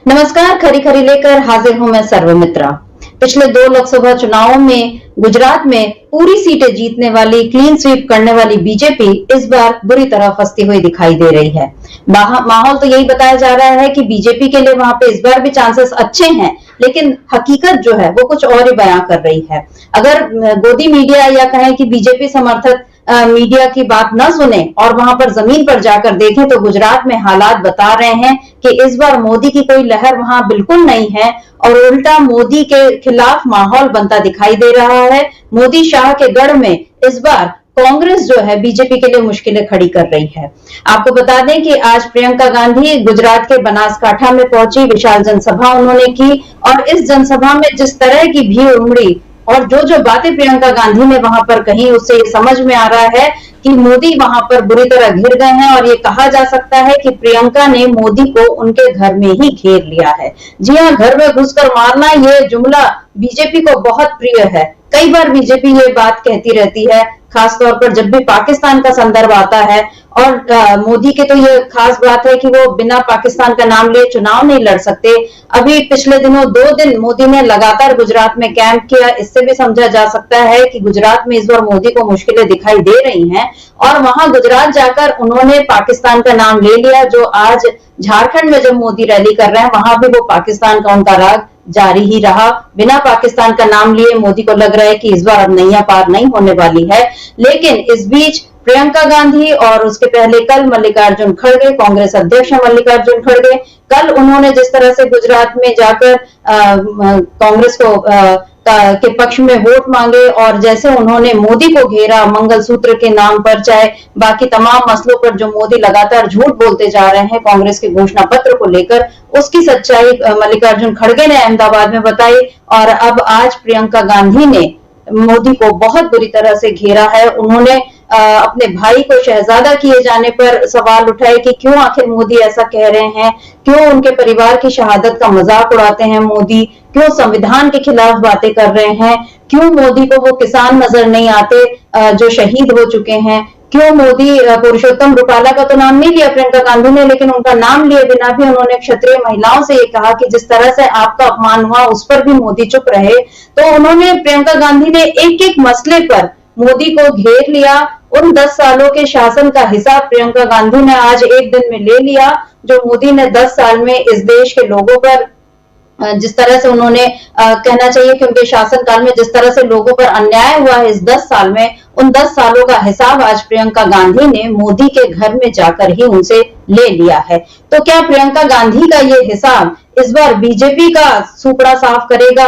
नमस्कार, खरी खरी लेकर हाजिर हूं मैं सर्वमित्रा। पिछले 2 लोकसभा चुनावों में गुजरात में पूरी सीटें जीतने वाली, क्लीन स्वीप करने वाली बीजेपी इस बार बुरी तरह फंसती हुई दिखाई दे रही है। माहौल तो यही बताया जा रहा है कि बीजेपी के लिए वहां पे इस बार भी चांसेस अच्छे हैं, लेकिन हकीकत जो है वो कुछ और ही बयां कर रही है। अगर गोदी मीडिया या कहें कि बीजेपी समर्थक मीडिया की बात न सुने और वहां पर जमीन पर जाकर देखें तो गुजरात में हालात बता रहे हैं कि इस बार मोदी की कोई लहर वहां बिल्कुल नहीं है और उल्टा मोदी के खिलाफ माहौल बनता दिखाई दे रहा है। मोदी शाह के गढ़ में इस बार कांग्रेस जो है बीजेपी के लिए मुश्किलें खड़ी कर रही है। आपको बता दें कि आज प्रियंका गांधी गुजरात के बनासकांठा में पहुंची, विशाल जनसभा उन्होंने की और इस जनसभा में जिस तरह की भीड़ उमड़ी और जो बातें प्रियंका गांधी ने वहां पर कही, उससे ये समझ में आ रहा है कि मोदी वहां पर बुरी तरह घिर गए हैं और ये कहा जा सकता है कि प्रियंका ने मोदी को उनके घर में ही घेर लिया है। जी हाँ, घर में घुसकर मारना, ये जुमला बीजेपी को बहुत प्रिय है। कई बार बीजेपी ये बात कहती रहती है, खासतौर पर जब भी पाकिस्तान का संदर्भ आता है। और मोदी के तो ये खास बात है कि वो बिना पाकिस्तान का नाम लिए चुनाव नहीं लड़ सकते। अभी पिछले दिनों 2 दिन मोदी ने लगातार गुजरात में कैंप किया। इससे भी समझा जा सकता है कि गुजरात में इस बार मोदी को मुश्किलें दिखाई दे रही हैं और वहां गुजरात जाकर उन्होंने पाकिस्तान का नाम ले लिया। जो आज झारखंड में जब मोदी रैली कर रहे हैं, वहां भी वो पाकिस्तान का उनका राग जारी ही रहा। बिना पाकिस्तान का नाम लिए मोदी को लग रहा है कि इस बार अब नैया पार नहीं होने वाली है। लेकिन इस बीच प्रियंका गांधी और उसके पहले कल मल्लिकार्जुन खड़गे, कांग्रेस अध्यक्ष मल्लिकार्जुन खड़गे, कल उन्होंने जिस तरह से गुजरात में जाकर कांग्रेस को के पक्ष में वोट मांगे और जैसे उन्होंने मोदी को घेरा मंगलसूत्र के नाम पर, चाहे बाकी तमाम मसलों पर जो मोदी लगातार झूठ बोलते जा रहे हैं कांग्रेस के घोषणा पत्र को लेकर, उसकी सच्चाई मल्लिकार्जुन खड़गे ने अहमदाबाद में बताई। और अब आज प्रियंका गांधी ने मोदी को बहुत बुरी तरह से घेरा है। उन्होंने अपने भाई को शहजादा किए जाने पर सवाल उठाए कि क्यों आखिर मोदी ऐसा कह रहे हैं, क्यों उनके परिवार की शहादत का मजाक उड़ाते हैं मोदी, क्यों संविधान के खिलाफ बातें कर रहे हैं, क्यों मोदी को वो किसान नजर नहीं आते जो शहीद हो चुके हैं, क्यों मोदी पुरुषोत्तम रूपाला का तो नाम नहीं लिया प्रियंका गांधी ने, लेकिन उनका नाम लिए बिना भी उन्होंने क्षत्रिय महिलाओं से ये कहा कि जिस तरह से आपका अपमान हुआ उस पर भी मोदी चुप रहे। तो उन्होंने, प्रियंका गांधी ने एक एक मसले पर मोदी को घेर लिया। उन 10 सालों के शासन का हिसाब प्रियंका गांधी ने आज एक दिन में ले लिया। जो मोदी ने 10 साल में इस देश के लोगों पर जिस तरह से उन्होंने कहना चाहिए कि उनके शासनकाल में जिस तरह से लोगों पर अन्याय हुआ है इस 10 साल में, उन 10 सालों का हिसाब आज प्रियंका गांधी ने मोदी के घर में जाकर ही उनसे ले लिया है। तो क्या प्रियंका गांधी का ये हिसाब इस बार बीजेपी का सूपड़ा साफ करेगा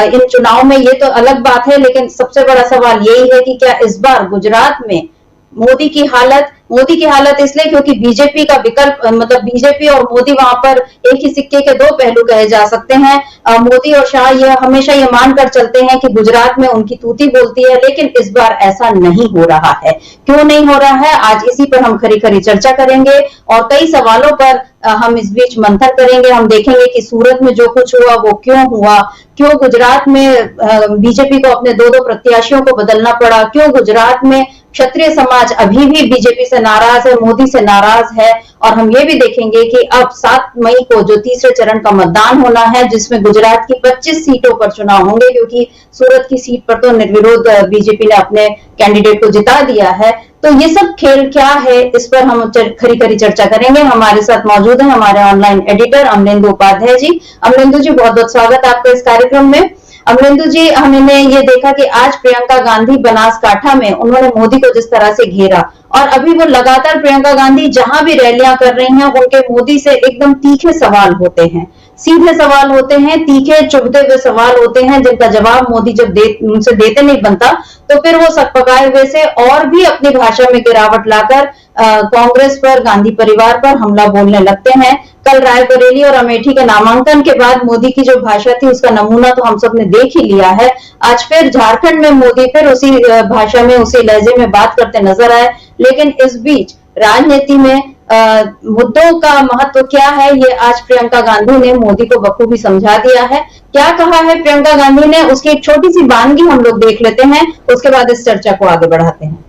इन चुनाव में? ये तो अलग बात है, लेकिन सबसे बड़ा सवाल यही है कि क्या इस बार गुजरात में मोदी की हालत इसलिए क्योंकि बीजेपी का विकल्प, मतलब बीजेपी और मोदी वहां पर एक ही सिक्के के 2 पहलू कहे जा सकते हैं। मोदी और शाह ये हमेशा ये मानकर चलते हैं कि गुजरात में उनकी तूती बोलती है, लेकिन इस बार ऐसा नहीं हो रहा है। क्यों नहीं हो रहा है, आज इसी पर हम खरी खरी चर्चा करेंगे और कई सवालों पर हम इस बीच मंथन करेंगे। हम देखेंगे कि सूरत में जो कुछ हुआ वो क्यों हुआ, क्यों गुजरात में बीजेपी को अपने 2-2 प्रत्याशियों को बदलना पड़ा, क्यों गुजरात में क्षत्रिय समाज अभी भी बीजेपी से नाराज है, मोदी से नाराज है। और हम ये भी देखेंगे कि अब 7 मई को जो तीसरे चरण का मतदान होना है, जिसमें गुजरात की 25 सीटों पर चुनाव होंगे, क्योंकि सूरत की सीट पर तो निर्विरोध बीजेपी ने अपने कैंडिडेट को जिता दिया है। तो ये सब खेल क्या है, इस पर हम खरी खरी चर्चा करेंगे। हमारे साथ मौजूद है हमारे ऑनलाइन एडिटर अमलेंदु उपाध्याय जी। अमलेंदु जी, बहुत बहुत स्वागत आपका इस कार्यक्रम में। अमलेंदु जी, हमने ये देखा कि आज प्रियंका गांधी बनासकांठा में उन्होंने मोदी को जिस तरह से घेरा और अभी वो लगातार प्रियंका गांधी जहां भी रैलियां कर रही हैं, उनके मोदी से एकदम तीखे सवाल होते हैं, सीधे सवाल होते हैं, तीखे चुभते हुए सवाल होते हैं, जिनका जवाब मोदी जब उनसे देते नहीं बनता तो फिर वो सकपकाए हुए से और भी अपनी भाषा में गिरावट लाकर कांग्रेस पर, गांधी परिवार पर हमला बोलने लगते हैं। कल रायबरेली और अमेठी के नामांकन के बाद मोदी की जो भाषा थी उसका नमूना तो हम सब ने देख ही लिया है। आज फिर झारखंड में मोदी फिर उसी भाषा में, उसी लहजे में बात करते नजर आए। लेकिन इस बीच राजनीति में मुद्दों का महत्व क्या है, ये आज प्रियंका गांधी ने मोदी को बखूबी समझा दिया है। क्या कहा है प्रियंका गांधी ने, उसकी एक छोटी सी वानगी हम लोग देख लेते हैं, उसके बाद इस चर्चा को आगे बढ़ाते हैं।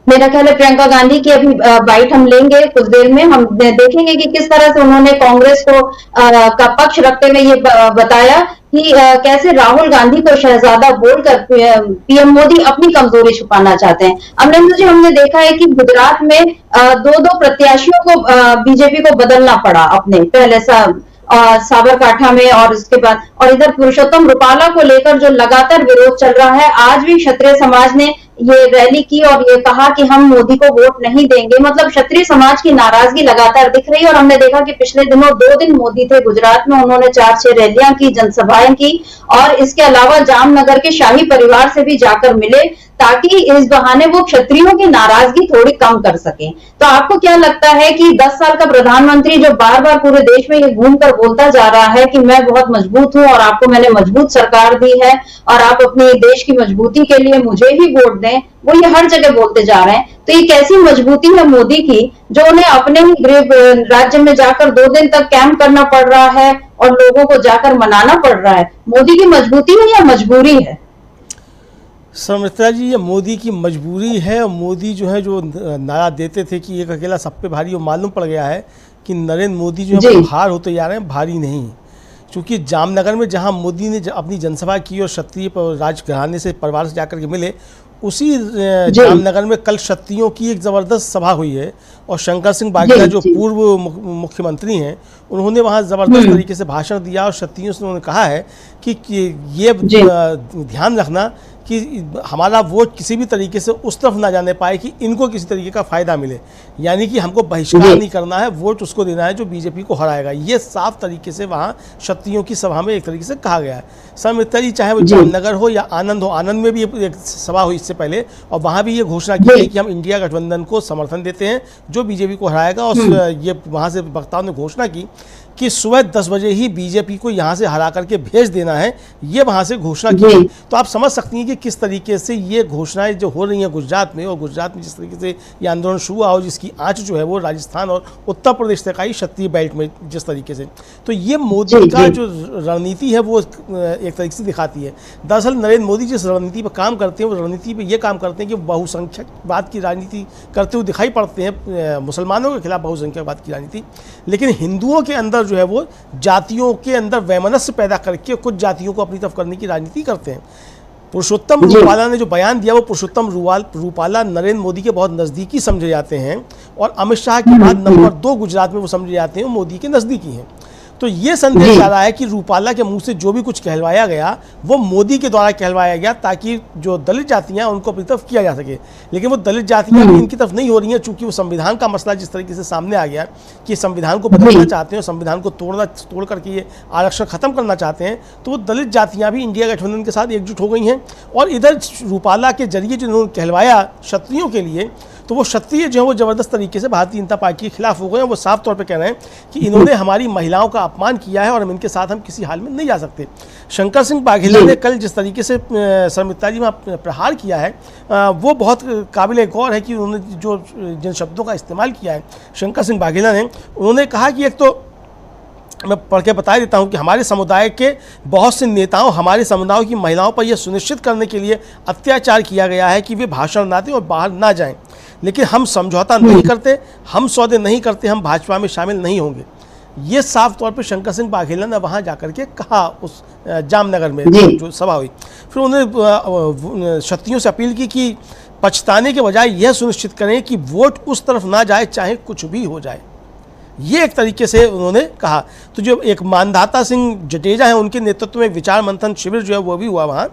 मेरा ख्याल है प्रियंका गांधी की अभी बाइट हम लेंगे कुछ देर में। हम देखेंगे कि किस तरह से उन्होंने कांग्रेस को का पक्ष रखते हुए ये बताया कि कैसे राहुल गांधी को शहजादा बोलकर पीएम मोदी अपनी कमजोरी छुपाना चाहते हैं। अमरिंदर जी, हमने देखा है कि गुजरात में दो दो प्रत्याशियों को बीजेपी को बदलना पड़ा अपने पहले साबरकाठा में, और उसके बाद और इधर पुरुषोत्तम रूपाला को लेकर जो लगातार विरोध चल रहा है। आज भी क्षत्रिय समाज ने ये रैली की और ये कहा कि हम मोदी को वोट नहीं देंगे। मतलब क्षत्रिय समाज की नाराजगी लगातार दिख रही है। और हमने देखा कि पिछले दिनों 2 दिन मोदी थे गुजरात में, उन्होंने 4-6 रैलियां की, जनसभाएं की, और इसके अलावा जामनगर के शाही परिवार से भी जाकर मिले ताकि इस बहाने वो क्षत्रियों की नाराजगी थोड़ी कम कर सके। तो आपको क्या लगता है कि 10 साल का प्रधानमंत्री जो बार बार पूरे देश में ये घूमकर बोलता जा रहा है कि मैं बहुत मजबूत हूं और आपको मैंने मजबूत सरकार दी है और आप अपने देश की मजबूती के लिए मुझे ही वोट दें, वो ये हर जगह बोलते जा रहे हैं। तो ये कैसी मजबूती है मोदी की जो उन्हें अपने ही गृह राज्य में जाकर 2 दिन तक कैंप करना पड़ रहा है और लोगों को जाकर मनाना पड़ रहा है? मोदी की मजबूती है या मजबूरी है? सुमित्रा जी, ये मोदी की मजबूरी है। और मोदी जो है जो नारा देते थे कि एक अकेला सब पे भारी, वो मालूम पड़ गया है कि नरेंद्र मोदी जो है भार होते जा रहे हैं, भारी नहीं। क्योंकि जामनगर में जहां मोदी ने अपनी जनसभा की और क्षत्रिय राजघराने से परिवार से जाकर के मिले, उसी जामनगर में कल क्षत्रियों की एक ज़बरदस्त सभा हुई है। और शंकर सिंह बाघेला जो पूर्व मुख्यमंत्री हैं, उन्होंने वहाँ ज़बरदस्त तरीके से भाषण दिया और क्षत्रियों से उन्होंने कहा है कि ये ध्यान रखना कि हमारा वोट किसी भी तरीके से उस तरफ ना जाने पाए कि इनको किसी तरीके का फ़ायदा मिले। यानी कि हमको बहिष्कार नहीं करना है, वोट उसको देना है जो बीजेपी को हराएगा। ये साफ तरीके से वहाँ क्षत्रियों की सभा में एक तरीके से कहा गया है। सुमित्रा जी, चाहे वो जामनगर हो या आनंद हो, आनंद में भी एक सभा हुई इससे पहले, और वहाँ भी ये घोषणा की गई कि हम इंडिया गठबंधन को समर्थन देते हैं जो बीजेपी को हराएगा। और ये वहाँ से वक्ताओं ने घोषणा की कि सुबह 10 बजे ही बीजेपी को यहाँ से हरा करके भेज देना है, ये वहाँ से घोषणा की। तो आप समझ सकती हैं कि किस तरीके से ये घोषणाएं जो हो रही हैं गुजरात में, और गुजरात में जिस तरीके से ये आंदोलन शुरू हुआ और जिसकी आंच जो है वो राजस्थान और उत्तर प्रदेश तक आई, क्षत्रिय बेल्ट में जिस तरीके से, तो ये मोदी का जो रणनीति है वो एक तरीके से दिखाती है। दरअसल नरेंद्र मोदी जिस रणनीति पर काम करते हैं, वो रणनीति पर ये काम करते हैं कि बहुसंख्यकवाद की राजनीति करते हुए दिखाई पड़ते हैं, मुसलमानों के खिलाफ बहुसंख्यकवाद की राजनीति, लेकिन हिंदुओं के अंदर जो है वो जातियों के अंदर वैमनस्य पैदा करके कुछ जातियों को अपनी तरफ करने की राजनीति करते हैं। पुरुषोत्तम रूपाला ने जो बयान दिया, वो पुरुषोत्तम रूपाला नरेंद्र मोदी के बहुत नज़दीकी समझे जाते हैं, और अमित शाह के बाद नंबर 2 गुजरात में वो समझे जाते हैं, वो मोदी के नज़दीकी हैं। तो ये संदेश आ रहा है कि रूपाला के मुंह से जो भी कुछ कहलवाया गया वो मोदी के द्वारा कहलवाया गया, ताकि जो दलित जातियां उनको अपनी तरफ किया जा सके। लेकिन वो दलित जातियां भी इनकी तरफ नहीं हो रही हैं, चूंकि वो संविधान का मसला जिस तरीके से सामने आ गया कि संविधान को बदलना चाहते हैं, संविधान को तोड़ करके ये आरक्षण खत्म करना चाहते हैं, तो वो दलित जातियाँ भी इंडिया गठबंधन के साथ एकजुट हो गई हैं। और इधर रूपाला के जरिए जो उन्होंने कहलवाया क्षत्रियों के लिए, तो वो क्षत्रिय जो है वो ज़बरदस्त तरीके से भारतीय जनता पार्टी के खिलाफ हो गए हैं। वो साफ तौर पे कह रहे हैं कि इन्होंने हमारी महिलाओं का अपमान किया है और हम इनके साथ हम किसी हाल में नहीं जा सकते। शंकर सिंह बाघेला ने कल जिस तरीके से शर्मिष्ठा जी में प्रहार किया है, वो बहुत काबिल गौर है कि उन्होंने जो जिन शब्दों का इस्तेमाल किया है शंकर सिंह बाघेला ने, उन्होंने कहा कि एक तो मैं पढ़ के बता देता हूं कि हमारे समुदाय के बहुत से नेताओं हमारे समुदायों की महिलाओं पर यह सुनिश्चित करने के लिए अत्याचार किया गया है कि वे भाषण ना दें और बाहर ना जाएं, लेकिन हम समझौता नहीं करते, हम सौदे नहीं करते, हम भाजपा में शामिल नहीं होंगे। ये साफ तौर पे शंकर सिंह बाघेला ने वहाँ जाकर के कहा उस जामनगर में जो सभा हुई। फिर उन्होंने क्षत्रियों से अपील की कि पछताने के बजाय यह सुनिश्चित करें कि वोट उस तरफ ना जाए चाहे कुछ भी हो जाए। ये एक तरीके से उन्होंने कहा। तो जो एक मानधाता सिंह जडेजा है, उनके नेतृत्व में विचार मंथन शिविर जो है वो भी हुआ वहाँ।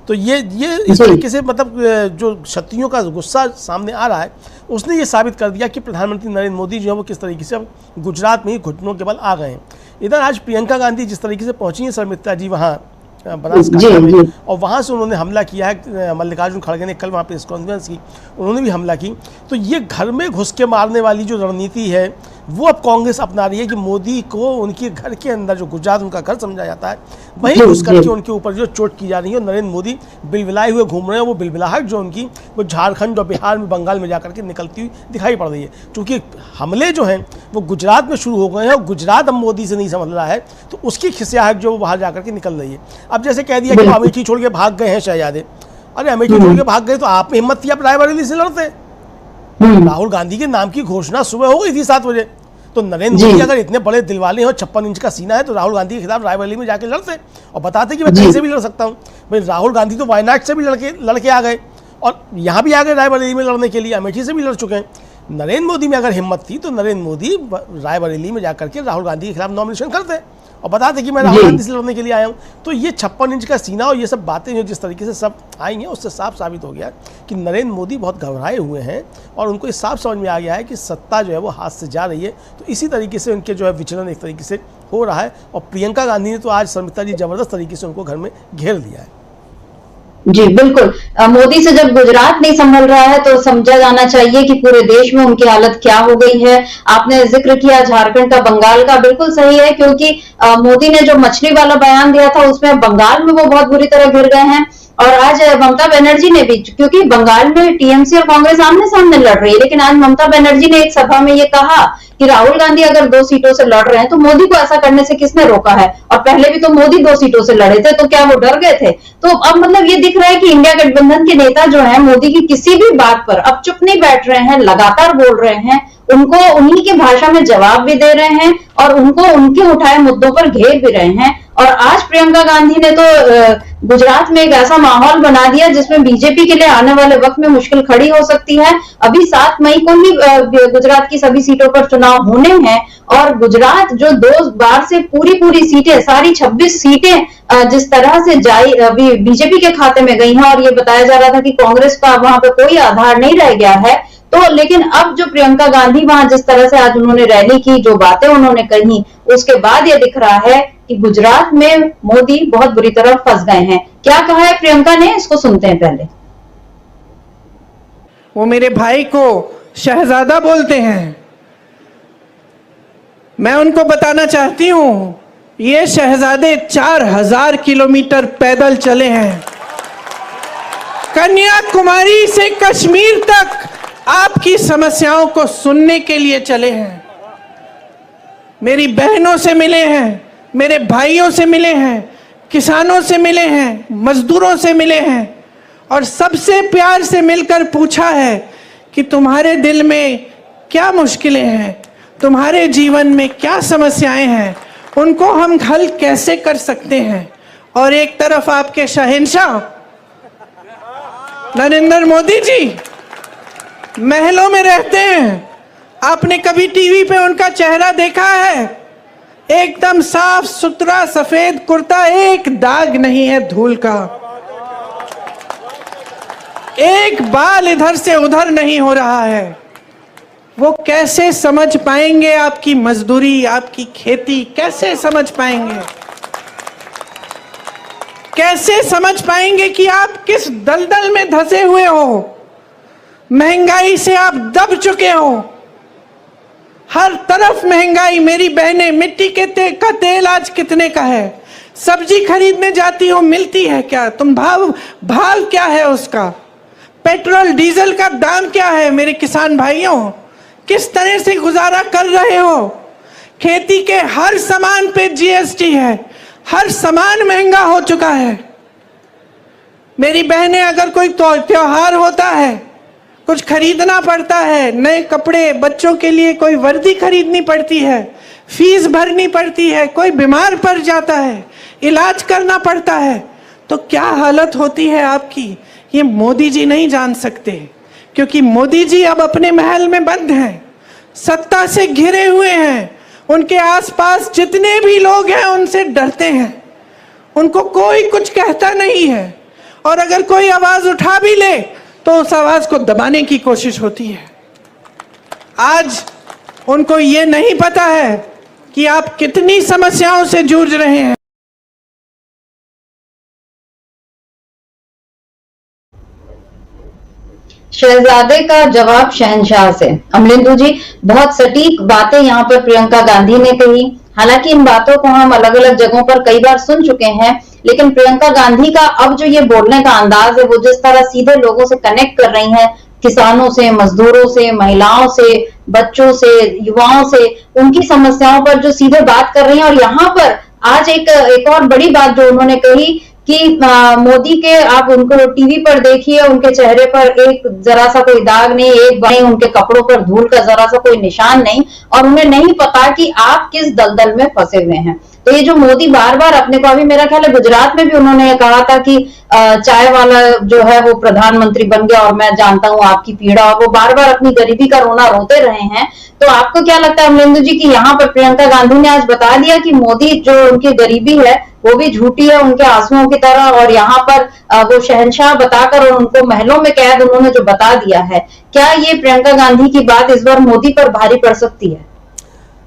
तो ये इस तरीके से मतलब जो क्षत्रियों का गुस्सा सामने आ रहा है, उसने ये साबित कर दिया कि प्रधानमंत्री नरेंद्र मोदी जो है वो किस तरीके से अब गुजरात में ही घुटनों के बल आ गए हैं। इधर आज प्रियंका गांधी जिस तरीके से पहुंची हैं शर्मिष्ठा जी वहाँ बनासकांठा में, और वहाँ से उन्होंने हमला किया है, मल्लिकार्जुन खड़गे ने कल वहाँ प्रेस कॉन्फ्रेंस की, उन्होंने भी हमला की। तो ये घर में घुस के मारने वाली जो रणनीति है वो अब कांग्रेस अपना रही है कि मोदी को उनके घर के अंदर, जो गुजरात उनका घर समझा जाता है, वहीं घुस करके उनके ऊपर जो चोट की जा रही है। नरेंद्र मोदी बिलबिलाए हुए घूम रहे हैं। वो बिलबिलाहट जो उनकी वो झारखंड और बिहार में, बंगाल में जाकर के निकलती हुई दिखाई पड़ रही है, क्योंकि हमले जो हैं वो गुजरात में शुरू हो गए हैं और गुजरात अब मोदी से नहीं समझ रहा है, तो उसकी खिसियाहट जो वो बाहर जाकर के निकल रही है। अब जैसे कह दिया कि अमेठी छोड़ के भाग गए हैं शहजादे, अरे अमेठी छोड़ के भाग गए तो आप में हिम्मत थी आप रायबरेली से लड़ते, राहुल गांधी के नाम की घोषणा सुबह हो गई थी 7 बजे। तो नरेंद्र मोदी अगर इतने बड़े दिलवाले हो, 56 इंच का सीना है, तो राहुल गांधी के खिलाफ रायबरेली में जाके लड़ते और बताते कि मैं कहीं से भी लड़ सकता हूँ। भाई राहुल गांधी तो वायनाड से भी लड़के आ गए और यहाँ भी आ गए रायबरेली में लड़ने के लिए, अमेठी से भी लड़ चुके हैं। नरेंद्र मोदी में अगर हिम्मत थी तो नरेंद्र मोदी रायबरेली में जाकर के राहुल गांधी के खिलाफ नॉमिनेशन करते और बताते कि मैं राहुल गांधी से लड़ने के लिए आया हूँ। तो ये 56 इंच का सीना और ये सब बातें जो जिस तरीके से सब आई हैं, उससे साफ साबित हो गया कि नरेंद्र मोदी बहुत घबराए हुए हैं और उनको ये साफ समझ में आ गया है कि सत्ता जो है वो हाथ से जा रही है। तो इसी तरीके से उनके जो है विचलन एक तरीके से हो रहा है। और प्रियंका गांधी ने तो आज शर्मिष्ठा जी जबरदस्त तरीके से उनको घर में घेर लिया है। जी बिल्कुल, मोदी से जब गुजरात नहीं संभल रहा है तो समझा जाना चाहिए कि पूरे देश में उनकी हालत क्या हो गई है। आपने जिक्र किया झारखंड का, बंगाल का, बिल्कुल सही है, क्योंकि मोदी ने जो मछली वाला बयान दिया था उसमें बंगाल में वो बहुत बुरी तरह घिर गए हैं। और आज ममता बनर्जी ने भी, क्योंकि बंगाल में टीएमसी और कांग्रेस आमने सामने लड़ रही है, लेकिन आज ममता बनर्जी ने एक सभा में ये कहा कि राहुल गांधी अगर 2 सीटों से लड़ रहे हैं तो मोदी को ऐसा करने से किसने रोका है, और पहले भी तो मोदी 2 सीटों से लड़े थे, तो क्या वो डर गए थे? तो अब मतलब ये दिख रहा है कि इंडिया गठबंधन के नेता जो है मोदी की किसी भी बात पर अब चुप नहीं बैठ रहे हैं, लगातार बोल रहे हैं, उनको उन्हीं की भाषा में जवाब भी दे रहे हैं और उनको उनके उठाए मुद्दों पर घेर भी रहे हैं। और आज प्रियंका गांधी ने तो गुजरात में एक ऐसा माहौल बना दिया जिसमें बीजेपी के लिए आने वाले वक्त में मुश्किल खड़ी हो सकती है। अभी 7 मई को ही गुजरात की सभी सीटों पर चुनाव होने हैं और गुजरात जो 2 बार से पूरी सीटें, सारी 26 सीटें जिस तरह से जाई अभी बीजेपी के खाते में गई हैं और ये बताया जा रहा था कि कांग्रेस का वहां पे कोई आधार नहीं रह गया है। तो लेकिन अब जो प्रियंका गांधी वहां जिस तरह से आज उन्होंने रैली की, जो बातें उन्होंने कही, उसके बाद ये दिख रहा है कि गुजरात में मोदी बहुत बुरी तरह फंस गए हैं। क्या कहा है प्रियंका ने, इसको सुनते हैं पहले। वो मेरे भाई को शहजादा बोलते हैं। मैं उनको बताना चाहती हूं, ये शहजादे 4000 किलोमीटर पैदल चले हैं, कन्याकुमारी से कश्मीर तक आपकी समस्याओं को सुनने के लिए चले हैं। मेरी बहनों से मिले हैं, मेरे भाइयों से मिले हैं, किसानों से मिले हैं, मजदूरों से मिले हैं और सबसे प्यार से मिलकर पूछा है कि तुम्हारे दिल में क्या मुश्किलें हैं, तुम्हारे जीवन में क्या समस्याएं हैं, उनको हम हल कैसे कर सकते हैं। और एक तरफ आपके शहंशाह नरेंद्र मोदी जी महलों में रहते हैं, आपने कभी टीवी पे उनका चेहरा देखा है? एकदम साफ सुथरा सफेद कुर्ता, एक दाग नहीं है धूल का, एक बाल इधर से उधर नहीं हो रहा है। वो कैसे समझ पाएंगे आपकी मजदूरी, आपकी खेती? कैसे समझ पाएंगे? कैसे समझ पाएंगे कि आप किस दलदल में धंसे हुए हो? महंगाई से आप दब चुके हो, हर तरफ महंगाई। मेरी बहनें, मिट्टी के का तेल आज कितने का है? सब्जी खरीदने जाती हो, मिलती है क्या? तुम भाव क्या है उसका? पेट्रोल डीजल का दाम क्या है? मेरे किसान भाइयों, किस तरह से गुजारा कर रहे हो? खेती के हर सामान पे जीएसटी है, हर सामान महंगा हो चुका है। मेरी बहनें, अगर कोई त्योहार होता है, कुछ खरीदना पड़ता है, नए कपड़े, बच्चों के लिए कोई वर्दी खरीदनी पड़ती है, फीस भरनी पड़ती है, कोई बीमार पड़ जाता है, इलाज करना पड़ता है, तो क्या हालत होती है आपकी, ये मोदी जी नहीं जान सकते। क्योंकि मोदी जी अब अपने महल में बंद हैं, सत्ता से घिरे हुए हैं, उनके आसपास जितने भी लोग हैं उनसे डरते हैं, उनको कोई कुछ कहता नहीं है, और अगर कोई आवाज उठा भी ले तो उस आवाज को दबाने की कोशिश होती है। आज उनको ये नहीं पता है कि आप कितनी समस्याओं से जूझ रहे हैं। शहजादे का जवाब शहंशाह से। अमलिंदु जी, बहुत सटीक बातें यहाँ पर प्रियंका गांधी ने कही। हालांकि इन बातों को हम अलग अलग जगहों पर कई बार सुन चुके हैं, लेकिन प्रियंका गांधी का अब जो ये बोलने का अंदाज है, वो जिस तरह सीधे लोगों से कनेक्ट कर रही हैं, किसानों से, मजदूरों से, महिलाओं से, बच्चों से, युवाओं से, उनकी समस्याओं पर जो सीधे बात कर रही हैं। और यहाँ पर आज एक और बड़ी बात जो उन्होंने कही कि मोदी के आप उनको टीवी पर देखिए, उनके चेहरे पर एक जरा सा कोई दाग नहीं, एक बार नहीं, उनके कपड़ों पर धूल का जरा सा कोई निशान नहीं, और उन्हें नहीं पता कि आप किस दलदल में फंसे हुए हैं। तो ये जो मोदी बार बार अपने को, अभी मेरा ख्याल है गुजरात में भी उन्होंने कहा था कि चाय वाला जो है वो प्रधानमंत्री बन गया और मैं जानता हूं आपकी पीड़ा, और वो बार बार अपनी गरीबी का रोना रोते रहे हैं। तो आपको क्या लगता है अमरेंद्र जी कि यहाँ पर प्रियंका गांधी ने आज बता दिया कि मोदी जो उनकी गरीबी है वो भी झूठी है उनके आंसुओं की तरह, और यहाँ पर वो शहंशाह बताकर और उनको महलों में कैद उन्होंने जो बता दिया है, क्या ये प्रियंका गांधी की बात इस बार मोदी पर भारी पड़ सकती है?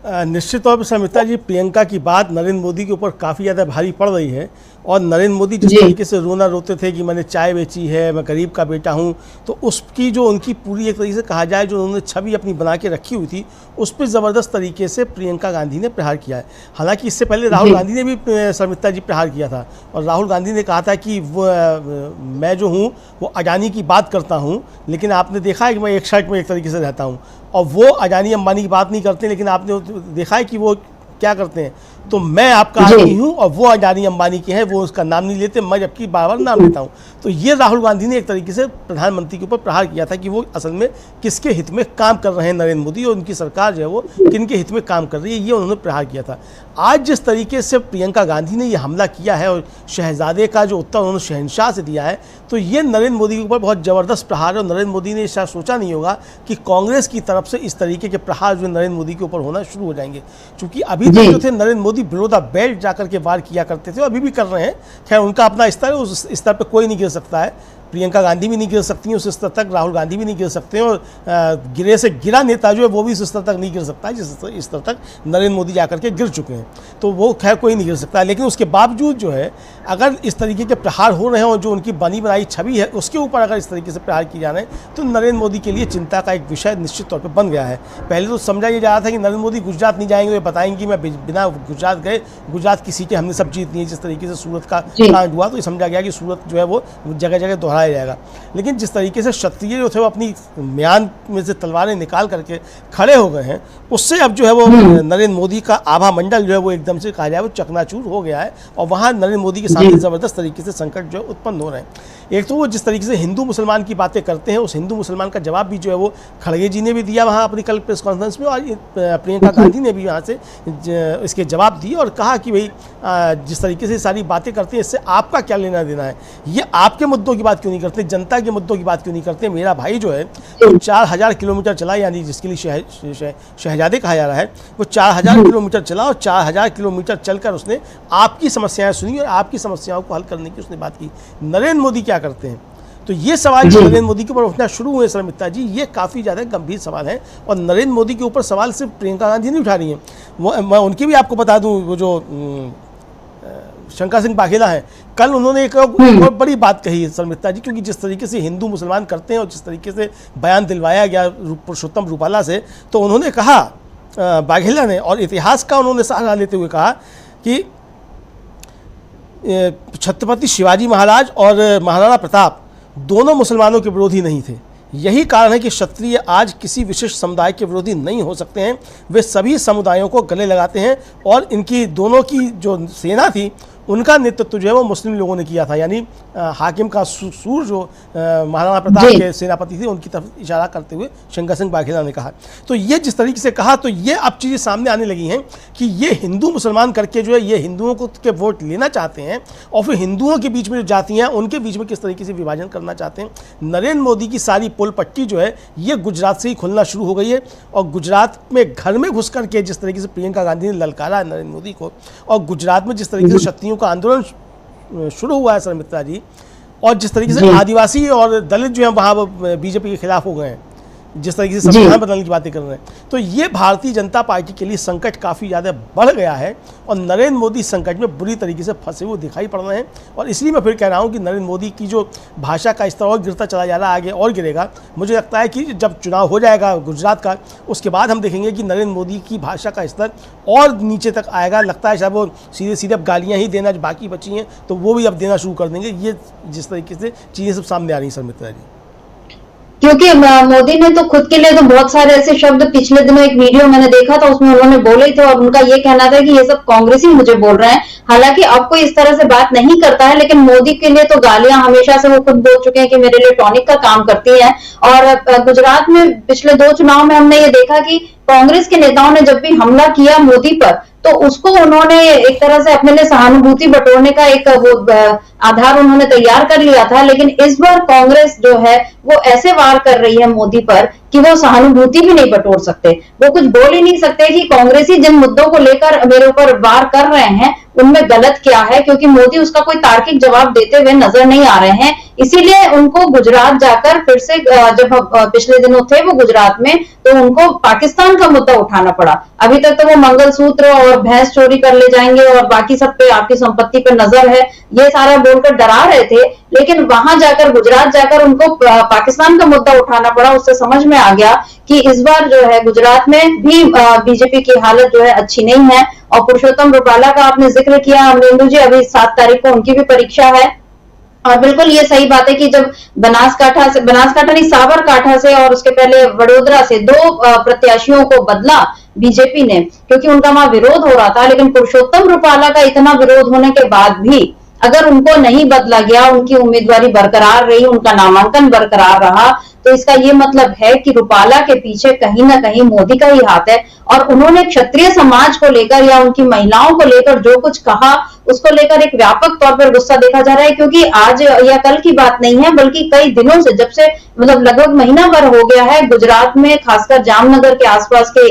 निश्चित तौर पर समिता जी, प्रियंका की बात नरेंद्र मोदी के ऊपर काफ़ी ज़्यादा भारी पड़ रही है। और नरेंद्र मोदी जिस तरीके से रोना रोते थे कि मैंने चाय बेची है, मैं गरीब का बेटा हूं, तो उसकी जो उनकी पूरी एक तरीके से कहा जाए जो उन्होंने छवि अपनी बना के रखी हुई थी, उस पर ज़बरदस्त तरीके से प्रियंका गांधी ने प्रहार किया है। हालांकि इससे पहले राहुल गांधी ने भी समिता जी प्रहार किया था, और राहुल गांधी ने कहा था कि मैं जो हूँ वो अडानी की बात करता हूँ, लेकिन आपने देखा है कि मैं एक शर्ट में एक तरीके से रहता हूँ। और वो अडानी अंबानी की बात नहीं करते, लेकिन आपने देखा है कि वो क्या करते हैं, तो मैं आपका आदमी हूँ और वो अडानी अंबानी के हैं, वो उसका नाम नहीं लेते, मैं जबकि बार बार नाम लेता हूँ। तो ये राहुल गांधी ने एक तरीके से प्रधानमंत्री के ऊपर प्रहार किया था कि वो असल में किसके हित में काम कर रहे हैं नरेंद्र मोदी, और उनकी सरकार जो है वो किनके हित में काम कर रही है, ये उन्होंने प्रहार किया था। आज जिस तरीके से प्रियंका गांधी ने ये हमला किया है और शहजादे का जो उत्तर उन्होंने शहंशाह से दिया है, तो ये नरेंद्र मोदी के ऊपर बहुत ज़बरदस्त प्रहार है। और नरेंद्र मोदी ने शायद सोचा नहीं होगा कि कांग्रेस की तरफ से इस तरीके के प्रहार जो नरेंद्र मोदी के ऊपर होना शुरू हो जाएंगे, क्योंकि अभी तक जो थे Narendra Modi below the belt जाकर के वार किया करते थे, अभी भी कर रहे हैं। खैर उनका अपना स्तर है, उस स्तर पर कोई नहीं गिर सकता है, प्रियंका गांधी भी नहीं गिर सकती हैं उस स्तर तक, राहुल गांधी भी नहीं गिर सकते हैं, और गिरे से गिरा नेता जो है वो भी उस स्तर तक नहीं गिर सकता है जिस स्तर तक नरेंद्र मोदी जाकर के गिर चुके हैं। तो वो खैर कोई नहीं गिर सकता, लेकिन उसके बावजूद जो है अगर इस तरीके के प्रहार हो रहे हैं और जो उनकी बनी बनाई छवि है उसके ऊपर अगर इस तरीके से प्रहार किए जा रहे हैं, तो नरेंद्र मोदी के लिए चिंता का एक विषय निश्चित तौर पर बन गया है। पहले तो समझा ये जा रहा था कि नरेंद्र मोदी गुजरात नहीं जाएंगे, वे बताएंगे कि मैं बिना गुजरात गए गुजरात की सीटें हमने सब जीतनी है। जिस तरीके से सूरत का कांड हुआ तो ये समझा गया कि सूरत जो है वो जगह जगह दोहराया जाएगा। लेकिन जिस तरीके से क्षत्रिय जो थे वो अपनी म्यान में से तलवारें निकाल करके खड़े हो गए हैं, उससे अब जो है वो नरेंद्र मोदी का आभा मंडल जो है वो एकदम से कहा जाए वो चकनाचूर हो गया है, और वहाँ नरेंद्र मोदी के सामने ज़बरदस्त तरीके से संकट जो है उत्पन्न हो रहे हैं। एक तो वो जिस तरीके से हिंदू मुसलमान की बातें करते हैं, उस हिंदू मुसलमान का जवाब भी जो है वो खड़गे जी ने भी दिया वहाँ अपनी कल प्रेस कॉन्फ्रेंस में, और प्रियंका गांधी ने भी यहाँ से इसके जवाब दिए और कहा कि भाई जिस तरीके से सारी बातें करते हैं इससे आपका क्या लेना देना है, ये आपके मुद्दों की बात क्यों नहीं करते, जनता के मुद्दों की बात क्यों नहीं करते। मेरा भाई जो है वो 4000 किलोमीटर चला, यानी जिसके लिए शहजादे कहा जा रहा है, वो 4000 किलोमीटर चला और 4000 किलोमीटर चलकर उसने आपकी समस्याएं सुनी और आपकी समस्याओं को हल करने की उसने बात की। नरेंद्र मोदी क्या करते हैं? तो ये सवाल जो नरेंद्र मोदी के ऊपर उठना शुरू हुए शर्मिष्ठा जी, ये काफ़ी ज़्यादा गंभीर सवाल है, और नरेंद्र मोदी के ऊपर सवाल सिर्फ प्रियंका गांधी नहीं उठा रही हैं, मैं उनकी भी आपको बता दूं, वो जो शंकर सिंह वाघेला है, कल उन्होंने एक बहुत बड़ी बात कही है शर्मिष्ठा जी, क्योंकि जिस तरीके से हिंदू मुसलमान करते हैं और जिस तरीके से बयान दिलवाया गया पुरुषोत्तम रूपाला से, तो उन्होंने कहा वाघेला ने, और इतिहास का उन्होंने सहारा लेते हुए कहा कि छत्रपति शिवाजी महाराज और महाराणा प्रताप दोनों मुसलमानों के विरोधी नहीं थे। यही कारण है कि क्षत्रिय आज किसी विशिष्ट समुदाय के विरोधी नहीं हो सकते हैं, वे सभी समुदायों को गले लगाते हैं, और इनकी दोनों की जो सेना थी उनका नेतृत्व जो है वो मुस्लिम लोगों ने किया था, यानी हाकिम का सूर जो महाराणा प्रताप के सेनापति थे उनकी तरफ इशारा करते हुए शंकर सिंह वाघेला ने कहा। तो ये जिस तरीके से कहा, तो ये अब चीज़ें सामने आने लगी हैं कि ये हिंदू मुसलमान करके जो है ये हिंदुओं को के वोट लेना चाहते हैं, और फिर हिंदुओं के बीच में जो जातियाँ हैं उनके बीच में किस तरीके से विभाजन करना चाहते हैं। नरेंद्र मोदी की सारी पुल पट्टी जो है ये गुजरात से ही खुलना शुरू हो गई है, और गुजरात में घर में घुस करके जिस तरीके से प्रियंका गांधी ने ललकारा है नरेंद्र मोदी को, और गुजरात में जिस तरीके से क्षत्रियों का आंदोलन शुरू हुआ है शर्मिष्ठा जी, और जिस तरीके से आदिवासी और दलित जो है वहाँ बीजेपी के खिलाफ हो गए हैं, जिस तरीके से संविधान बदलने की बातें कर रहे हैं, तो ये भारतीय जनता पार्टी के लिए संकट काफ़ी ज़्यादा बढ़ गया है, और नरेंद्र मोदी संकट में बुरी तरीके से फंसे हुए दिखाई पड़ रहे हैं। और इसलिए मैं फिर कह रहा हूँ कि नरेंद्र मोदी की जो भाषा का स्तर और गिरता चला जा रहा है, आगे और गिरेगा। मुझे लगता है कि जब चुनाव हो जाएगा गुजरात का, उसके बाद हम देखेंगे कि नरेंद्र मोदी की भाषा का स्तर और नीचे तक आएगा। लगता है शायद वो सीधे सीधे अब गालियाँ ही देना जो बाकी बची हैं तो वो भी अब देना शुरू कर देंगे। ये जिस तरीके से चीज़ें सब सामने आ रही हैं शर्मिष्ठा जी। क्योंकि मोदी ने तो खुद के लिए तो बहुत सारे ऐसे शब्द, पिछले दिनों एक वीडियो मैंने देखा था उसमें उन्होंने बोले थे और उनका ये कहना था कि ये सब कांग्रेसी मुझे बोल रहे हैं। हालांकि अब कोई इस तरह से बात नहीं करता है, लेकिन मोदी के लिए तो गालियां हमेशा से वो खुद बोल चुके हैं कि मेरे लिए टॉनिक का काम करती है। और गुजरात में पिछले 2 चुनाव में हमने ये देखा कि कांग्रेस के नेताओं ने जब भी हमला किया मोदी पर, तो उसको उन्होंने एक तरह से अपने लिए सहानुभूति बटोरने का एक वो आधार उन्होंने तैयार कर लिया था। लेकिन इस बार कांग्रेस जो है वो ऐसे वार कर रही है मोदी पर कि वो सहानुभूति भी नहीं बटोर सकते, वो कुछ बोल ही नहीं सकते कि कांग्रेसी जिन मुद्दों को लेकर मेरे ऊपर वार कर रहे हैं उनमें गलत क्या है, क्योंकि मोदी उसका कोई तार्किक जवाब देते हुए नजर नहीं आ रहे हैं। इसीलिए उनको गुजरात जाकर फिर से, जब पिछले दिनों थे वो गुजरात में, तो उनको पाकिस्तान का मुद्दा उठाना पड़ा। अभी तक तो वो मंगलसूत्र और भैंस चोरी कर ले जाएंगे और बाकी सब पे, आपकी संपत्ति पे नजर है, ये सारा बोलकर डरा रहे थे। लेकिन वहां जाकर, गुजरात जाकर उनको पाकिस्तान का मुद्दा उठाना पड़ा। उससे समझ में आ गया कि इस बार जो है गुजरात में भी बीजेपी की हालत जो है अच्छी नहीं है। और पुरुषोत्तम रूपाला का आपने जिक्र किया अमरेंदु जी, अभी 7 तारीख को उनकी भी परीक्षा है। और बिल्कुल ये सही बात है कि जब बनासकाठा नहीं, साबरकाठा से और उसके पहले वडोदरा से 2 प्रत्याशियों को बदला बीजेपी ने, क्योंकि उनका वहां विरोध हो रहा था। लेकिन पुरुषोत्तम रूपाला का इतना विरोध होने के बाद भी अगर उनको नहीं बदला गया, उनकी उम्मीदवारी बरकरार रही, उनका नामांकन बरकरार रहा, तो इसका ये मतलब है कि रूपाला के पीछे कहीं ना कहीं मोदी का ही हाथ है। और उन्होंने क्षत्रिय समाज को लेकर या उनकी महिलाओं को लेकर जो कुछ कहा, उसको लेकर एक व्यापक तौर पर गुस्सा देखा जा रहा है। क्योंकि आज या कल की बात नहीं है, बल्कि कई दिनों से, जब से मतलब लगभग महीना भर हो गया है, गुजरात में खासकर जामनगर के आसपास के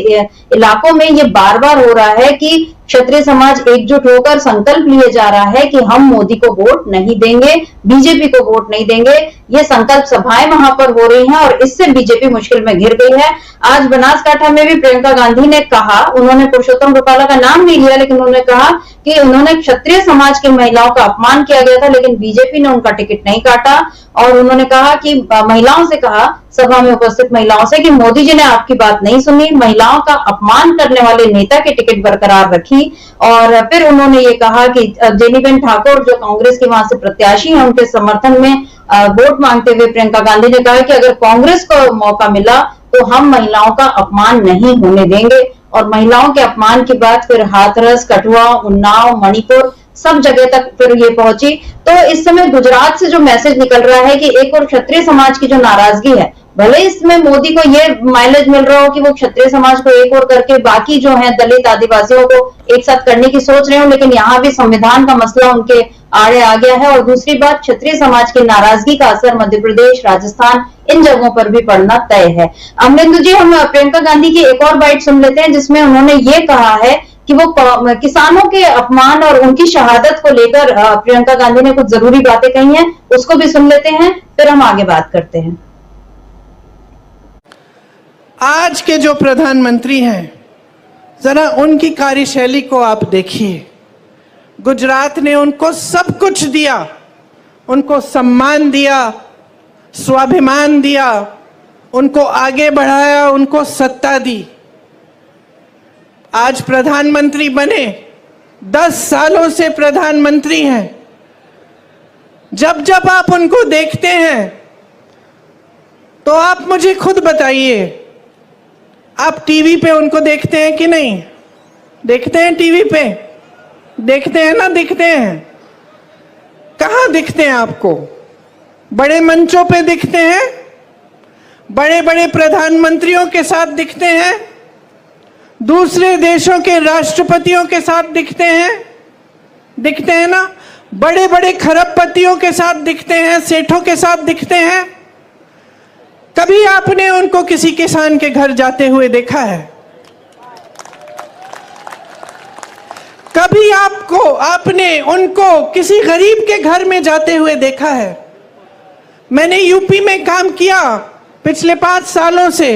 इलाकों में ये बार बार हो रहा है कि क्षत्रिय समाज एकजुट होकर संकल्प लिए जा रहा है कि हम मोदी को वोट नहीं देंगे, बीजेपी को वोट नहीं देंगे। ये संकल्प सभाएं वहां पर हो रही हैं और इससे बीजेपी मुश्किल में घिर गई है। आज बनासकाठा में भी प्रियंका गांधी ने कहा, उन्होंने पुरुषोत्तम रूपाला का नाम नहीं लिया, लेकिन उन्होंने कहा कि उन्होंने क्षत्रिय समाज की महिलाओं का अपमान किया गया था, लेकिन बीजेपी ने उनका टिकट नहीं काटा। और उन्होंने कहा कि महिलाओं से कहा, सभा में उपस्थित महिलाओं से, कि मोदी जी ने आपकी बात नहीं सुनी, महिलाओं का अपमान करने वाले नेता की टिकट बरकरार रखी। और फिर उन्होंने ये कहा कि जेनीबेन ठाकुर जो कांग्रेस के वहां से प्रत्याशी हैं, उनके समर्थन में वोट मांगते हुए प्रियंका गांधी ने कहा कि अगर कांग्रेस को मौका मिला तो हम महिलाओं का अपमान नहीं होने देंगे। और महिलाओं के अपमान की बात फिर हाथरस, कठुआ, उन्नाव, मणिपुर सब जगह तक फिर ये पहुंची। तो इस समय गुजरात से जो मैसेज निकल रहा है कि एक और क्षत्रिय समाज की जो नाराजगी है, भले इसमें मोदी को ये माइलेज मिल रहा हो कि वो क्षत्रिय समाज को एक और करके बाकी जो है दलित आदिवासियों को एक साथ करने की सोच रहे हो, लेकिन यहाँ भी संविधान का मसला उनके आड़े आ गया है। और दूसरी बात, क्षत्रिय समाज की नाराजगी का असर मध्य प्रदेश, राजस्थान, इन जगहों पर भी पड़ना तय है। अमरेंदु जी, हम प्रियंका गांधी की एक और बाइट सुन लेते हैं जिसमें उन्होंने ये कहा है कि वो किसानों के अपमान और उनकी शहादत को लेकर प्रियंका गांधी ने कुछ जरूरी बातें कही हैं, उसको भी सुन लेते हैं, फिर हम आगे बात करते हैं। आज के जो प्रधानमंत्री हैं, जरा उनकी कार्यशैली को आप देखिए। गुजरात ने उनको सब कुछ दिया, उनको सम्मान दिया, स्वाभिमान दिया, उनको आगे बढ़ाया, उनको सत्ता दी। आज प्रधानमंत्री बने, 10 सालों से प्रधानमंत्री हैं। जब जब आप उनको देखते हैं तो आप मुझे खुद बताइए, आप टीवी पे उनको देखते हैं कि नहीं? देखते हैं टीवी पे? देखते हैं ना? दिखते हैं। कहाँ दिखते हैं आपको? बड़े मंचों पे दिखते हैं, बड़े बड़े प्रधानमंत्रियों के साथ दिखते हैं, दूसरे देशों के राष्ट्रपतियों के साथ दिखते हैं ना? बड़े बड़े खरबपतियों के साथ दिखते हैं, सेठों के साथ दिखते हैं। कभी आपने उनको किसी किसान के घर जाते हुए देखा है? कभी आपने उनको किसी गरीब के घर में जाते हुए देखा है? मैंने यूपी में काम किया पिछले 5 सालों से,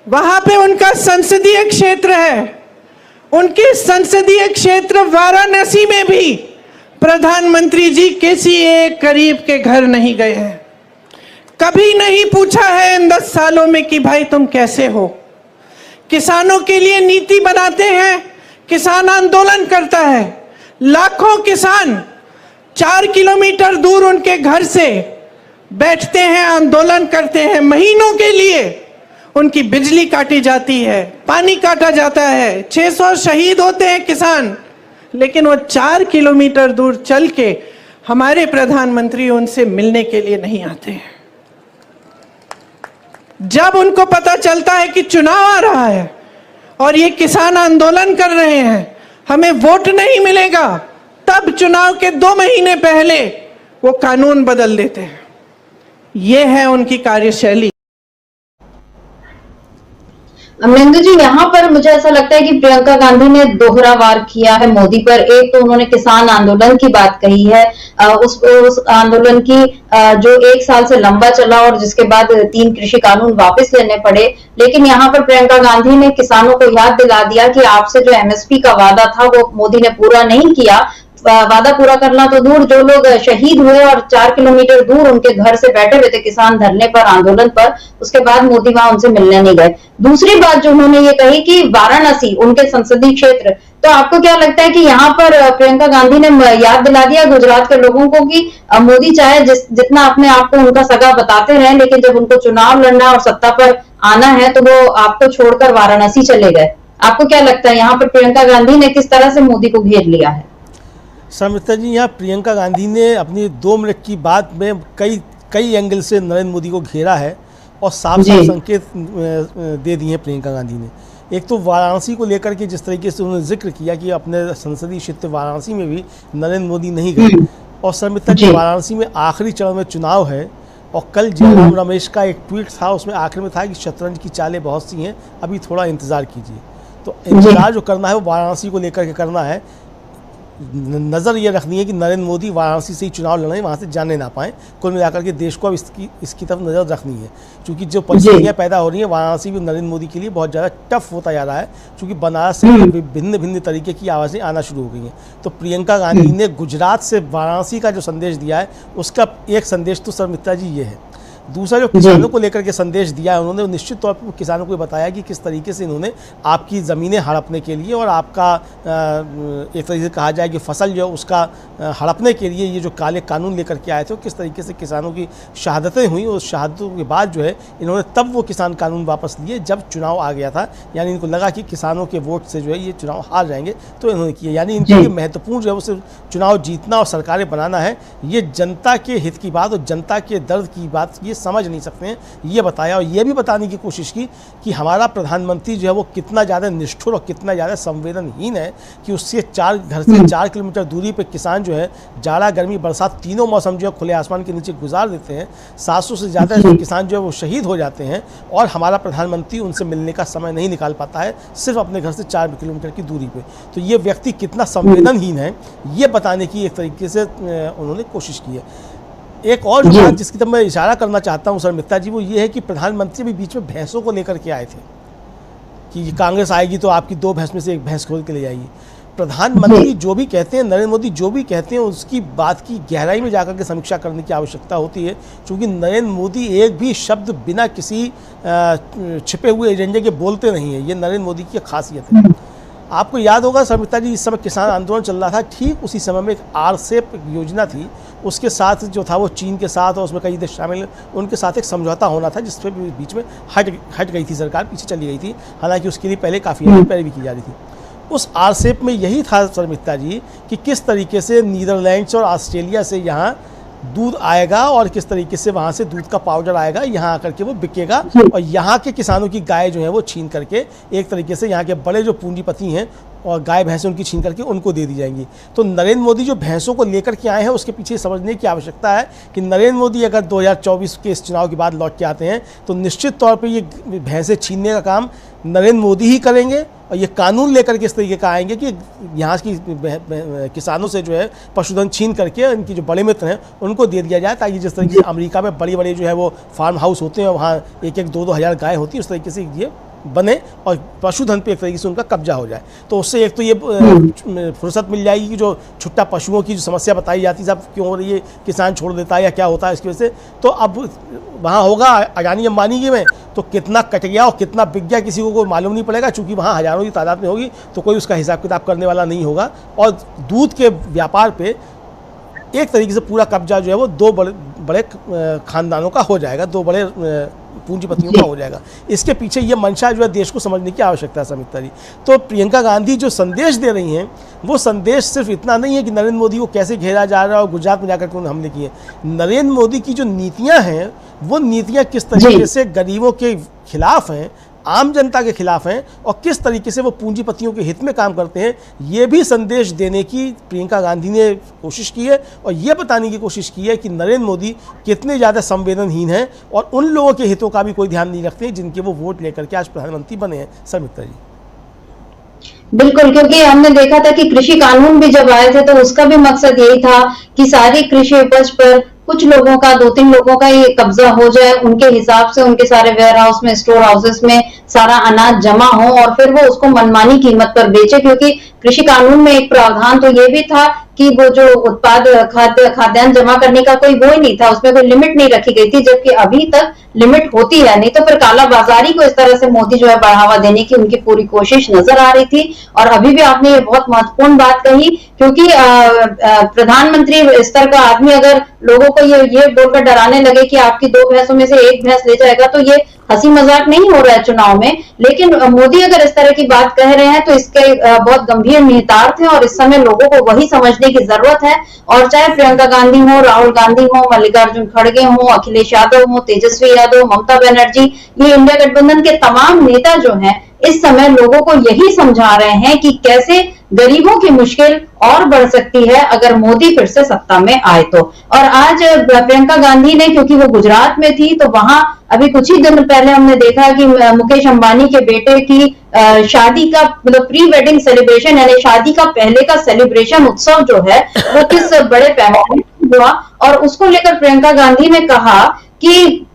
वहां पे उनका संसदीय क्षेत्र है। उनके संसदीय क्षेत्र वाराणसी में भी प्रधानमंत्री जी किसी एक गरीब के घर नहीं गए हैं। कभी नहीं पूछा है इन 10 सालों में कि भाई तुम कैसे हो। किसानों के लिए नीति बनाते हैं, किसान आंदोलन करता है। लाखों किसान 4 किलोमीटर दूर उनके घर से बैठते हैं, आंदोलन करते हैं महीनों के लिए, उनकी बिजली काटी जाती है, पानी काटा जाता है, 600 शहीद होते हैं किसान, लेकिन वो 4 किलोमीटर दूर चल के हमारे प्रधानमंत्री उनसे मिलने के लिए नहीं आते हैं। जब उनको पता चलता है कि चुनाव आ रहा है और ये किसान आंदोलन कर रहे हैं, हमें वोट नहीं मिलेगा, तब चुनाव के 2 महीने पहले वो कानून बदल देते हैं। ये है उनकी कार्यशैली। अमरिंदर जी, यहाँ पर मुझे ऐसा लगता है कि प्रियंका गांधी ने दोहरा वार किया है मोदी पर। एक तो उन्होंने किसान आंदोलन की बात कही है, उस आंदोलन की जो 1 साल से लंबा चला और जिसके बाद 3 कृषि कानून वापस लेने पड़े। लेकिन यहाँ पर प्रियंका गांधी ने किसानों को याद दिला दिया कि आपसे जो एमएसपी का वादा था वो मोदी ने पूरा नहीं किया। वादा पूरा करना तो दूर, जो लोग शहीद हुए और 4 किलोमीटर दूर उनके घर से बैठे हुए थे किसान धरने पर, आंदोलन पर, उसके बाद मोदी वहां उनसे मिलने नहीं गए। दूसरी बात जो उन्होंने ये कही कि वाराणसी उनके संसदीय क्षेत्र, तो आपको क्या लगता है कि यहाँ पर प्रियंका गांधी ने याद दिला दिया गुजरात के लोगों को कि मोदी चाहे जितना अपने आप को उनका सगा बताते रहे, लेकिन जब उनको चुनाव लड़ना और सत्ता पर आना है तो वो आपको छोड़कर वाराणसी चले गए। आपको क्या लगता है यहाँ पर प्रियंका गांधी ने किस तरह से मोदी को घेर लिया है? समिता जी, यहाँ प्रियंका गांधी ने अपनी 2 मिनट की बात में कई एंगल से नरेंद्र मोदी को घेरा है और साफ साफ संकेत दे दिए हैं प्रियंका गांधी ने। एक तो वाराणसी को लेकर के जिस तरीके से उन्होंने जिक्र किया कि अपने संसदीय क्षेत्र वाराणसी में भी नरेंद्र मोदी नहीं गए, और समिता जी वाराणसी में आखिरी चरण में चुनाव है, और कल जयराम रमेश का एक ट्वीट था, उसमें आखिर में था कि शतरंज की चालें बहुत सी हैं, अभी थोड़ा इंतज़ार कीजिए। तो इंतजार जो करना है वो वाराणसी को लेकर के करना है। नज़र ये रखनी है कि नरेंद्र मोदी वाराणसी से ही चुनाव लड़ें, वहाँ से जाने ना पाएँ। कुल मिलाकर के देश को अब इसकी तरफ नज़र रखनी है, क्योंकि जो परिस्थितियाँ पैदा हो रही हैं वाराणसी में नरेंद्र मोदी के लिए बहुत ज़्यादा टफ होता जा रहा है, क्योंकि बनारस से भिन्न भिन्न तरीके की आवाज़ें आना शुरू हो गई हैं। तो प्रियंका गांधी ने गुजरात से वाराणसी का जो संदेश दिया है, उसका एक संदेश तो समिता जी ये है। दूसरा जो किसानों को लेकर के संदेश दिया है उन्होंने, निश्चित तौर पर किसानों को बताया कि किस तरीके से इन्होंने आपकी ज़मीनें हड़पने के लिए और आपका एक तरीके से कहा जाए कि फसल जो उसका हड़पने के लिए ये जो काले कानून लेकर के आए थे, किस तरीके से किसानों की शहादतें हुई। उस शहादतों के बाद जो है इन्होंने तब वो किसान कानून वापस लिए जब चुनाव आ गया था, यानी इनको लगा कि किसानों के वोट से जो है ये चुनाव हार जाएंगे, तो इन्होंने किया। यानी इनके लिए महत्वपूर्ण जो है वो सिर्फ चुनाव जीतना और सरकारें बनाना है। ये जनता के हित की बात और जनता के दर्द की बात ये समझ नहीं सकते हैं, ये बताया। और ये भी बताने की कोशिश की कि हमारा प्रधानमंत्री जो है वो कितना ज़्यादा निष्ठुर और कितना ज़्यादा संवेदनहीन है कि उससे घर से 4 किलोमीटर दूरी पर किसान जो है जाड़ा गर्मी बरसात तीनों मौसम जो है खुले आसमान के नीचे गुजार देते हैं। 700 से ज़्यादा किसान जो है वो शहीद हो जाते हैं, और हमारा प्रधानमंत्री उनसे मिलने का समय नहीं निकाल पाता है, सिर्फ अपने घर से 4 किलोमीटर की दूरी पे। तो ये व्यक्ति कितना संवेदनहीन है ये बताने की एक तरीके से उन्होंने कोशिश की है। एक और जो बात जिसकी तरफ मैं इशारा करना चाहता हूँ सर मित्ता जी, वो ये है कि प्रधानमंत्री भी बीच में भैंसों को लेकर के आए थे कि कांग्रेस आएगी तो आपकी 2 भैंस में से 1 भैंस खोल के ले जाएगी। प्रधानमंत्री जो भी कहते हैं, नरेंद्र मोदी जो भी कहते हैं, उसकी बात की गहराई में जाकर के समीक्षा करने की आवश्यकता होती है, क्योंकि नरेंद्र मोदी एक भी शब्द बिना किसी छिपे हुए एजेंडे के बोलते नहीं है। ये नरेंद्र मोदी की खासियत है। आपको याद होगा समिता जी, इस समय किसान आंदोलन चल रहा था, ठीक उसी समय में एक आरसेप योजना थी, उसके साथ जो था वो चीन के साथ और उसमें कई देश शामिल, उनके साथ एक समझौता होना था जिस पर बीच में हट गई थी सरकार, पीछे चली गई थी। हालांकि उसके लिए पहले काफ़ी पहले भी की जा रही थी। उस आरसेप में यही था समिता जी कि किस तरीके से नीदरलैंड्स और ऑस्ट्रेलिया से यहाँ दूध आएगा और किस तरीके से वहाँ से दूध का पाउडर आएगा, यहाँ आकर के वो बिकेगा, और यहाँ के किसानों की गाय जो है वो छीन करके एक तरीके से यहाँ के बड़े जो पूंजीपति हैं और गाय भैंसें उनकी छीन करके उनको दे दी जाएंगी। तो नरेंद्र मोदी जो भैंसों को लेकर के आए हैं उसके पीछे समझने की आवश्यकता है कि नरेंद्र मोदी अगर 2024 के इस चुनाव के बाद लौट के आते हैं तो निश्चित तौर पर ये भैंसें छीनने का काम नरेंद्र मोदी ही करेंगे, और ये कानून लेकर के इस तरीके का आएंगे कि यहाँ की किसानों से जो है पशुधन छीन करके इनकी जो बड़े मित्र हैं उनको दे दिया जाए, ताकि जिस तरीके से अमेरिका में बड़े बड़े जो है वो फार्म हाउस होते हैं, वहाँ 1-2 हज़ार गाय होती है, उस तरीके से ये बने और पशुधन पे एक तरीके से उनका कब्जा हो जाए। तो उससे एक तो ये फुर्सत मिल जाएगी कि जो छुट्टा पशुओं की जो समस्या बताई जाती है, सब क्यों हो रही है, किसान छोड़ देता है या क्या होता है इसकी वजह से, तो अब वहाँ होगा अडानी अंबानी की में तो कितना कट गया और कितना बिक गया किसी को मालूम नहीं पड़ेगा, चूँकि वहाँ हज़ारों की तादाद में होगी तो कोई उसका हिसाब किताब करने वाला नहीं होगा। और दूध के व्यापार पर एक तरीके से पूरा कब्जा जो है वो 2 बड़े खानदानों का हो जाएगा, 2 बड़े पूंजीपतियों का हो जाएगा। इसके पीछे ये मंशा जो है देश को समझने की आवश्यकता है समिता जी। तो प्रियंका गांधी जो संदेश दे रही हैं वो संदेश सिर्फ इतना नहीं है कि नरेंद्र मोदी को कैसे घेरा जा रहा है और गुजरात में जाकर के उन्होंने हमले किए। नरेंद्र मोदी की जो नीतियां हैं वो नीतियां किस तरीके से गरीबों के खिलाफ हैं, आम जनता के खिलाफ हैं और किस तरीके से वो पूंजीपतियों के हित में काम करते हैं, ये भी संदेश देने की प्रियंका गांधी ने कोशिश की है और ये बताने की कोशिश की है कि नरेंद्र मोदी कितने ज़्यादा संवेदनहीन हैं और उन लोगों के हितों का भी कोई ध्यान नहीं रखते जिनके वो वोट लेकर के आज प्रधानमंत्री बने हैं। समिता जी बिल्कुल, क्योंकि हमने देखा था कि कृषि कानून भी जब आए थे तो उसका भी मकसद यही था कि सारी कृषि उपज पर कुछ लोगों का, 2-3 लोगों का ये कब्जा हो जाए, उनके हिसाब से उनके सारे वेयर हाउस में, स्टोर हाउसेस में सारा अनाज जमा हो और फिर वो उसको मनमानी कीमत पर बेचे। क्योंकि कृषि कानून में एक प्रावधान तो ये भी था कि वो जो उत्पाद खाद्यान्न जमा करने का कोई वो ही नहीं था, उसमें कोई लिमिट नहीं रखी गई थी, जबकि अभी तक लिमिट होती है। नहीं तो फिर काला बाजारी को इस तरह से मोदी जो है बढ़ावा देने की उनकी पूरी कोशिश नजर आ रही थी। और अभी भी आपने ये बहुत महत्वपूर्ण बात कही, क्योंकि प्रधानमंत्री स्तर का आदमी अगर लोगों को ये बोलकर डराने लगे कि आपकी 2 भैंसों में से 1 भैंस ले जाएगा, तो ये हंसी मजाक नहीं हो रहा है चुनाव में। लेकिन मोदी अगर इस तरह की बात कह रहे हैं तो इसके बहुत गंभीर निहितार्थ हैं और इस समय लोगों को वही समझने की जरूरत है। और चाहे प्रियंका गांधी हो, राहुल गांधी हो, मल्लिकार्जुन खड़गे हो, अखिलेश यादव हो, तेजस्वी यादव, ममता बनर्जी, ये इंडिया गठबंधन के तमाम नेता जो हैं इस समय लोगों को यही समझा रहे हैं कि कैसे गरीबों की मुश्किल और बढ़ सकती है अगर मोदी फिर से सत्ता में आए तो। और आज प्रियंका गांधी ने, क्योंकि वो गुजरात में थी, तो वहां अभी कुछ ही दिन पहले हमने देखा कि मुकेश अंबानी के बेटे की शादी का मतलब प्री वेडिंग सेलिब्रेशन, यानी शादी का पहले का सेलिब्रेशन उत्सव जो है वो किस बड़े पैमाने पर हुआ। और उसको लेकर प्रियंका गांधी ने कहा कि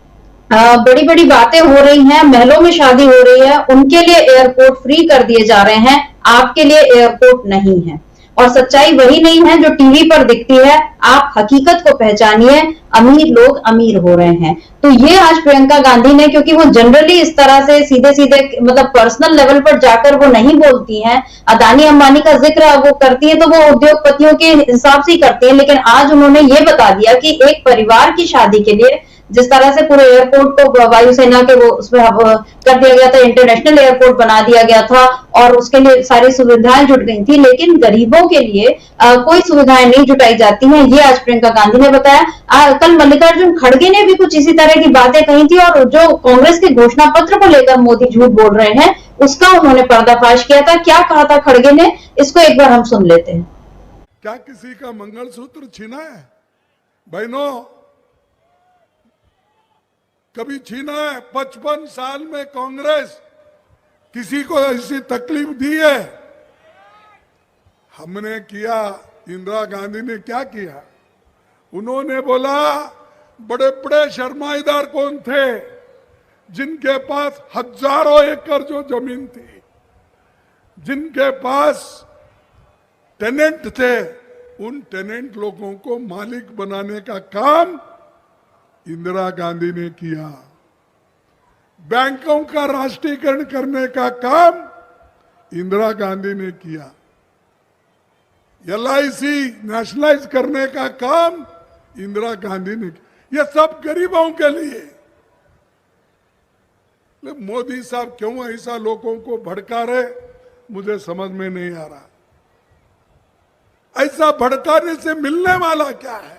बड़ी बड़ी बातें हो रही हैं, महलों में शादी हो रही है, उनके लिए एयरपोर्ट फ्री कर दिए जा रहे हैं, आपके लिए एयरपोर्ट नहीं है। और सच्चाई वही नहीं है जो टीवी पर दिखती है, आप हकीकत को पहचानिए, अमीर लोग अमीर हो रहे हैं। तो ये आज प्रियंका गांधी ने, क्योंकि वो जनरली इस तरह से सीधे सीधे मतलब पर्सनल लेवल पर जाकर वो नहीं बोलती हैं, अदानी अंबानी का जिक्र वो करती है तो वो उद्योगपतियों के हिसाब से ही करती है, लेकिन आज उन्होंने ये बता दिया कि एक परिवार की शादी के लिए जिस तरह से पूरे एयरपोर्ट को वायुसेना के वो उसमें कर दिया गया था, इंटरनेशनल एयरपोर्ट बना दिया गया था और उसके लिए सारी सुविधाएं जुट गई थी, लेकिन गरीबों के लिए कोई सुविधाएं नहीं जुटाई जाती हैं। ये आज प्रियंका गांधी ने बताया। कल मल्लिकार्जुन खड़गे ने भी कुछ इसी तरह की बातें कही थी और जो कांग्रेस के घोषणा पत्र को लेकर मोदी झूठ बोल रहे हैं उसका उन्होंने पर्दाफाश किया था। क्या कहा था खड़गे ने, इसको एक बार हम सुन लेते हैं। क्या किसी का मंगलसूत्र छीना है बहनों? कभी छीना है? 55 साल में कांग्रेस किसी को ऐसी तकलीफ दी है? हमने किया। इंदिरा गांधी ने क्या किया? उन्होंने बोला बड़े बड़े सरमाएदार कौन थे जिनके पास हजारों एकड़ जो जमीन थी, जिनके पास टेनेंट थे, उन टेनेंट लोगों को मालिक बनाने का काम इंदिरा गांधी ने किया। बैंकों का राष्ट्रीयकरण करने का काम इंदिरा गांधी ने किया। LIC नेशनलाइज करने का काम इंदिरा गांधी ने किया। ये सब गरीबों के लिए। मोदी साहब क्यों ऐसा लोगों को भड़का रहे, मुझे समझ में नहीं आ रहा। ऐसा भड़काने से मिलने वाला क्या है?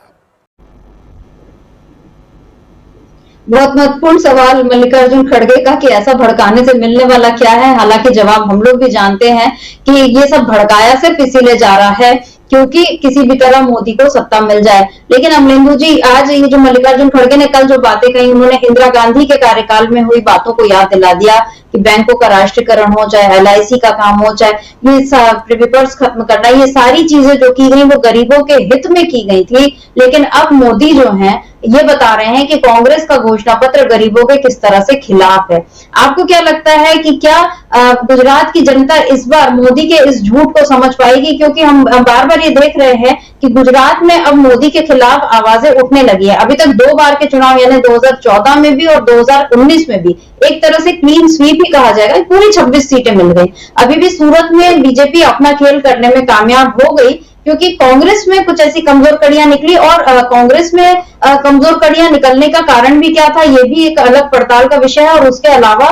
बहुत महत्वपूर्ण सवाल मल्लिकार्जुन खड़गे का कि ऐसा भड़काने से मिलने वाला क्या है। हालांकि जवाब हम लोग भी जानते हैं कि ये सब भड़काया सिर्फ इसीलिए जा रहा है क्योंकि किसी भी तरह मोदी को सत्ता मिल जाए। लेकिन अमलेंदु जी, आज ये जो मल्लिकार्जुन खड़गे ने कल जो बातें कही, उन्होंने इंदिरा गांधी के कार्यकाल में हुई बातों को याद दिला दिया कि बैंकों का राष्ट्रीयकरण हो, चाहे LIC का काम हो, चाहे ये विपर्स खत्म करना, ये सारी चीजें जो की गई वो गरीबों के हित में की गई थी। लेकिन अब मोदी जो है ये बता रहे हैं कि कांग्रेस का घोषणा पत्र गरीबों के किस तरह से खिलाफ है। आपको क्या लगता है कि क्या गुजरात की जनता इस बार मोदी के इस झूठ को समझ पाएगी? क्योंकि हम बार बार ये देख रहे हैं कि गुजरात में अब मोदी के खिलाफ आवाजें उठने लगी है। अभी तक 2 बार के चुनाव यानी 2014 में भी और 2019 में भी एक तरह से क्लीन स्वीप ही कहा जाएगा, पूरी 26 सीटें मिल गई। अभी भी सूरत में बीजेपी अपना खेल करने में कामयाब हो गई, क्योंकि कांग्रेस में कुछ ऐसी कमजोर कड़ियां निकली और कांग्रेस में कमजोर कड़ियां निकलने का कारण भी क्या था, ये भी एक अलग पड़ताल का विषय है। और उसके अलावा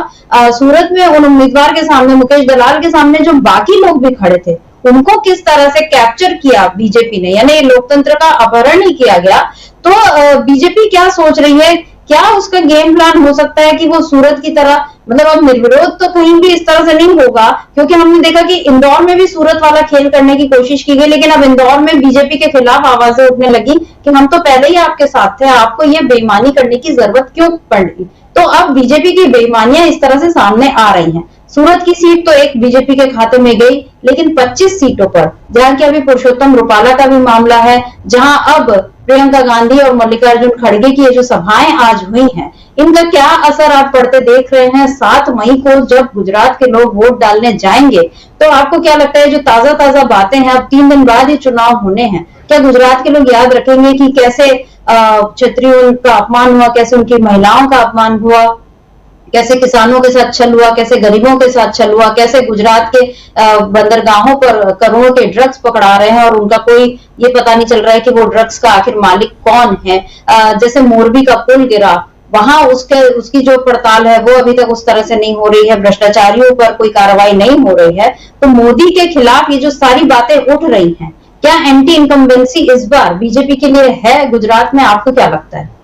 सूरत में उन उम्मीदवार के सामने, मुकेश दलाल के सामने जो बाकी लोग भी खड़े थे, उनको किस तरह से कैप्चर किया बीजेपी ने, यानी लोकतंत्र का अपहरण ही किया गया। तो बीजेपी क्या सोच रही है, क्या उसका गेम प्लान हो सकता है कि वो सूरत की तरह, मतलब अब निर्विरोध तो कहीं भी इस तरह से नहीं होगा, क्योंकि हमने देखा कि इंदौर में भी सूरत वाला खेल करने की कोशिश की गई, लेकिन अब इंदौर में बीजेपी के खिलाफ आवाजें उठने लगी कि हम तो पहले ही आपके साथ थे, आपको ये बेईमानी करने की जरूरत क्यों पड़ी। तो अब बीजेपी की बेईमानियां इस तरह से सामने आ रही हैं। सूरत की सीट तो एक बीजेपी के खाते में गई, लेकिन 25 सीटों पर, जहां की अभी पुरुषोत्तम रुपाला का भी मामला है, जहां अब प्रियंका गांधी और मल्लिकार्जुन खड़गे की ये जो सभाएं आज हुई हैं, इनका क्या असर आप पड़ते देख रहे हैं। 7 मई को जब गुजरात के लोग वोट डालने जाएंगे, तो आपको क्या लगता है, जो ताजा ताजा बातें हैं, अब 3 दिन बाद ही चुनाव होने हैं, क्या गुजरात के लोग याद रखेंगे कि कैसे क्षत्रियों का अपमान हुआ, कैसे उनकी महिलाओं का अपमान हुआ, कैसे किसानों के साथ छल हुआ, कैसे गरीबों के साथ छल हुआ, कैसे गुजरात के बंदरगाहों पर करोड़ों के ड्रग्स पकड़ा रहे हैं और उनका कोई ये पता नहीं चल रहा है कि वो ड्रग्स का आखिर मालिक कौन है। जैसे मोरबी का पुल गिरा, वहां उसकी जो पड़ताल है वो अभी तक उस तरह से नहीं हो रही है, भ्रष्टाचारियों पर कोई कार्रवाई नहीं हो रही है। तो मोदी के खिलाफ ये जो सारी बातें उठ रही हैं, क्या एंटी इनकम्बेंसी इस बार बीजेपी के लिए है गुजरात में, आपको क्या लगता है?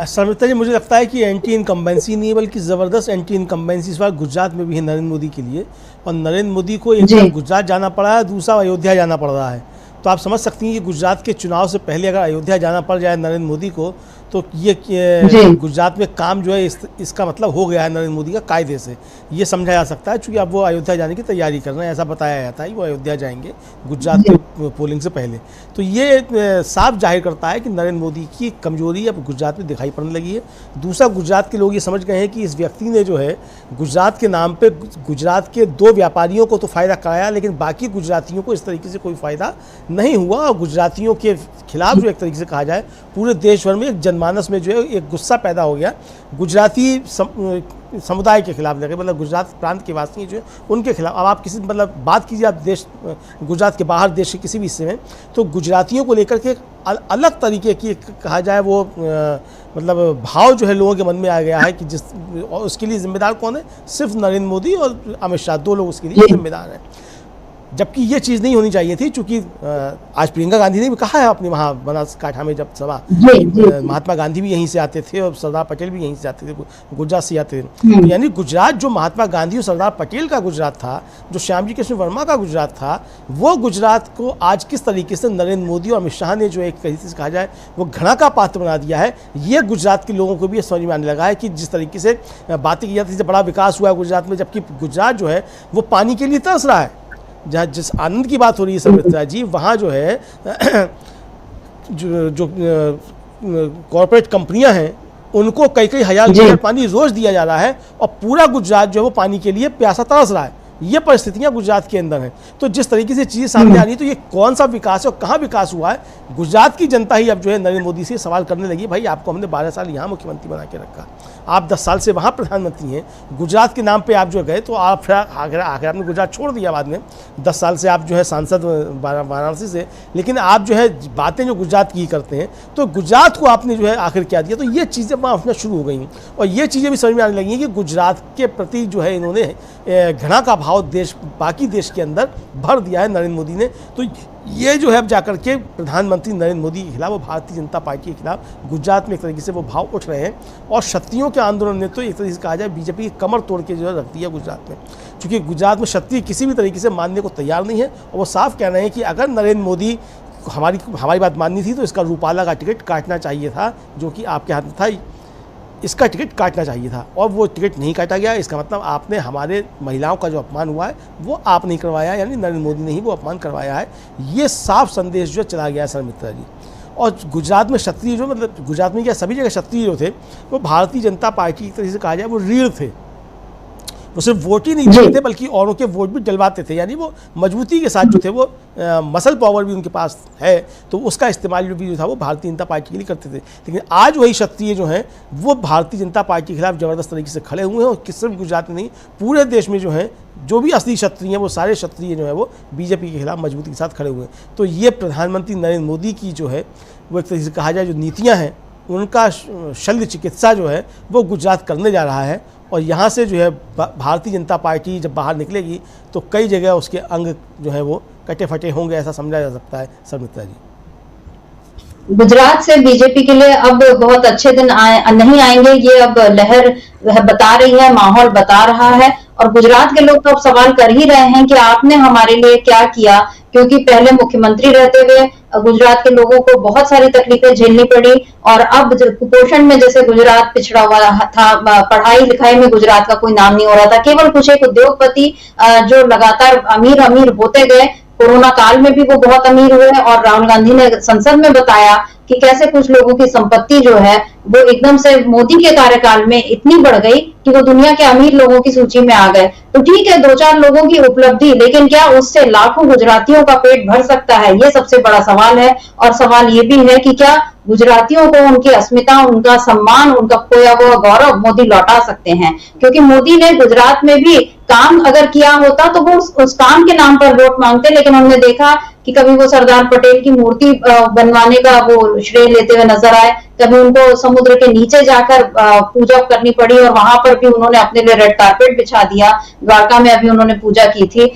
सरमिता जी, मुझे लगता है कि एंटी इनकम्बेंसी नहीं बल्कि ज़बरदस्त एंटी इनकम्बेंसी इस बार गुजरात में भी है नरेंद्र मोदी के लिए। और नरेंद्र मोदी को एक बार गुजरात जाना पड़ा है, दूसरा अयोध्या जाना पड़ रहा है। तो आप समझ सकती हैं कि गुजरात के चुनाव से पहले अगर अयोध्या जाना पड़ जाए नरेंद्र मोदी को, तो ये गुजरात में काम जो है इसका मतलब हो गया है नरेंद्र मोदी का कायदे से, ये समझा जा सकता है। चूँकि अब वो अयोध्या जाने की तैयारी कर रहे हैं, ऐसा बताया जाता है वो अयोध्या जाएंगे गुजरात के पोलिंग से पहले। तो ये साफ जाहिर करता है कि नरेंद्र मोदी की कमजोरी अब गुजरात में दिखाई पड़ने लगी है। दूसरा, गुजरात के लोग ये समझ गए हैं कि इस व्यक्ति ने जो है गुजरात के नाम पर गुजरात के 2 व्यापारियों को तो फ़ायदा कराया, लेकिन बाकी गुजरातियों को इस तरीके से कोई फ़ायदा नहीं हुआ। और गुजरातियों के खिलाफ जो एक तरीके से कहा जाए, पूरे देश भर में एक जनमानस में जो है एक गुस्सा पैदा हो गया गुजराती समुदाय के खिलाफ, लगे मतलब गुजरात प्रांत के वासी जो है उनके खिलाफ। अब आप किसी मतलब बात कीजिए आप गुजरात के बाहर देश के किसी भी हिस्से में, तो गुजरातियों को लेकर के अलग तरीके की कहा जाए वो मतलब भाव जो है लोगों के मन में आ गया है कि और उसके लिए जिम्मेदार कौन है, सिर्फ नरेंद्र मोदी और अमित शाह, 2 लोग उसके लिए जिम्मेदार हैं। जबकि ये चीज़ नहीं होनी चाहिए थी, चूँकि आज प्रियंका गांधी ने भी कहा है अपने वहाँ बनासकाठा में जब सभा, महात्मा गांधी भी यहीं से आते थे और सरदार पटेल भी यहीं से आते थे, गुजरात से आते थे। तो यानी गुजरात जो महात्मा गांधी और सरदार पटेल का गुजरात था, जो श्यामजी कृष्ण वर्मा का गुजरात था, वो गुजरात को आज किस तरीके से नरेंद्र मोदी और अमित शाह ने जो एक तरीके से कहा जाए वो घृणा का पात्र बना दिया है, ये गुजरात के लोगों को भी समझ में आने लगा है कि जिस तरीके से बातें की जाती थी, बड़ा विकास हुआ है गुजरात में, जबकि गुजरात जो है वो पानी के लिए तरस रहा है। जहाँ जिस आनंद की बात हो रही है सरमित्रा जी, वहाँ जो है जो कॉरपोरेट कंपनियां हैं उनको कई हजार लीटर पानी रोज दिया जा रहा है और पूरा गुजरात जो है वो पानी के लिए प्यासा तरस रहा है। ये परिस्थितियां गुजरात के अंदर हैं। तो जिस तरीके से चीज़ें सामने आ रही है, तो ये कौन सा विकास है और कहाँ विकास हुआ है, गुजरात की जनता ही अब जो है नरेंद्र मोदी से सवाल करने लगी, भाई आपको हमने 12 साल यहाँ मुख्यमंत्री बना के रखा, आप 10 साल से वहाँ प्रधानमंत्री हैं, गुजरात के नाम पे आप जो गए, तो आप फिर आखिर आपने गुजरात छोड़ दिया बाद में, 10 साल से आप जो है सांसद वाराणसी से, लेकिन आप जो है बातें जो गुजरात की करते हैं, तो गुजरात को आपने जो है आखिर क्या दिया। तो ये चीज़ें वहाँ उठना शुरू हो गई और ये चीज़ें भी समझ में आने लगी हैं कि गुजरात के प्रति जो है इन्होंने घृणा का भाव बाकी देश के अंदर भर दिया है नरेंद्र मोदी ने। तो ये जो है अब जाकर के प्रधानमंत्री नरेंद्र मोदी के खिलाफ और भारतीय जनता पार्टी के खिलाफ गुजरात में एक तरीके से वो भाव उठ रहे हैं और क्षत्रियों के आंदोलन ने तो एक तरीके से कहा जाए बीजेपी की कमर तोड़ के जो है रख दी है गुजरात में, क्योंकि गुजरात में क्षत्रिय किसी भी तरीके से मानने को तैयार नहीं है और वो साफ कह रहे हैं कि अगर नरेंद्र मोदी हमारी बात माननी थी तो इसका रूपाला का टिकट काटना चाहिए था, जो कि आपके हाथ में था, इसका टिकट काटना चाहिए था और वो टिकट नहीं काटा गया। इसका मतलब आपने हमारे महिलाओं का जो अपमान हुआ है वो आप नहीं करवाया, यानी नरेंद्र मोदी ने ही वो अपमान करवाया है। ये साफ संदेश जो चला गया है सरमित्रा जी। और गुजरात में क्षत्रिय जो मतलब गुजरात में क्या सभी जगह क्षत्रिय जो थे वो भारतीय जनता पार्टी की तरह से कहा जाए वो रीढ़ थे वो सिर्फ वोट ही नहीं देते थे बल्कि औरों के वोट भी डलवाते थे, यानी वो मजबूती के साथ जो थे वो मसल पावर भी उनके पास है, तो उसका इस्तेमाल भी जो था वो भारतीय जनता पार्टी के लिए करते थे। लेकिन आज वही क्षत्रिय जो हैं वो भारतीय जनता पार्टी के खिलाफ ज़बरदस्त तरीके से खड़े हुए हैं, और सिर्फ गुजरात में नहीं पूरे देश में जो है जो भी असली क्षत्रिय हैं वो सारे क्षत्रिय जो है वो बीजेपी के खिलाफ मजबूती के साथ खड़े हुए हैं। तो ये प्रधानमंत्री नरेंद्र मोदी की जो है वो एक तरीके से कहा जाए जो नीतियाँ हैं उनका शल्य चिकित्सा जो है वो गुजरात करने जा रहा है, और यहाँ से जो है भारतीय जनता पार्टी जब बाहर निकलेगी तो कई जगह उसके अंग जो है वो कटे फटे होंगे, ऐसा समझा जा सकता है। सुमित्रा जी, गुजरात से बीजेपी के लिए अब बहुत अच्छे दिन नहीं आएंगे, ये अब लहर बता रही है, माहौल बता रहा है, और गुजरात के लोग तो अब सवाल कर ही रहे हैं कि आपने हमारे लिए क्या किया, क्योंकि पहले मुख्यमंत्री रहते हुए गुजरात के लोगों को बहुत सारी तकलीफें झेलनी पड़ी, और अब कुपोषण में जैसे गुजरात पिछड़ा हुआ था, पढ़ाई लिखाई में गुजरात का कोई नाम नहीं हो रहा था, केवल कुछ एक उद्योगपति जो लगातार अमीर अमीर होते गए, कोरोना काल में भी वो बहुत अमीर हुए, और राहुल गांधी ने संसद में बताया कि कैसे कुछ लोगों की संपत्ति जो है वो एकदम से मोदी के कार्यकाल में इतनी बढ़ गई कि वो दुनिया के अमीर लोगों की सूची में आ गए। तो ठीक है, 2-4 लोगों की उपलब्धि, लेकिन क्या उससे लाखों गुजरातियों का पेट भर सकता है? ये सबसे बड़ा सवाल है। और सवाल ये भी है कि क्या गुजरातियों को उनकी अस्मिता, उनका सम्मान, उनका खोया हुआ गौरव मोदी लौटा सकते हैं? क्योंकि मोदी ने गुजरात में भी काम अगर किया होता तो वो उस काम के नाम पर वोट मांगते, लेकिन हमने देखा कि कभी वो सरदार पटेल की मूर्ति बनवाने का वो श्रेय लेते हुए नजर आए, कभी उनको समुद्र के नीचे जाकर पूजा करनी पड़ी, और वहां पर भी उन्होंने अपने लिए रेड कारपेट बिछा दिया। द्वारका में अभी उन्होंने पूजा की थी।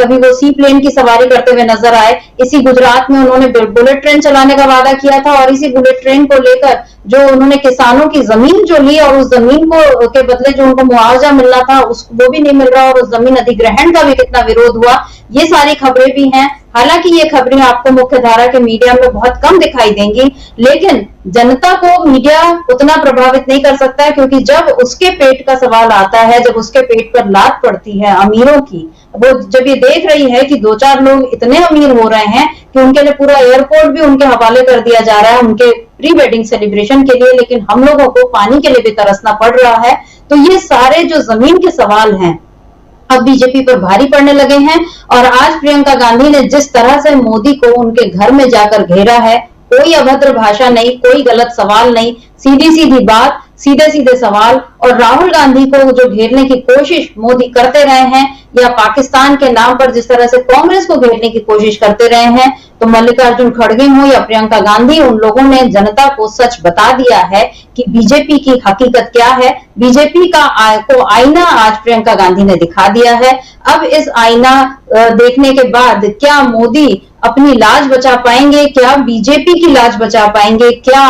कभी वो सी प्लेन की सवारी करते हुए नजर आए। इसी गुजरात में उन्होंने बुलेट ट्रेन चलाने का वादा किया था, और इसी बुलेट ट्रेन को लेकर जो उन्होंने किसानों की जमीन जो ली, और उस जमीन को के बदले जो उनको मुआवजा मिलना था वो भी नहीं मिल रहा, और उस जमीन अधिग्रहण का भी कितना विरोध हुआ, ये सारी खबरें भी हैं। हालांकि ये खबरें आपको मुख्य धारा के मीडिया में बहुत कम दिखाई देंगी, लेकिन जनता को मीडिया उतना प्रभावित नहीं कर सकता है, क्योंकि जब उसके पेट का सवाल आता है, जब उसके पेट पर लात पड़ती है अमीरों की, वो जब ये देख रही है कि 2-4 लोग इतने अमीर हो रहे हैं कि उनके लिए पूरा एयरपोर्ट भी उनके हवाले कर दिया जा रहा है उनके प्री वेडिंग सेलिब्रेशन के लिए, लेकिन हम लोगों को पानी के लिए भी तरसना पड़ रहा है, तो ये सारे जो जमीन के सवाल हैं अब बीजेपी पर भारी पड़ने लगे हैं। और आज प्रियंका गांधी ने जिस तरह से मोदी को उनके घर में जाकर घेरा है, कोई अभद्र भाषा नहीं, कोई गलत सवाल नहीं, सीधी सीधी बात, सीधे सीधे सवाल, और राहुल गांधी को जो घेरने की कोशिश मोदी करते रहे हैं, या पाकिस्तान के नाम पर जिस तरह से कांग्रेस को घेरने की कोशिश करते रहे हैं, तो मल्लिकार्जुन खड़गे हो या प्रियंका गांधी, उन लोगों ने जनता को सच बता दिया है कि बीजेपी की हकीकत क्या है। बीजेपी का आईना आज प्रियंका गांधी ने दिखा दिया है। अब इस आईना देखने के बाद क्या मोदी अपनी लाज बचा पाएंगे? क्या बीजेपी की लाज बचा पाएंगे? क्या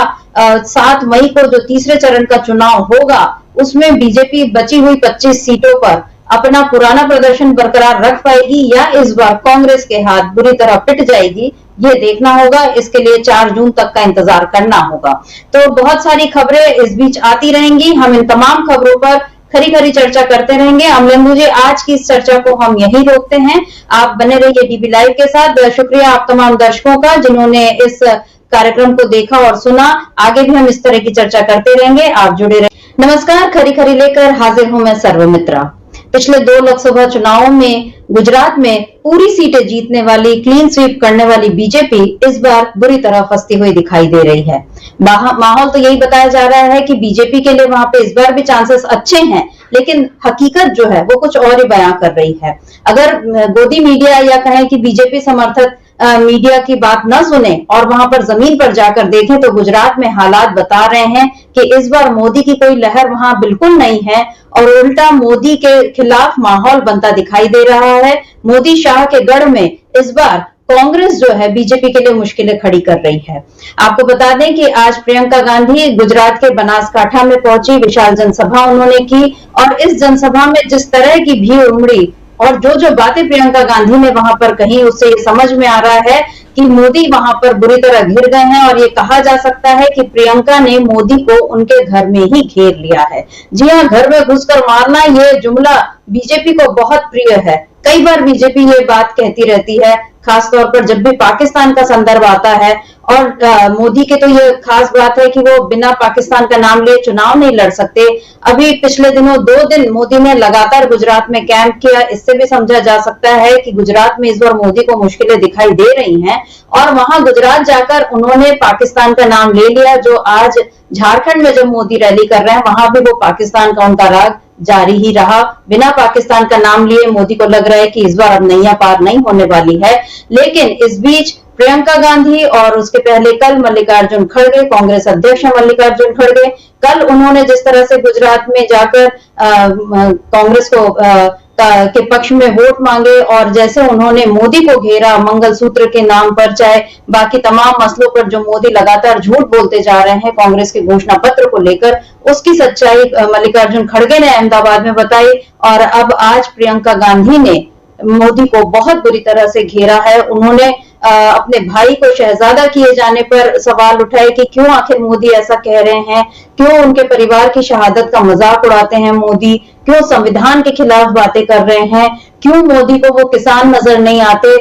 7 मई को जो तीसरे चरण का चुनाव होगा उसमें बीजेपी बची हुई 25 सीटों पर अपना पुराना प्रदर्शन बरकरार रख पाएगी, या इस बार कांग्रेस के हाथ बुरी तरह पिट जाएगी? ये देखना होगा। इसके लिए 4 जून तक का इंतजार करना होगा। तो बहुत सारी खबरें इस बीच आती रहेंगी, हम इन तमाम खबरों पर खरी खरी चर्चा करते रहेंगे। अमलेंदु जी, आज की इस चर्चा को हम यहीं रोकते हैं। आप बने रहिए डीबी लाइव के साथ। शुक्रिया आप तमाम दर्शकों का जिन्होंने इस कार्यक्रम को देखा और सुना। आगे भी हम इस तरह की चर्चा करते रहेंगे, आप जुड़े रहिए। नमस्कार, खरी खरी लेकर हाजिर हूं मैं सर्वमित्रा। पिछले 2 लोकसभा चुनावों में गुजरात में पूरी सीटें जीतने वाली, क्लीन स्वीप करने वाली बीजेपी इस बार बुरी तरह फंसती हुई दिखाई दे रही है। माहौल तो यही बताया जा रहा है कि बीजेपी के लिए वहां पे इस बार भी चांसेस अच्छे हैं, लेकिन हकीकत जो है वो कुछ और ही बयां कर रही है। अगर गोदी मीडिया या कहें कि बीजेपी समर्थक मीडिया की बात न सुने और वहां पर जमीन पर जाकर देखें, तो गुजरात में हालात बता रहे हैं कि इस बार मोदी की कोई लहर वहां बिल्कुल नहीं है, और उल्टा मोदी के खिलाफ माहौल बनता दिखाई दे रहा है। मोदी शाह के गढ़ में इस बार कांग्रेस जो है बीजेपी के लिए मुश्किलें खड़ी कर रही है। आपको बता दें कि आज प्रियंका गांधी गुजरात के बनासकांठा में पहुंची, विशाल जनसभा उन्होंने की, और इस जनसभा में जिस तरह की भीड़ उमड़ी और जो बातें प्रियंका गांधी ने वहां पर कही, उससे ये समझ में आ रहा है कि मोदी वहां पर बुरी तरह घिर गए हैं, और ये कहा जा सकता है कि प्रियंका ने मोदी को उनके घर में ही घेर लिया है। जी हाँ, घर में घुसकर मारना, ये जुमला बीजेपी को बहुत प्रिय है। कई बार बीजेपी ये बात कहती रहती है, खासतौर पर जब भी पाकिस्तान का संदर्भ आता है, और मोदी के तो ये खास बात है कि वो बिना पाकिस्तान का नाम लिए चुनाव नहीं लड़ सकते। अभी पिछले दिनों 2 दिन मोदी ने लगातार गुजरात में कैंप किया। इससे भी समझा जा सकता है कि गुजरात में इस बार मोदी को मुश्किलें दिखाई दे रही हैं, और वहां गुजरात जाकर उन्होंने पाकिस्तान का नाम ले लिया। जो आज झारखंड में जब मोदी रैली कर रहे हैं, वहां भी वो पाकिस्तान का उनका राग जारी ही रहा। बिना पाकिस्तान का नाम लिए मोदी को लग रहा है कि इस बार अब नैया पार नहीं होने वाली है। लेकिन इस बीच प्रियंका गांधी और उसके पहले कल मल्लिकार्जुन खड़गे, कांग्रेस अध्यक्ष मल्लिकार्जुन खड़गे, कल उन्होंने जिस तरह से गुजरात में जाकर कांग्रेस को के पक्ष में वोट मांगे, और जैसे उन्होंने मोदी को घेरा मंगलसूत्र के नाम पर, चाहे बाकी तमाम मसलों पर जो मोदी लगातार झूठ बोलते जा रहे हैं कांग्रेस के घोषणा पत्र को लेकर, उसकी सच्चाई मल्लिकार्जुन खड़गे ने अहमदाबाद में बताई। और अब आज प्रियंका गांधी ने मोदी को बहुत बुरी तरह से घेरा है। उन्होंने अपने भाई को शहजादा किए जाने पर सवाल उठाए कि क्यों आखिर मोदी ऐसा कह रहे हैं, क्यों उनके परिवार की शहादत का मजाक उड़ाते हैं मोदी, क्यों संविधान के खिलाफ बातें कर रहे हैं, क्यों मोदी को वो किसान नजर नहीं आते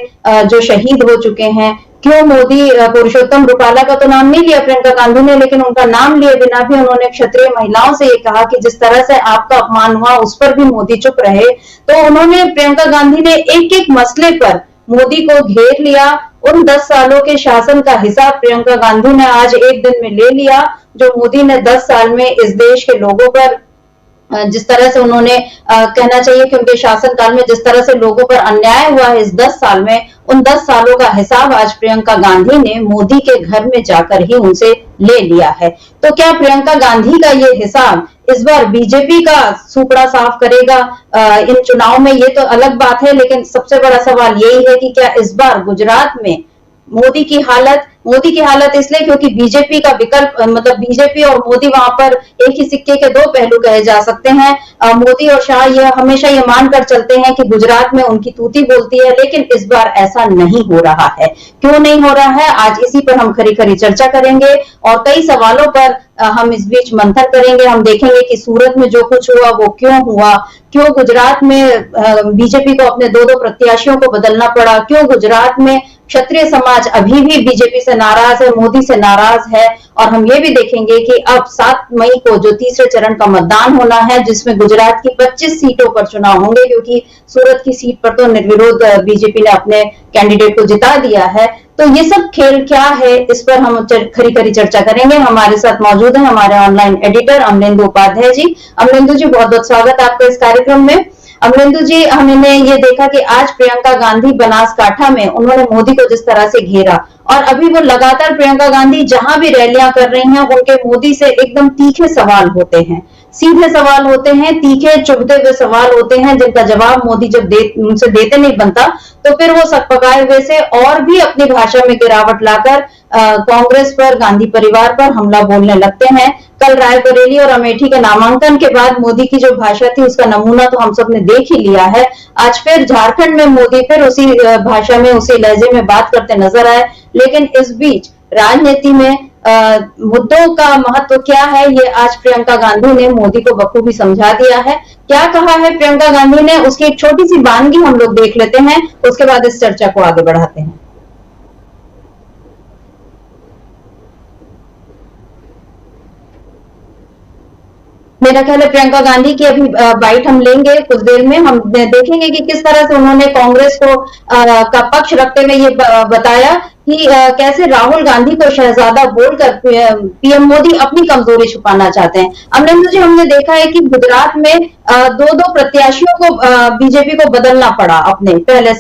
जो शहीद हो चुके हैं, क्यों मोदी पुरुषोत्तम रूपाला का तो नाम नहीं लिया प्रियंका गांधी ने, लेकिन उनका नाम लिए बिना भी उन्होंने क्षत्रिय महिलाओं से ये कहा कि जिस तरह से आपका अपमान हुआ उस पर भी मोदी चुप रहे। तो उन्होंने, प्रियंका गांधी ने एक एक मसले पर मोदी को घेर लिया। उन 10 सालों के शासन का हिसाब प्रियंका गांधी ने आज एक दिन में ले लिया, जो मोदी ने 10 साल में इस देश के लोगों पर जिस तरह से उन्होंने कहना चाहिए कि उनके शासनकाल में जिस तरह से लोगों पर अन्याय हुआ है इस 10 साल में, उन 10 सालों का हिसाब आज प्रियंका गांधी ने मोदी के घर में जाकर ही उनसे ले लिया है। तो क्या प्रियंका गांधी का ये हिसाब इस बार बीजेपी का सूपड़ा साफ करेगा इन चुनाव में? ये तो अलग बात है, लेकिन सबसे बड़ा सवाल यही है कि क्या इस बार गुजरात में मोदी की हालत इसलिए क्योंकि बीजेपी का विकल्प, मतलब बीजेपी और मोदी वहां पर एक ही सिक्के के 2 पहलू कहे जा सकते हैं। मोदी और शाह ये हमेशा ये मानकर चलते हैं कि गुजरात में उनकी तूती बोलती है, लेकिन इस बार ऐसा नहीं हो रहा है। क्यों नहीं हो रहा है, आज इसी पर हम खरी खरी चर्चा करेंगे और कई सवालों पर हम इस बीच मंथन करेंगे। हम देखेंगे कि सूरत में जो कुछ हुआ वो क्यों हुआ, क्यों गुजरात में बीजेपी को अपने 2-2 प्रत्याशियों को बदलना पड़ा, क्यों गुजरात में क्षत्रिय समाज अभी भी बीजेपी से नाराज है, मोदी से नाराज है। और हम ये भी देखेंगे कि अब 7 मई को जो तीसरे चरण का मतदान होना है, जिसमें गुजरात की 25 सीटों पर चुनाव होंगे, क्योंकि सूरत की सीट पर तो निर्विरोध बीजेपी ने अपने कैंडिडेट को जिता दिया है। तो ये सब खेल क्या है, इस पर हम खरी खरी चर्चा करेंगे। हमारे साथ मौजूद है हमारे ऑनलाइन एडिटर अमलेंदु उपाध्याय जी। अमलेंदु जी, बहुत बहुत स्वागत आपका इस कार्यक्रम में। अमलेंदु जी, हमने ये देखा कि आज प्रियंका गांधी बनासकांठा में उन्होंने मोदी को जिस तरह से घेरा, और अभी वो लगातार प्रियंका गांधी जहां भी रैलियां कर रही हैं, उनके मोदी से एकदम तीखे सवाल होते हैं, सीधे सवाल होते हैं, तीखे चुभते हुए सवाल होते हैं, जिनका जवाब मोदी जब उनसे देते नहीं बनता तो फिर वो सकपकाए हुए से और भी अपनी भाषा में गिरावट लाकर कांग्रेस पर, गांधी परिवार पर हमला बोलने लगते हैं। कल रायबरेली और अमेठी के नामांकन के बाद मोदी की जो भाषा थी उसका नमूना तो हम सब ने देख ही लिया है। आज फिर झारखंड में मोदी फिर उसी भाषा में, उसी लहजे में बात करते नजर आए। लेकिन इस बीच राजनीति में मुद्दों का महत्व क्या है, ये आज प्रियंका गांधी ने मोदी को बखूबी समझा दिया है। क्या कहा है प्रियंका गांधी ने, उसकी एक छोटी सी वानगी हम लोग देख लेते हैं, उसके बाद इस चर्चा को आगे बढ़ाते हैं। मेरा ख्याल है प्रियंका गांधी की अभी बाइट हम लेंगे कुछ देर में। हम देखेंगे कि किस तरह से उन्होंने कांग्रेस को का पक्ष रखते हुए ये बताया कि कैसे राहुल गांधी को शहजादा बोलकर पीएम मोदी अपनी कमजोरी छुपाना चाहते हैं। अमरेंद्र जी, हमने देखा है कि गुजरात में 2-2 प्रत्याशियों को बीजेपी को बदलना पड़ा, अपने पहले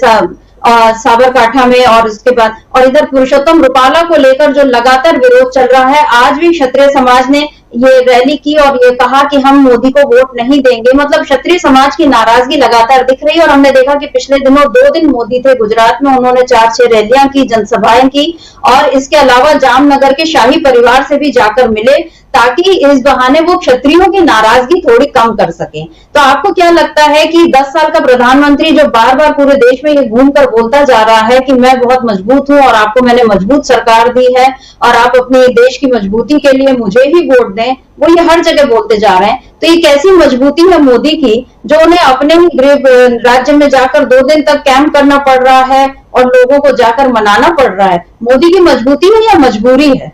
साबरकांठा में और उसके बाद, और इधर पुरुषोत्तम रूपाला को लेकर जो लगातार विरोध चल रहा है। आज भी क्षत्रिय समाज ने ये रैली की और ये कहा कि हम मोदी को वोट नहीं देंगे। मतलब क्षत्रिय समाज की नाराजगी लगातार दिख रही है। और हमने देखा कि पिछले दिनों 2 दिन मोदी थे गुजरात में, उन्होंने 4-6 रैलियां की, जनसभाएं की, और इसके अलावा जामनगर के शाही परिवार से भी जाकर मिले। ताकि इस बहाने वो क्षत्रियों की नाराजगी थोड़ी कम कर सकें। तो आपको क्या लगता है कि 10 साल का प्रधानमंत्री जो बार बार पूरे देश में ये घूमकर बोलता जा रहा है कि मैं बहुत मजबूत हूं और आपको मैंने मजबूत सरकार दी है और आप अपने देश की मजबूती के लिए मुझे ही वोट दें, वो ये हर जगह बोलते जा रहे हैं, तो ये कैसी मजबूती है मोदी की जो उन्हें अपने ही गृह राज्य में जाकर 2 दिन तक कैंप करना पड़ रहा है और लोगों को जाकर मनाना पड़ रहा है? मोदी की मजबूती है या मजबूरी है?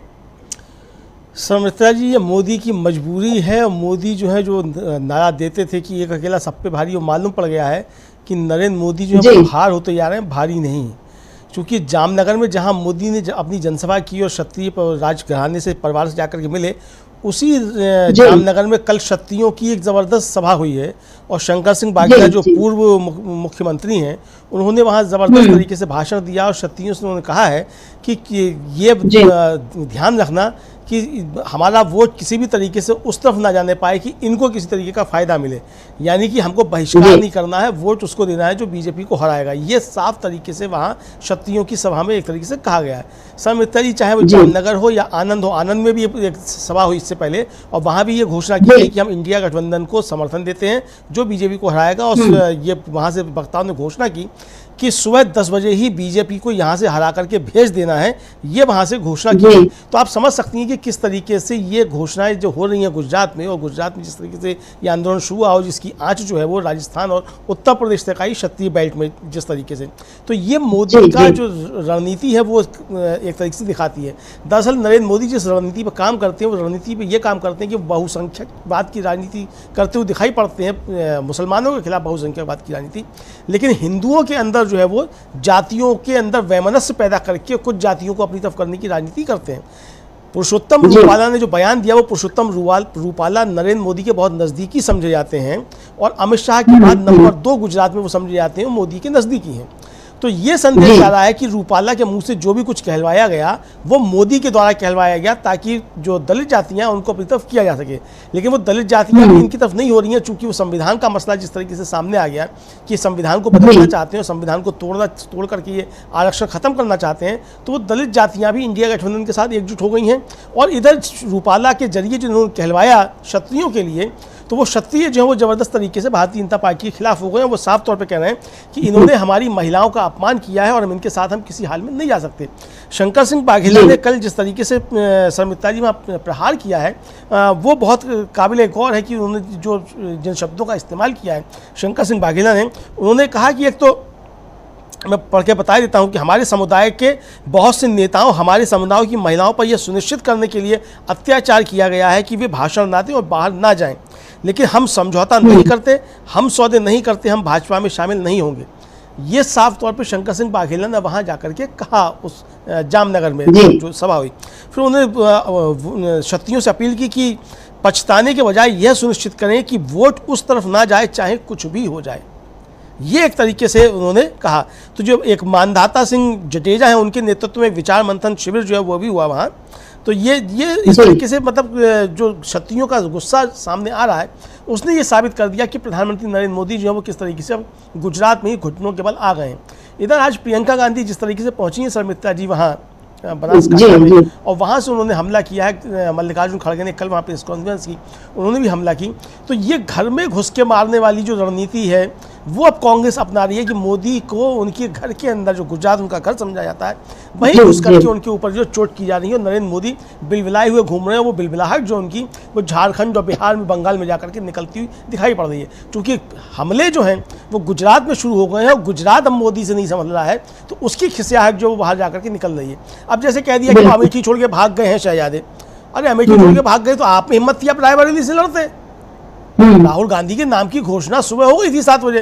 सुमित्रा जी, ये मोदी की मजबूरी है। और मोदी जो है जो नारा देते थे कि एक अकेला सब पे भारी, वो मालूम पड़ गया है कि नरेंद्र मोदी जो है भार होते जा रहे हैं, भारी नहीं। क्योंकि जामनगर में जहां मोदी ने अपनी जनसभा की और क्षत्रिय राजघराने से परिवार से जाकर के मिले, उसी जामनगर में कल क्षत्रियों की एक ज़बरदस्त सभा हुई है और शंकर सिंह बाघेला जो पूर्व मुख्यमंत्री हैं, उन्होंने वहाँ ज़बरदस्त तरीके से भाषण दिया और क्षत्रियों से उन्होंने कहा है कि ये ध्यान रखना कि हमारा वोट किसी भी तरीके से उस तरफ ना जाने पाए कि इनको किसी तरीके का फ़ायदा मिले, यानी कि हमको बहिष्कार नहीं करना है, वोट उसको देना है जो बीजेपी को हराएगा। ये साफ तरीके से वहाँ क्षत्रियों की सभा में एक तरीके से कहा गया है। सुमित्रा जी, चाहे वो जामनगर हो या आनंद हो, आनंद में भी एक सभा हुई इससे पहले और वहाँ भी ये घोषणा की गई कि हम इंडिया गठबंधन को समर्थन देते हैं जो बीजेपी को हराएगा। और ये वहाँ से वक्ताओं ने घोषणा की कि सुबह 10 बजे ही बीजेपी को यहाँ से हरा करके भेज देना है, ये वहाँ से घोषणा की। तो आप समझ सकती हैं कि किस तरीके से ये घोषणाएं जो हो रही हैं गुजरात में, और गुजरात में जिस तरीके से ये आंदोलन शुरू हुआ और जिसकी आंच जो है वो राजस्थान और उत्तर प्रदेश तक आई, क्षत्रिय बेल्ट में जिस तरीके से, तो ये मोदी का जो रणनीति है वो एक तरीके से दिखाती है। दरअसल नरेंद्र मोदी जिस रणनीति पर काम करते हैं, वो रणनीति पर ये काम करते हैं कि बहुसंख्यकवाद की राजनीति करते हुए दिखाई पड़ते हैं, मुसलमानों के खिलाफ बहुसंख्यकवाद की राजनीति, लेकिन हिंदुओं के अंदर जो है वो जातियों के अंदर वैमनस्य पैदा करके कुछ जातियों को अपनी तरफ करने की राजनीति करते हैं। पुरुषोत्तम रूपाला ने जो बयान दिया, वो पुरुषोत्तम रूपाला नरेंद्र मोदी के बहुत नज़दीकी समझे जाते हैं और अमित शाह के बाद नंबर 2 गुजरात में वो समझे जाते हैं, मोदी के नज़दीकी हैं। तो ये संदेश आ रहा है कि रूपाला के मुंह से जो भी कुछ कहलवाया गया वो मोदी के द्वारा कहलवाया गया, ताकि जो दलित जातियां उनको अपनी तरफ किया जा सके। लेकिन वो दलित जातियां इनकी तरफ नहीं हो रही हैं, चूंकि वो संविधान का मसला जिस तरीके से सामने आ गया कि संविधान को बदलना चाहते हैं और संविधान को तोड़ करके ये आरक्षण खत्म करना चाहते हैं, तो वो दलित जातियां भी इंडिया गठबंधन के साथ एकजुट हो गई हैं। और इधर रूपाला के जरिए जो उन्होंने कहलवाया क्षत्रियों के लिए, तो वो क्षत्रिय जो है वो ज़बरदस्त तरीके से भारतीय जनता पार्टी के खिलाफ हो गए हैं। वो साफ तौर पे कह रहे हैं कि इन्होंने हमारी महिलाओं का अपमान किया है और हम इनके साथ हम किसी हाल में नहीं जा सकते। शंकर सिंह बाघेला ने कल जिस तरीके से शर्मिष्ठा जी में प्रहार किया है, वो बहुत काबिल गौर है कि उन्होंने जो जिन शब्दों का इस्तेमाल किया है शंकर सिंह बाघेला ने, उन्होंने कहा कि एक तो मैं पढ़ के बता देता हूं कि हमारे समुदाय के बहुत से नेताओं हमारे समुदायों की महिलाओं पर यह सुनिश्चित करने के लिए अत्याचार किया गया है कि वे भाषण ना दें और बाहर ना जाएं, लेकिन हम समझौता नहीं करते, हम सौदे नहीं करते, हम भाजपा में शामिल नहीं होंगे। ये साफ तौर पे शंकर सिंह बाघेला ने वहाँ जाकर के कहा उस जामनगर में जो सभा हुई। फिर उन्होंने क्षत्रियों से अपील की कि पछताने के बजाय यह सुनिश्चित करें कि वोट उस तरफ ना जाए चाहे कुछ भी हो जाए, ये एक तरीके से उन्होंने कहा। तो जो एक मानधाता सिंह जडेजा है, उनके नेतृत्व में विचार मंथन शिविर जो है वो भी हुआ वहाँ। तो ये इस तरीके से मतलब जो क्षत्रियों का गुस्सा सामने आ रहा है, उसने ये साबित कर दिया कि प्रधानमंत्री नरेंद्र मोदी जो है वो किस तरीके से अब गुजरात में ही घुटनों के बल आ गए हैं। इधर आज प्रियंका गांधी जिस तरीके से पहुंची हैं शर्मिष्ठा जी वहाँ बनासकांठा में, और वहाँ से उन्होंने हमला किया है, मल्लिकार्जुन खड़गे ने कल वहाँ प्रेस कॉन्फ्रेंस की, उन्होंने भी हमला की। तो ये घर में घुस के मारने वाली जो रणनीति है वो अब कांग्रेस अपना रही है कि मोदी को उनके घर के अंदर, जो गुजरात उनका घर समझा जाता है, वहीं घुस करके उनके ऊपर जो चोट की जा रही है। नरेंद्र मोदी बिलबिलाए हुए घूम रहे हैं, वो बिलबिलाहट जो उनकी वो झारखंड और बिहार में, बंगाल में जाकर के निकलती हुई दिखाई पड़ रही है। क्योंकि हमले जो हैं वो गुजरात में शुरू हो गए हैं और गुजरात अब मोदी से नहीं समझ रहा है, तो उसकी खिसियाहट जो वो बाहर जाकर के निकल रही है। अब जैसे कह दिया कि अमेठी छोड़ के भाग गए हैं शहजादे, अरे अमेठी छोड़ के भाग गए तो आप में हिम्मत थी आप रायबरेली से लड़ते। राहुल गांधी के नाम की घोषणा सुबह हो गई थी 7 बजे,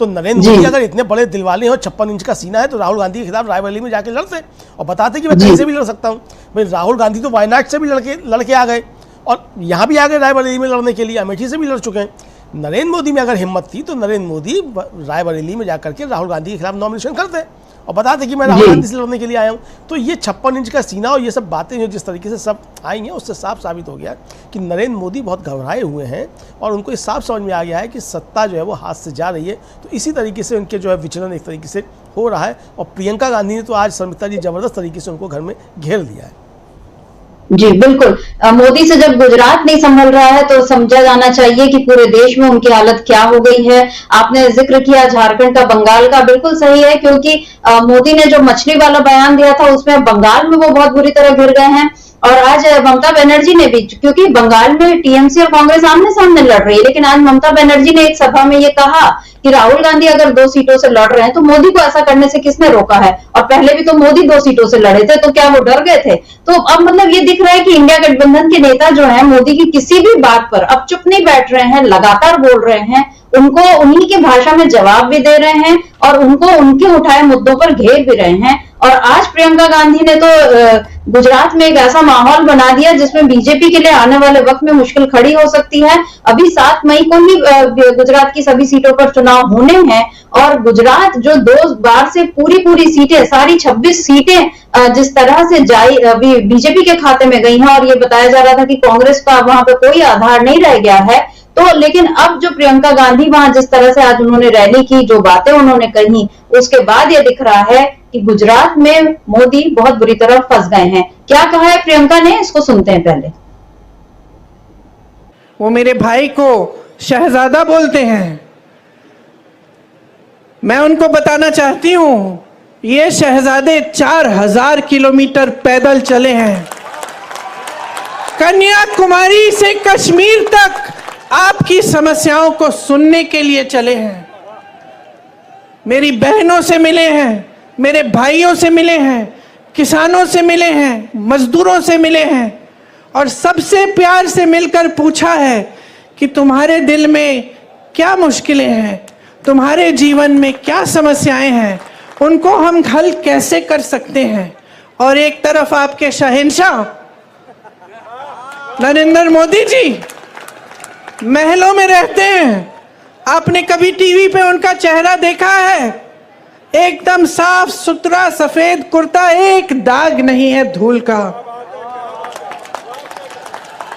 तो नरेंद्र मोदी अगर इतने बड़े दिलवाले हो, 56 इंच का सीना है, तो राहुल गांधी के खिलाफ रायबरेली में जाके लड़ते और बताते कि मैं कहीं से भी लड़ सकता हूं। भाई राहुल गांधी तो वायनाड से भी लड़के आ गए और यहाँ भी आ गए रायबरेली में लड़ने के लिए, अमेठी से भी लड़ चुके हैं। नरेंद्र मोदी में अगर हिम्मत थी तो नरेंद्र मोदी रायबरेली में जाकर के राहुल गांधी के खिलाफ नॉमिनेशन करते और बताते कि मैं राहुल गांधी से लड़ने के लिए आया हूँ। तो ये 56 इंच का सीना और ये सब बातें जो जिस तरीके से सब आई हैं, उससे साफ साबित हो गया कि नरेंद्र मोदी बहुत घबराए हुए हैं और उनको ये साफ समझ में आ गया है कि सत्ता जो है वो हाथ से जा रही है। तो इसी तरीके से उनके जो है विचलन एक तरीके से हो रहा है। और प्रियंका गांधी ने तो आज शर्मिष्ठा जी ज़बरदस्त तरीके से उनको घर में घेर लिया है। जी बिल्कुल। मोदी से जब गुजरात नहीं संभल रहा है तो समझा जाना चाहिए कि पूरे देश में उनकी हालत क्या हो गई है। आपने जिक्र किया झारखंड का, बंगाल का, बिल्कुल सही है, क्योंकि मोदी ने जो मछली वाला बयान दिया था उसमें बंगाल में वो बहुत बुरी तरह घिर गए हैं। और आज ममता बनर्जी ने भी, क्योंकि बंगाल में टीएमसी और कांग्रेस आमने सामने लड़ रही है, लेकिन आज ममता बनर्जी ने एक सभा में ये कहा कि राहुल गांधी अगर 2 सीटों से लड़ रहे हैं तो मोदी को ऐसा करने से किसने रोका है, और पहले भी तो मोदी 2 सीटों से लड़े थे, तो क्या वो डर गए थे? तो अब मतलब ये दिख रहा है कि इंडिया गठबंधन के नेता जो है मोदी की किसी भी बात पर अब चुप नहीं बैठ रहे हैं, लगातार बोल रहे हैं, उनको उन्हीं की भाषा में जवाब भी दे रहे हैं और उनको उनके उठाए मुद्दों पर घेर भी रहे हैं। और आज प्रियंका गांधी ने तो गुजरात में एक ऐसा माहौल बना दिया जिसमें बीजेपी के लिए आने वाले वक्त में मुश्किल खड़ी हो सकती है। अभी 7 मई को ही गुजरात की सभी सीटों पर चुनाव होने हैं और गुजरात जो 2 बार से पूरी सीटें, सारी 26 सीटें जिस तरह से जाई अभी बीजेपी के खाते में गई हैं, और ये बताया जा रहा था कि कांग्रेस का वहां पे कोई आधार नहीं रह गया है। तो लेकिन अब जो प्रियंका गांधी वहां जिस तरह से आज उन्होंने रैली की, जो बातें उन्होंने कही, उसके बाद ये दिख रहा है कि गुजरात में मोदी बहुत बुरी तरह फंस गए हैं। क्या कहा है प्रियंका ने, इसको सुनते हैं पहले। वो मेरे भाई को शहजादा बोलते हैं। मैं उनको बताना चाहती हूं, ये शहजादे 4000 किलोमीटर पैदल चले हैं, कन्याकुमारी से कश्मीर तक आपकी समस्याओं को सुनने के लिए चले हैं। मेरी बहनों से मिले हैं, मेरे भाइयों से मिले हैं, किसानों से मिले हैं, मजदूरों से मिले हैं, और सबसे प्यार से मिलकर पूछा है कि तुम्हारे दिल में क्या मुश्किलें हैं, तुम्हारे जीवन में क्या समस्याएं हैं, उनको हम हल कैसे कर सकते हैं। और एक तरफ आपके शहंशाह नरेंद्र मोदी जी महलों में रहते हैं। आपने कभी टीवी पे उनका चेहरा देखा है? एकदम साफ सुथरा सफेद कुर्ता, एक दाग नहीं है धूल का,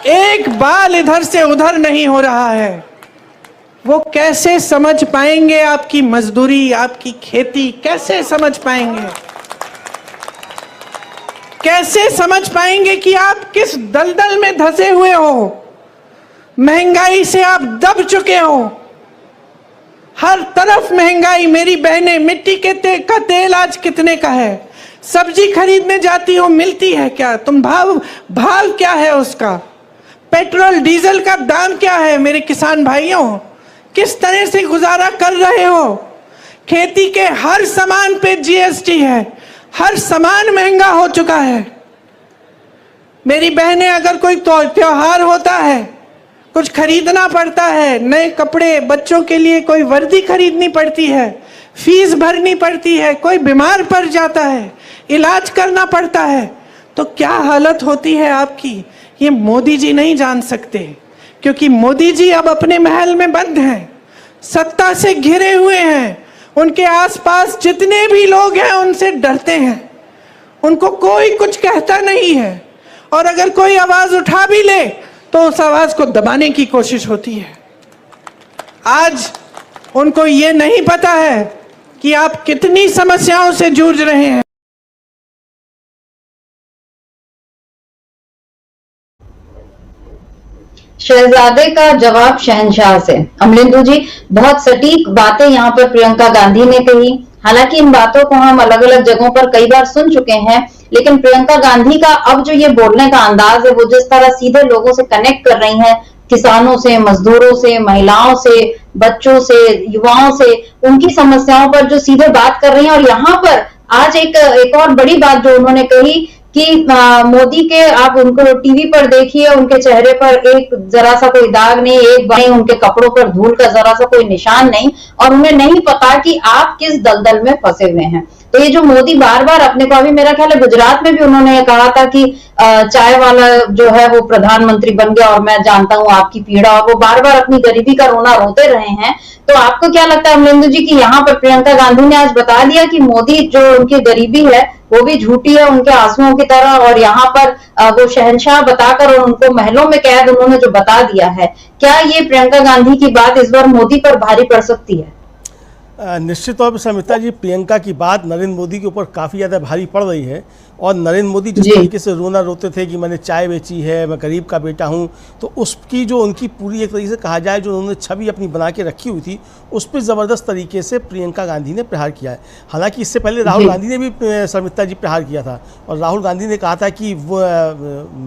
एक बाल इधर से उधर नहीं हो रहा है। वो कैसे समझ पाएंगे आपकी मजदूरी, आपकी खेती? कैसे समझ पाएंगे? कैसे समझ पाएंगे कि आप किस दलदल में धंसे हुए हो? महंगाई से आप दब चुके हो, हर तरफ महंगाई। मेरी बहनें, मिट्टी के का तेल आज कितने का है? सब्जी खरीदने जाती हो, मिलती है क्या? तुम भाव क्या है उसका? पेट्रोल डीजल का दाम क्या है? मेरे किसान भाइयों, किस तरह से गुजारा कर रहे हो? खेती के हर सामान पे जीएसटी है, हर सामान महंगा हो चुका है। मेरी बहनें, अगर कोई त्योहार होता है, कुछ खरीदना पड़ता है, नए कपड़े, बच्चों के लिए कोई वर्दी खरीदनी पड़ती है, फीस भरनी पड़ती है, कोई बीमार पड़ जाता है, इलाज करना पड़ता है, तो क्या हालत होती है आपकी, ये मोदी जी नहीं जान सकते। क्योंकि मोदी जी अब अपने महल में बंद हैं, सत्ता से घिरे हुए हैं, उनके आसपास जितने भी लोग हैं उनसे डरते हैं, उनको कोई कुछ कहता नहीं है, और अगर कोई आवाज उठा भी ले तो उस आवाज को दबाने की कोशिश होती है। आज उनको ये नहीं पता है कि आप कितनी समस्याओं से जूझ रहे हैं। शहजादे का जवाब शहंशाह से। अमलिंदु जी, बहुत सटीक बातें यहाँ पर प्रियंका गांधी ने कही। हालांकि इन बातों को हम अलग अलग जगहों पर कई बार सुन चुके हैं, लेकिन प्रियंका गांधी का अब जो ये बोलने का अंदाज है, वो जिस तरह सीधे लोगों से कनेक्ट कर रही हैं, किसानों से, मजदूरों से, महिलाओं से, बच्चों से, युवाओं से, उनकी समस्याओं पर जो सीधे बात कर रही हैं। और यहाँ पर आज एक और बड़ी बात जो उन्होंने कही कि मोदी के, आप उनको टीवी पर देखिए, उनके चेहरे पर एक जरा सा कोई दाग नहीं, एक बार उनके कपड़ों पर धूल का जरा सा कोई निशान नहीं, और उन्हें नहीं पता कि आप किस दलदल में फंसे हुए हैं। तो ये जो मोदी बार बार अपने को, अभी मेरा ख्याल है गुजरात में भी उन्होंने कहा था कि चाय वाला जो है वो प्रधानमंत्री बन गया और मैं जानता हूं आपकी पीड़ा, और वो बार बार अपनी गरीबी का रोना रोते रहे हैं। तो आपको क्या लगता है अमलिंदु जी कि यहाँ पर प्रियंका गांधी ने आज बता दिया कि मोदी जो उनकी गरीबी है वो भी झूठी है, उनके आंसुओं की तरह, और यहाँ पर वो शहंशाह बताकर और उनको महलों में कैद उन्होंने जो बता दिया है, क्या ये प्रियंका गांधी की बात इस बार मोदी पर भारी पड़ सकती है? निश्चित तौर पर समिता जी, प्रियंका की बात नरेंद्र मोदी के ऊपर काफ़ी ज़्यादा भारी पड़ रही है, और नरेंद्र मोदी जिस तरीके से रोना रोते थे कि मैंने चाय बेची है, मैं गरीब का बेटा हूं, तो उसकी जो उनकी पूरी एक तरीके से कहा जाए जो उन्होंने छवि अपनी बना के रखी हुई थी, उस पर ज़बरदस्त तरीके से प्रियंका गांधी ने प्रहार किया है। हालांकि इससे पहले राहुल गांधी ने भी शर्मिष्ठा जी प्रहार किया था, और राहुल गांधी ने कहा था कि वो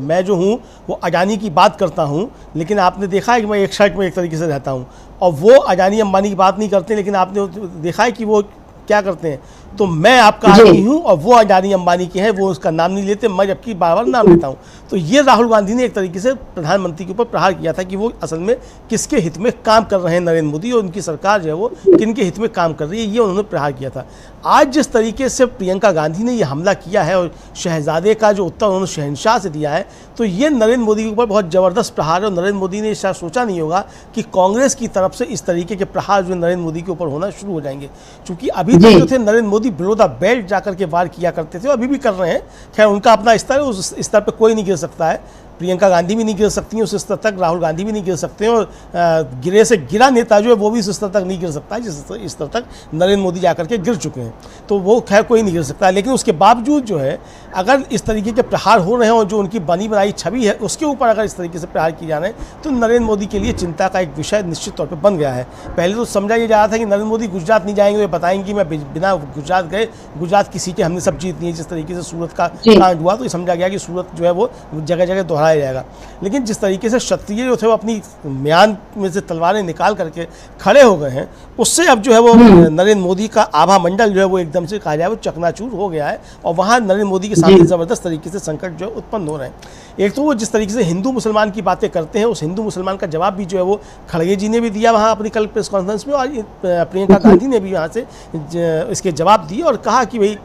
मैं जो हूँ वो अडानी की बात करता हूँ, लेकिन आपने देखा है कि मैं एक शर्ट में एक तरीके से रहता हूँ, और वो अडानी अंबानी की बात नहीं करते, लेकिन आपने देखा है कि वो क्या करते हैं। तो मैं आपका आदमी हूं और वो अडानी अंबानी के हैं, वो उसका नाम नहीं लेते, मैं जबकि बार बार नाम लेता हूं। तो ये राहुल गांधी ने एक तरीके से प्रधानमंत्री के ऊपर प्रहार किया था कि वो असल में किसके हित में काम कर रहे हैं नरेंद्र मोदी, और उनकी सरकार जो है वो किनके हित में काम कर रही है, ये उन्होंने प्रहार किया था। आज जिस तरीके से प्रियंका गांधी ने ये हमला किया है और शहजादे का जो उत्तर उन्होंने शहंशाह से दिया है, तो ये नरेंद्र मोदी के ऊपर बहुत ज़बरदस्त प्रहार है। और नरेंद्र मोदी ने शायद सोचा नहीं होगा कि कांग्रेस की तरफ से इस तरीके के प्रहार जो नरेंद्र मोदी के ऊपर होना शुरू हो जाएंगे, क्योंकि अभी तक जो थे Narendra Modi below the belt जाकर के वार किया करते थे, अभी भी कर रहे हैं। खैर उनका अपना स्तर है, उस स्तर पर कोई नहीं गिर सकता है, प्रियंका गांधी भी नहीं गिर सकती हैं उस स्तर तक, राहुल गांधी भी नहीं गिर सकते हैं, और गिरे से गिरा नेता जो है वो भी उस स्तर तक नहीं गिर सकता है जिस स्तर तक नरेंद्र मोदी जाकर के गिर चुके हैं। तो वो खैर कोई नहीं गिर सकता, लेकिन उसके बावजूद जो है अगर इस तरीके के प्रहार हो रहे हैं और जो उनकी बनी बनाई छवि है उसके ऊपर अगर इस तरीके से प्रहार किए जा रहे हैं, तो नरेंद्र मोदी के लिए चिंता का एक विषय निश्चित तौर पर बन गया है। पहले तो समझा ये जा रहा था कि नरेंद्र मोदी गुजरात नहीं जाएंगे, वे बताएंगे कि मैं बिना गुजरात गए गुजरात की सीटें हमने सब जीतनी है। जिस तरीके से सूरत का कांड हुआ तो ये समझा गया कि सूरत जो है वो जगह जगह दोहराया जाएगा, लेकिन जिस तरीके से क्षत्रिय जो थे वो अपनी म्यान में से तलवारें निकाल करके खड़े हो गए हैं, उससे अब जो है वो नरेंद्र मोदी का आभा मंडल जो है वो एकदम से कहा जाए वो चकनाचूर हो गया है, और वहाँ नरेंद्र मोदी के सामने ज़बरदस्त तरीके से संकट जो है उत्पन्न हो रहे हैं। एक तो वो जिस तरीके से हिंदू मुसलमान की बातें करते हैं, उस हिंदू मुसलमान का जवाब भी जो है वो खड़गे जी ने भी दिया वहाँ अपनी कल प्रेस कॉन्फ्रेंस में, और प्रियंका गांधी ने भी यहाँ से इसके जवाब दिए और कहा कि भाई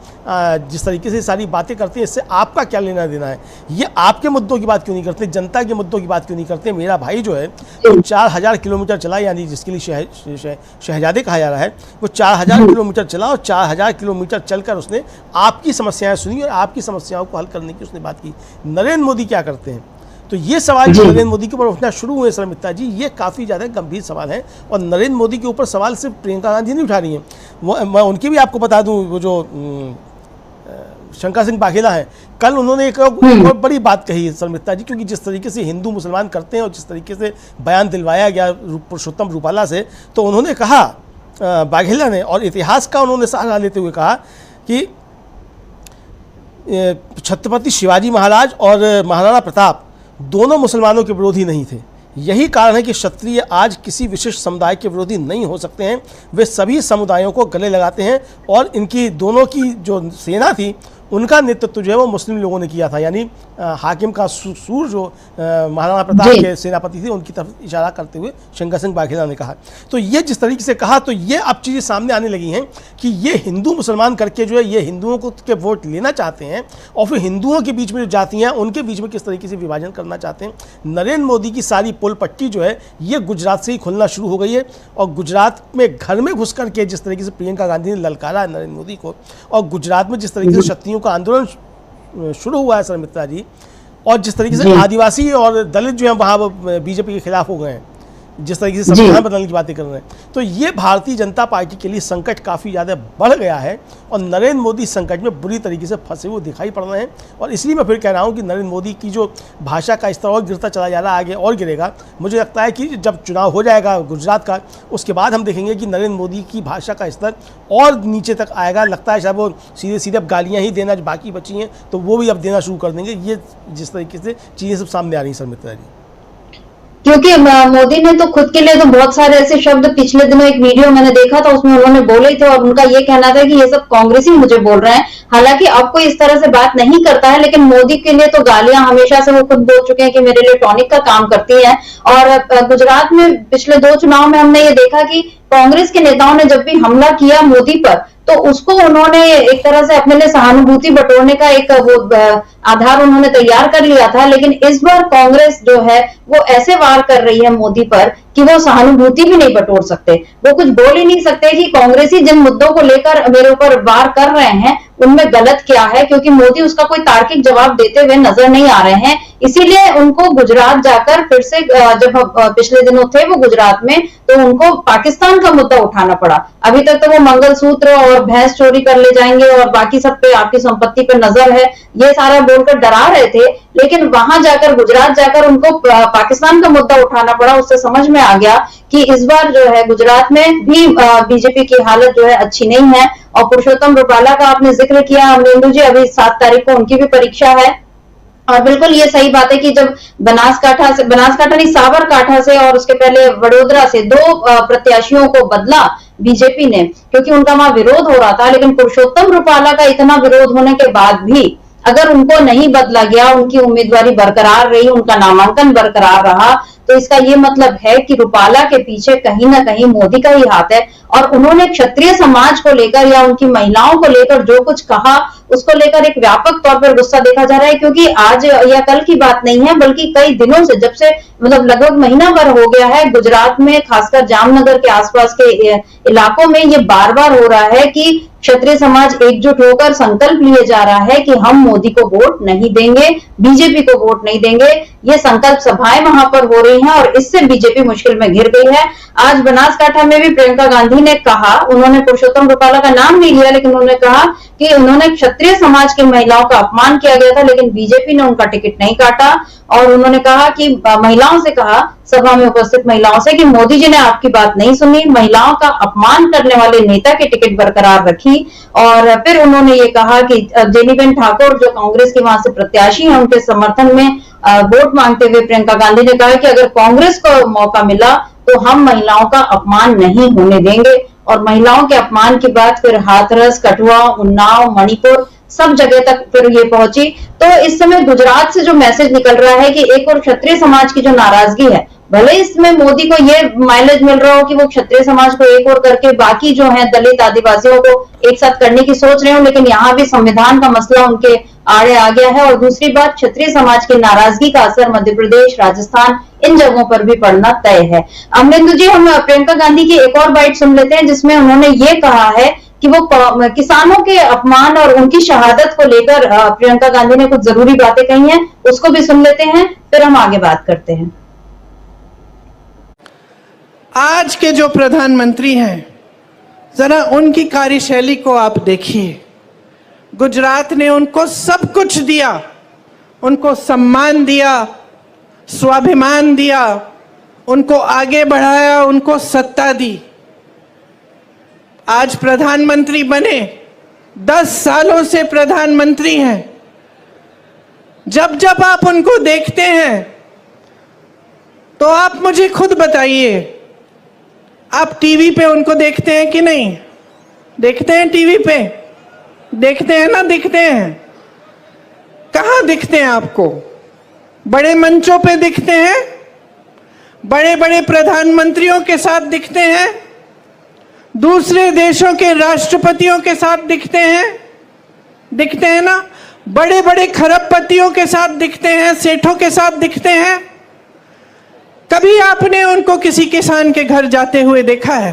जिस तरीके से सारी बातें करते हैं इससे आपका क्या लेना देना है, ये आपके मुद्दों की बात क्यों नहीं करते, जनता के मुद्दों की बात क्यों नहीं करते। मेरा भाई जो है वो 4000 किलोमीटर चला, यानी जिसके लिए शहजादे कहा जा रहा है, वो 4000 किलोमीटर चला और 4000 किलोमीटर चलकर उसने आपकी समस्याएं सुनी और आपकी समस्याओं को हल करने की उसने बात की। नरेंद्र मोदी क्या करते हैं? तो ये सवाल जो नरेंद्र मोदी के ऊपर उठना शुरू हुए शर्मिष्ठा जी, ये काफ़ी ज़्यादा गंभीर सवाल है, और नरेंद्र मोदी के ऊपर सवाल सिर्फ प्रियंका गांधी नहीं उठा रही हैं, मैं उनकी भी आपको बता दूं, वो जो शंकर सिंह वाघेला है, कल उन्होंने एक बहुत बड़ी बात कही है शर्मिष्ठा जी, क्योंकि जिस तरीके से हिंदू मुसलमान करते हैं और जिस तरीके से बयान दिलवाया गया पुरुषोत्तम रूपाला से, तो उन्होंने कहा वाघेला ने, और इतिहास का उन्होंने सहारा लेते हुए कहा कि छत्रपति शिवाजी महाराज और महाराणा प्रताप दोनों मुसलमानों के विरोधी नहीं थे। यही कारण है कि क्षत्रिय आज किसी विशिष्ट समुदाय के विरोधी नहीं हो सकते हैं, वे सभी समुदायों को गले लगाते हैं, और इनकी दोनों की जो सेना थी उनका नेतृत्व जो है वो मुस्लिम लोगों ने किया था, यानी हाकिम का सूर जो महाराणा प्रताप के सेनापति थे उनकी तरफ इशारा करते हुए शंकर सिंह वाघेला ने कहा। तो ये जिस तरीके से कहा, तो ये अब चीज़ें सामने आने लगी हैं कि ये हिंदू मुसलमान करके जो है ये हिंदुओं को के वोट लेना चाहते हैं, और फिर हिंदुओं के बीच में जो जातियाँ उनके बीच में किस तरीके से विभाजन करना चाहते हैं। नरेंद्र मोदी की सारी पुल पट्टी जो है ये गुजरात से ही खुलना शुरू हो गई है, और गुजरात में घर में घुस करके जिस तरीके से प्रियंका गांधी ने ललकारा है नरेंद्र मोदी को, और गुजरात में जिस तरीके से क्षत्रियों का आंदोलन शुरू हुआ है शर्मिष्ठा जी, और जिस तरीके से आदिवासी और दलित जो है वहाँ बीजेपी के खिलाफ हो गए हैं, जिस तरीके से संविधान बदलने की बातें कर रहे हैं, तो ये भारतीय जनता पार्टी के लिए संकट काफ़ी ज़्यादा बढ़ गया है, और नरेंद्र मोदी संकट में बुरी तरीके से फंसे हुए दिखाई पड़ रहे हैं। और इसलिए मैं फिर कह रहा हूँ कि नरेंद्र मोदी की जो भाषा का स्तर और गिरता चला जा रहा है, आगे और गिरेगा। मुझे लगता है कि जब चुनाव हो जाएगा गुजरात का, उसके बाद हम देखेंगे कि नरेंद्र मोदी की भाषा का स्तर और नीचे तक आएगा। लगता है शायद वो सीधे सीधे अब गालियाँ ही देना जो बाकी बची हैं तो वो भी अब देना शुरू कर देंगे। ये जिस तरीके से चीज़ें सब सामने आ रही हैं शर्मिष्ठा जी, क्योंकि मोदी ने तो खुद के लिए तो बहुत सारे ऐसे शब्द, पिछले दिनों एक वीडियो मैंने देखा था उसमें उन्होंने बोले थे, और उनका ये कहना था कि ये सब कांग्रेसी मुझे बोल रहे हैं। हालांकि अब कोई इस तरह से बात नहीं करता है, लेकिन मोदी के लिए तो गालियां हमेशा से वो खुद बोल चुके हैं कि मेरे लिए टॉनिक का काम करती है। और गुजरात में पिछले 2 चुनाव में हमने ये देखा कि कांग्रेस के नेताओं ने जब भी हमला किया मोदी पर, तो उसको उन्होंने एक तरह से अपने लिए सहानुभूति बटोरने का एक वो आधार उन्होंने तैयार कर लिया था। लेकिन इस बार कांग्रेस जो है वो ऐसे वार कर रही है मोदी पर कि वो सहानुभूति भी नहीं बटोर सकते, वो कुछ बोल ही नहीं सकते कि कांग्रेसी जिन मुद्दों को लेकर मेरे ऊपर वार कर रहे हैं उनमें गलत क्या है, क्योंकि मोदी उसका कोई तार्किक जवाब देते हुए नजर नहीं आ रहे हैं। इसीलिए उनको गुजरात जाकर फिर से, जब पिछले दिनों थे वो गुजरात में, तो उनको पाकिस्तान का मुद्दा उठाना पड़ा। अभी तक तो वो मंगलसूत्र और भैंस चोरी कर ले जाएंगे और बाकी सब पे, आपकी संपत्ति पे नजर है, ये सारा बोलकर डरा रहे थे। लेकिन वहां जाकर, गुजरात जाकर उनको पाकिस्तान का मुद्दा उठाना पड़ा। उससे समझ में आ गया कि इस बार जो है गुजरात में भी बीजेपी की हालत जो है अच्छी नहीं है। और पुरुषोत्तम रूपाला का आपने जिक्र किया अमरेंदु जी, अभी 7 तारीख को उनकी भी परीक्षा है। और बिल्कुल ये सही बात है कि जब बनासकाठा नहीं, साबरकाठा से और उसके पहले वडोदरा से 2 प्रत्याशियों को बदला बीजेपी ने, क्योंकि उनका वहां विरोध हो रहा था। लेकिन पुरुषोत्तम रूपाला का इतना विरोध होने के बाद भी अगर उनको नहीं बदला गया, उनकी उम्मीदवारी बरकरार रही, उनका नामांकन बरकरार रहा, तो इसका ये मतलब है कि रूपाला के पीछे कहीं ना कहीं मोदी का ही हाथ है। और उन्होंने क्षत्रिय समाज को लेकर या उनकी महिलाओं को लेकर जो कुछ कहा, उसको लेकर एक व्यापक तौर पर गुस्सा देखा जा रहा है। क्योंकि आज या कल की बात नहीं है, बल्कि कई दिनों से, जब से मतलब लगभग महीना भर हो गया है, गुजरात में खासकर जामनगर के आसपास के इलाकों में ये बार बार हो रहा है कि क्षत्रिय समाज एकजुट होकर संकल्प लिए जा रहा है कि हम मोदी को वोट नहीं देंगे, बीजेपी को वोट नहीं देंगे। ये संकल्प सभाएं वहां पर हो रही हैं और इससे बीजेपी मुश्किल में घिर गई है। आज बनासकाठा में भी प्रियंका गांधी ने कहा, उन्होंने पुरुषोत्तम रूपाला का नाम नहीं लिया, लेकिन उन्होंने कहा कि उन्होंने क्षत्रिय समाज की महिलाओं का अपमान किया गया था, लेकिन बीजेपी ने उनका टिकट नहीं काटा। और उन्होंने कहा कि महिलाओं से कहा, सभा में उपस्थित महिलाओं से, कि मोदी जी ने आपकी बात नहीं सुनी, महिलाओं का अपमान करने वाले नेता की टिकट बरकरार रखी। और फिर उन्होंने ये कहा कि जेनीबेन ठाकुर जो कांग्रेस के वहां से प्रत्याशी हैं, उनके समर्थन में वोट मांगते हुए प्रियंका गांधी ने कहा कि अगर कांग्रेस को मौका मिला तो हम महिलाओं का अपमान नहीं होने देंगे। और महिलाओं के अपमान की बात फिर हाथरस, कठुआ, उन्नाव, मणिपुर सब जगह तक फिर ये पहुंची। तो इस समय गुजरात से जो मैसेज निकल रहा है कि एक और क्षत्रिय समाज की जो नाराजगी है, भले इसमें मोदी को ये माइलेज मिल रहा हो कि वो क्षत्रिय समाज को एक और करके बाकी जो है दलित आदिवासियों को एक साथ करने की सोच रहे हो, लेकिन यहाँ भी संविधान का मसला उनके आड़े आ गया है। और दूसरी बात, क्षत्रिय समाज की नाराजगी का असर मध्य प्रदेश, राजस्थान, इन जगहों पर भी पड़ना तय है। अमरेंदु जी, हम प्रियंका गांधी की एक और बाइट सुन लेते हैं, जिसमें उन्होंने ये कहा है कि वो किसानों के अपमान और उनकी शहादत को लेकर प्रियंका गांधी ने कुछ जरूरी बातें कही हैं। उसको भी सुन लेते हैं, फिर हम आगे बात करते हैं। आज के जो प्रधानमंत्री हैं, जरा उनकी कार्यशैली को आप देखिए। गुजरात ने उनको सब कुछ दिया, उनको सम्मान दिया, स्वाभिमान दिया, उनको आगे बढ़ाया, उनको सत्ता दी। आज प्रधानमंत्री बने, 10 सालों से प्रधानमंत्री हैं। जब जब आप उनको देखते हैं तो आप मुझे खुद बताइए, आप टीवी पे उनको देखते हैं कि नहीं? देखते हैं टीवी पे? देखते हैं ना? दिखते हैं। कहाँ दिखते हैं आपको? बड़े मंचों पे दिखते हैं, बड़े बड़े प्रधानमंत्रियों के साथ दिखते हैं, दूसरे देशों के राष्ट्रपतियों के साथ दिखते हैं ना? बड़े बड़े खरबपतियों के साथ दिखते हैं, सेठों के साथ दिखते हैं। कभी आपने उनको किसी किसान के घर जाते हुए देखा है?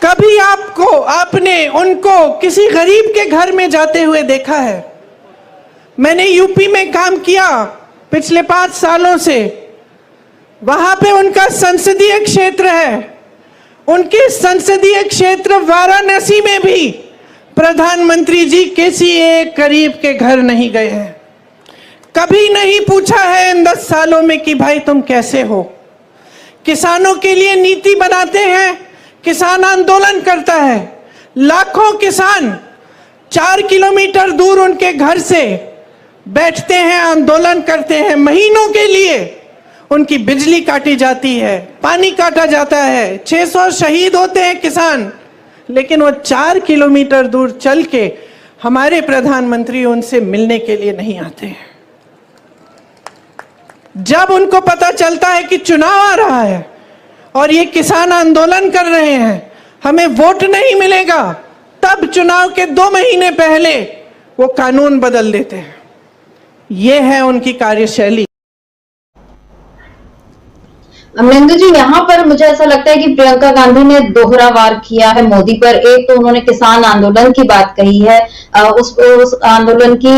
कभी आपने उनको किसी गरीब के घर में जाते हुए देखा है? मैंने यूपी में काम किया पिछले 5 सालों से। वहां पे उनका संसदीय क्षेत्र है। उनके संसदीय क्षेत्र वाराणसी में भी प्रधानमंत्री जी किसी एक गरीब के घर नहीं गए हैं। कभी नहीं पूछा है इन 10 सालों में कि भाई तुम कैसे हो। किसानों के लिए नीति बनाते हैं, किसान आंदोलन करता है। लाखों किसान 4 किलोमीटर दूर उनके घर से बैठते हैं, आंदोलन करते हैं। महीनों के लिए उनकी बिजली काटी जाती है, पानी काटा जाता है, 600 शहीद होते हैं किसान, लेकिन वो 4 किलोमीटर दूर चल के हमारे प्रधानमंत्री उनसे मिलने के लिए नहीं आते हैं। जब उनको पता चलता है कि चुनाव आ रहा है और ये किसान आंदोलन कर रहे हैं, हमें वोट नहीं मिलेगा, तब चुनाव के 2 महीने पहले वो कानून बदल देते हैं। ये है उनकी कार्यशैली। अमरिंदर जी, यहाँ पर मुझे ऐसा लगता है कि प्रियंका गांधी ने दोहरा वार किया है मोदी पर। एक तो उन्होंने किसान आंदोलन की बात कही है, उस आंदोलन की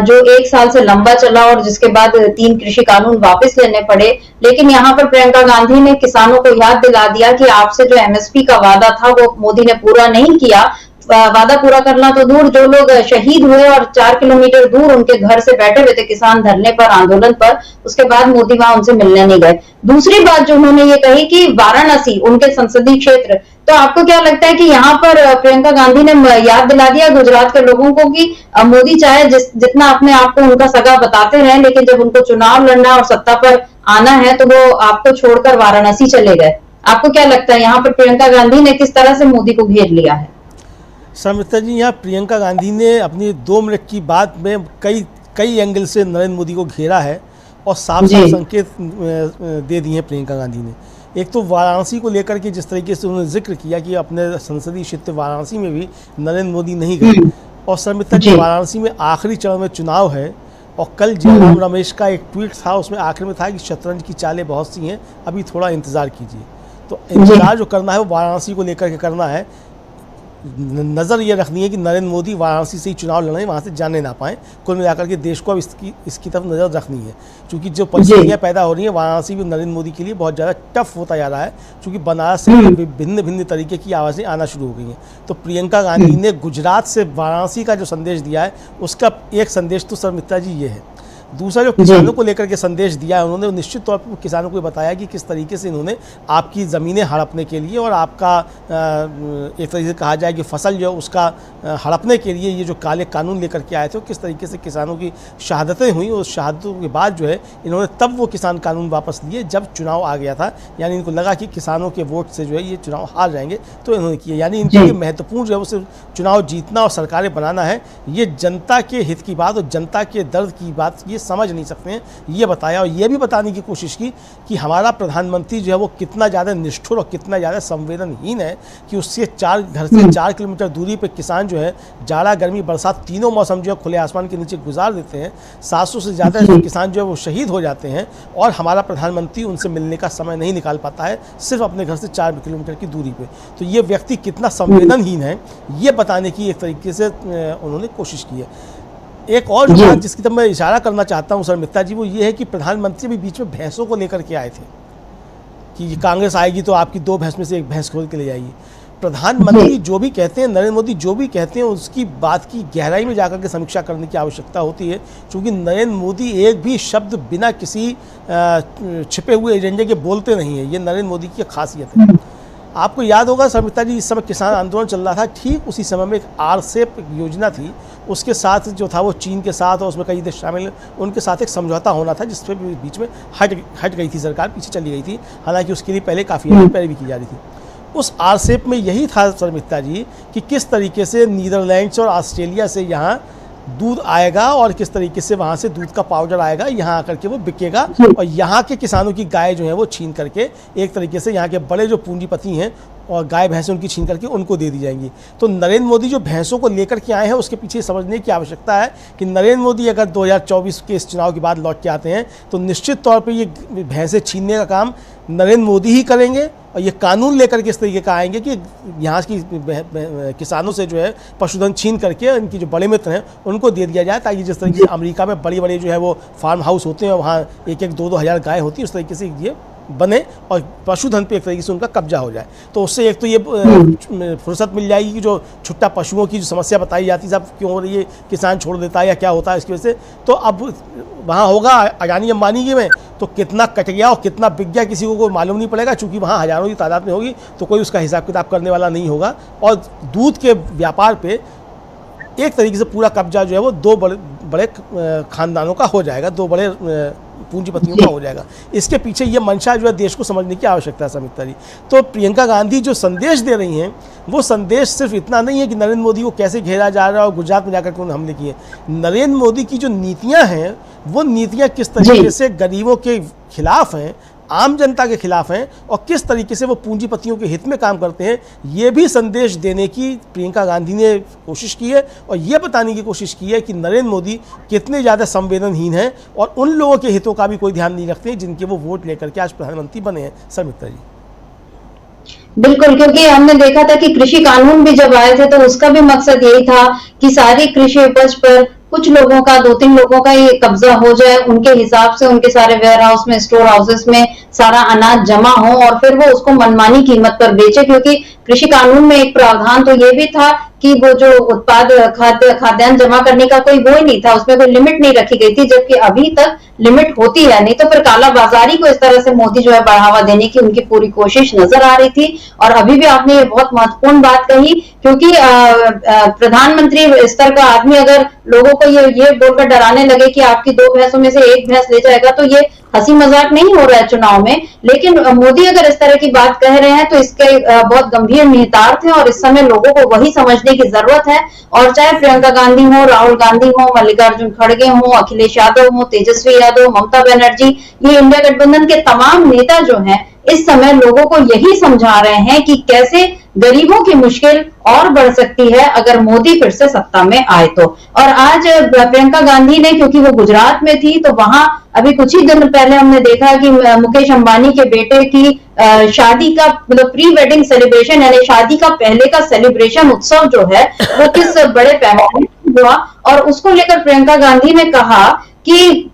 जो 1 साल से लंबा चला और जिसके बाद 3 कृषि कानून वापस लेने पड़े। लेकिन यहाँ पर प्रियंका गांधी ने किसानों को याद दिला दिया कि आपसे जो एमएसपी का वादा था वो मोदी ने पूरा नहीं किया। वादा पूरा करना तो दूर, जो लोग शहीद हुए और 4 किलोमीटर दूर उनके घर से बैठे हुए थे किसान धरने पर, आंदोलन पर, उसके बाद मोदी वहां उनसे मिलने नहीं गए। दूसरी बात जो उन्होंने ये कही कि वाराणसी उनके संसदीय क्षेत्र, तो आपको क्या लगता है कि यहाँ पर प्रियंका गांधी ने याद दिला दिया गुजरात के लोगों को कि मोदी चाहे जितना अपने आप को उनका सगा बताते रहे, लेकिन जब उनको चुनाव लड़ना और सत्ता पर आना है तो वो आपको छोड़कर वाराणसी चले गए। आपको क्या लगता है यहाँ पर प्रियंका गांधी ने किस तरह से मोदी को घेर लिया है? समिता जी, यहाँ प्रियंका गांधी ने अपनी 2 मिनट की बात में कई एंगल से नरेंद्र मोदी को घेरा है और साफ साफ संकेत दे दिए हैं प्रियंका गांधी ने। एक तो वाराणसी को लेकर के जिस तरीके से उन्होंने जिक्र किया कि अपने संसदीय क्षेत्र वाराणसी में भी नरेंद्र मोदी नहीं गए, और समिता जी वाराणसी में आखिरी चरण में चुनाव है, और कल जयराम रमेश का एक ट्वीट था, उसमें आखिर में था कि शतरंज की चालें बहुत सी हैं, अभी थोड़ा इंतजार कीजिए। तो इंतजार जो करना है वो वाराणसी को लेकर के करना है। नज़र ये रखनी है कि नरेंद्र मोदी वाराणसी से ही चुनाव लड़ें, वहाँ से जाने ना पाएँ। कुल मिलाकर के देश को अब इसकी तरफ नज़र रखनी है, क्योंकि जो परिस्थितियाँ पैदा हो रही हैं वाराणसी में नरेंद्र मोदी के लिए बहुत ज़्यादा टफ होता जा रहा है, क्योंकि बनारस से भिन्न भिन्न तरीके की आवाज़ें आना शुरू हो गई हैं। तो प्रियंका गांधी ने गुजरात से वाराणसी का जो संदेश दिया है, उसका एक संदेश तो मित्रा जी ये है। दूसरा जो किसानों को लेकर के संदेश दिया है उन्होंने, निश्चित तौर पर किसानों को बताया कि किस तरीके से इन्होंने आपकी ज़मीनें हड़पने के लिए और आपका एक तरीके से कहा जाए कि फसल जो उसका हड़पने के लिए ये जो काले कानून लेकर के आए थे, किस तरीके से किसानों की शहादतें हुई। उस शहादतों के बाद जो है इन्होंने तब वो किसान कानून वापस लिए जब चुनाव आ गया था, यानी इनको लगा कि किसानों के वोट से जो है ये चुनाव हार जाएंगे, तो इन्होंने किए। यानी इनके लिए महत्वपूर्ण जो है वो सिर्फ चुनाव जीतना और सरकारें बनाना है, ये जनता के हित की बात और जनता के दर्द की बात ये समझ नहीं सकते हैं, ये बताया। और ये भी बताने की कोशिश की कि हमारा प्रधानमंत्री जो है वो कितना ज़्यादा निष्ठुर और कितना ज़्यादा संवेदनहीन है कि उससे घर से 4 किलोमीटर दूरी पे किसान जो है जाड़ा गर्मी बरसात तीनों मौसम जो है खुले आसमान के नीचे गुजार देते हैं। 700 से ज़्यादा किसान जो है वो शहीद हो जाते हैं और हमारा प्रधानमंत्री उनसे मिलने का समय नहीं निकाल पाता है, सिर्फ अपने घर से 4 किलोमीटर की दूरी पे। तो ये व्यक्ति कितना संवेदनहीन है ये बताने की एक तरीके से उन्होंने कोशिश की है। एक और बात जिसकी तरफ मैं इशारा करना चाहता हूं सर मित्ता जी, वो ये है कि प्रधानमंत्री भी बीच में भैंसों को लेकर के आए थे कि कांग्रेस आएगी तो आपकी 2 भैंस में से 1 भैंस खोल के ले जाएगी। प्रधानमंत्री जो भी कहते हैं, नरेंद्र मोदी जो भी कहते हैं, उसकी बात की गहराई में जाकर के समीक्षा करने की आवश्यकता होती है, क्योंकि नरेंद्र मोदी एक भी शब्द बिना किसी छिपे हुए एजेंडे के बोलते नहीं है। ये नरेंद्र मोदी की खासियत है। आपको याद होगा समिता जी, इस समय किसान आंदोलन चल रहा था, ठीक उसी समय में एक RCEP योजना थी, उसके साथ जो था वो चीन के साथ और उसमें कई देश शामिल, उनके साथ एक समझौता होना था जिस पर बीच में हट गई थी सरकार, पीछे चली गई थी। हालांकि उसके लिए पहले काफ़ी पहले भी की जा रही थी। उस RCEP में यही था समिता जी कि किस तरीके से नीदरलैंड्स और ऑस्ट्रेलिया से यहाँ दूध आएगा और किस तरीके से वहाँ से दूध का पाउडर आएगा, यहाँ आकर के वो बिकेगा और यहाँ के किसानों की गाय जो है वो छीन करके एक तरीके से यहाँ के बड़े जो पूंजीपति हैं और गाय भैंसें उनकी छीन करके उनको दे दी जाएंगी। तो नरेंद्र मोदी जो भैंसों को लेकर के आए हैं उसके पीछे समझने की आवश्यकता है कि नरेंद्र मोदी अगर 2024 के इस चुनाव के बाद लौट के आते हैं तो निश्चित तौर पे ये भैंसें छीनने का काम नरेंद्र मोदी ही करेंगे और ये कानून लेकर के इस तरीके का आएंगे कि यहाँ की किसानों से जो है पशुधन छीन करके इनकी जो बड़े मित्र हैं उनको दे दिया जाए, ताकि जिस तरीके से अमेरिका में बड़ी बड़ी जो है वो फार्म हाउस होते हैं, वहाँ 1-2 हज़ार गाय होती है, उस तरीके से ये बने और पशुधन पे एक तरीके से उनका कब्जा हो जाए। तो उससे एक तो ये फुर्सत मिल जाएगी कि जो छुट्टा पशुओं की जो समस्या बताई जाती है साहब क्यों हो रही है, किसान छोड़ देता है या क्या होता है इसकी वजह से, तो अब वहाँ होगा अडानी अंबानी की में तो कितना कट गया और कितना बिक गया किसी को मालूम नहीं पड़ेगा, चूँकि वहाँ हज़ारों की तादाद में होगी तो कोई उसका हिसाब किताब करने वाला नहीं होगा। और दूध के व्यापार पर एक तरीके से पूरा कब्जा जो है वो 2 बड़े खानदानों का हो जाएगा, 2 बड़े पूंजीपतियों का हो जाएगा। इसके पीछे ये मंशा जो है देश को समझने की आवश्यकता है समिता जी। तो प्रियंका गांधी जो संदेश दे रही हैं वो संदेश सिर्फ इतना नहीं है कि नरेंद्र मोदी को कैसे घेरा जा रहा है और गुजरात में जाकर के उन्होंने हमले किए। नरेंद्र मोदी की जो नीतियां हैं वो नीतियां किस तरीके से गरीबों के खिलाफ हैं, आम जनता के खिलाफ हैं और किस तरीके से वो पूंजीपतियों के हित में काम करते हैं, ये भी संदेश देने की प्रियंका गांधी ने कोशिश की है और ये बताने की कोशिश की है कि नरेंद्र मोदी कितने ज़्यादा संवेदनहीन हैं और उन लोगों के हितों का भी कोई ध्यान नहीं रखते जिनके वो वोट लेकर के आज प्रधानमंत्री बने हैं। समित्रा जी, बिल्कुल, क्योंकि हमने देखा था कि कृषि कानून भी जब आए थे तो उसका भी मकसद यही था कि सारी कृषि उपज पर कुछ लोगों का, 2-3 लोगों का ये कब्जा हो जाए, उनके हिसाब से उनके सारे वेयर हाउस में, स्टोर हाउसेस में सारा अनाज जमा हो और फिर वो उसको मनमानी कीमत पर बेचे। क्योंकि कृषि कानून में एक प्रावधान तो ये भी था कि वो जो उत्पाद खाद्यान्न जमा करने का कोई वो ही नहीं था, उसमें कोई लिमिट नहीं रखी गई थी, जबकि अभी तक लिमिट होती है। नहीं तो फिर काला बाजारी को इस तरह से मोदी जो है बढ़ावा देने की उनकी पूरी कोशिश नजर आ रही थी। और अभी भी आपने ये बहुत महत्वपूर्ण बात कही, क्योंकि प्रधानमंत्री स्तर का आदमी अगर लोगों को ये बोलकर डराने लगे कि आपकी 2 भैंसों में से 1 भैंस ले जाएगा, तो ये हंसी मजाक नहीं हो रहा है चुनाव में। लेकिन मोदी अगर इस तरह की बात कह रहे हैं तो इसके बहुत गंभीर निहितार्थ हैं और इस समय लोगों को वही समझने की जरूरत है। और चाहे प्रियंका गांधी हो, राहुल गांधी हो, मल्लिकार्जुन खड़गे हो, अखिलेश यादव हो, तेजस्वी यादव, ममता बनर्जी, ये इंडिया गठबंधन के तमाम नेता जो हैं इस समय लोगों को यही समझा रहे हैं कि कैसे गरीबों की मुश्किल और बढ़ सकती है अगर मोदी फिर से सत्ता में आए तो। और आज प्रियंका गांधी ने, क्योंकि वो गुजरात में थी, तो वहां अभी कुछ ही दिन पहले हमने देखा कि मुकेश अंबानी के बेटे की शादी का मतलब प्री वेडिंग सेलिब्रेशन, यानी शादी का पहले का सेलिब्रेशन उत्सव जो है वो किस बड़े पैमाने पर हुआ। और उसको लेकर प्रियंका गांधी ने कहा कि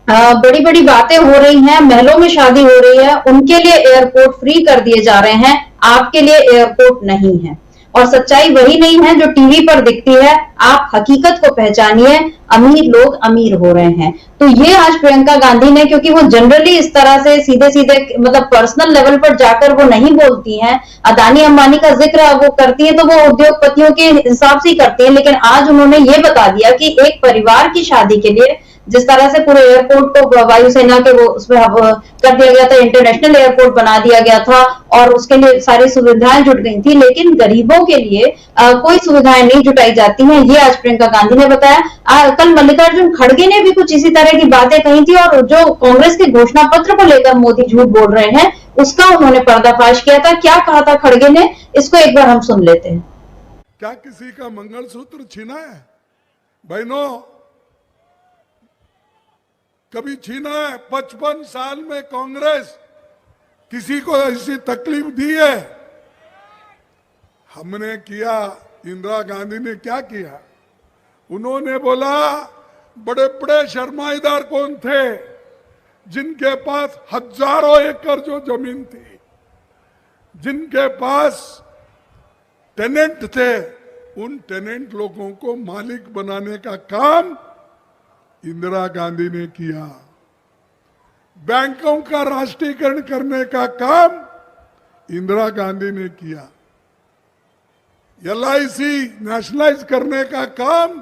बड़ी बड़ी बातें हो रही हैं, महलों में शादी हो रही है, उनके लिए एयरपोर्ट फ्री कर दिए जा रहे हैं, आपके लिए एयरपोर्ट नहीं है। और सच्चाई वही नहीं है जो टीवी पर दिखती है, आप हकीकत को पहचानिए, अमीर लोग अमीर हो रहे हैं। तो ये आज प्रियंका गांधी ने, क्योंकि वो जनरली इस तरह से सीधे सीधे मतलब पर्सनल लेवल पर जाकर वो नहीं बोलती हैं, अदानी अंबानी का जिक्र वो करती है तो वो उद्योगपतियों के हिसाब से ही करती है, लेकिन आज उन्होंने ये बता दिया कि एक परिवार की शादी के लिए जिस तरह से पूरे एयरपोर्ट को वायुसेना के वो उसमें कर दिया गया था, इंटरनेशनल एयरपोर्ट बना दिया गया था और उसके लिए सारी सुविधाएं जुट गई थी, लेकिन गरीबों के लिए कोई सुविधाएं नहीं जुटाई जाती हैं। ये आज प्रियंका गांधी ने बताया। कल मल्लिकार्जुन खड़गे ने भी कुछ इसी तरह की बातें कही थी और जो कांग्रेस के घोषणा पत्र को लेकर मोदी झूठ बोल रहे हैं उसका उन्होंने पर्दाफाश किया था। क्या कहा था खड़गे ने, इसको एक बार हम सुन लेते हैं। क्या किसी का मंगलसूत्र छीना है बहनों? कभी छीना है? 55 साल में कांग्रेस किसी को ऐसी तकलीफ दी है? हमने किया। इंदिरा गांधी ने क्या किया? उन्होंने बोला बड़े बड़े सरमाएदार कौन थे जिनके पास हजारों एकड़ जो जमीन थी, जिनके पास टेनेंट थे, उन टेनेंट लोगों को मालिक बनाने का काम इंदिरा गांधी ने किया। बैंकों का राष्ट्रीयकरण करने का काम इंदिरा गांधी ने किया। LIC नेशनलाइज करने का काम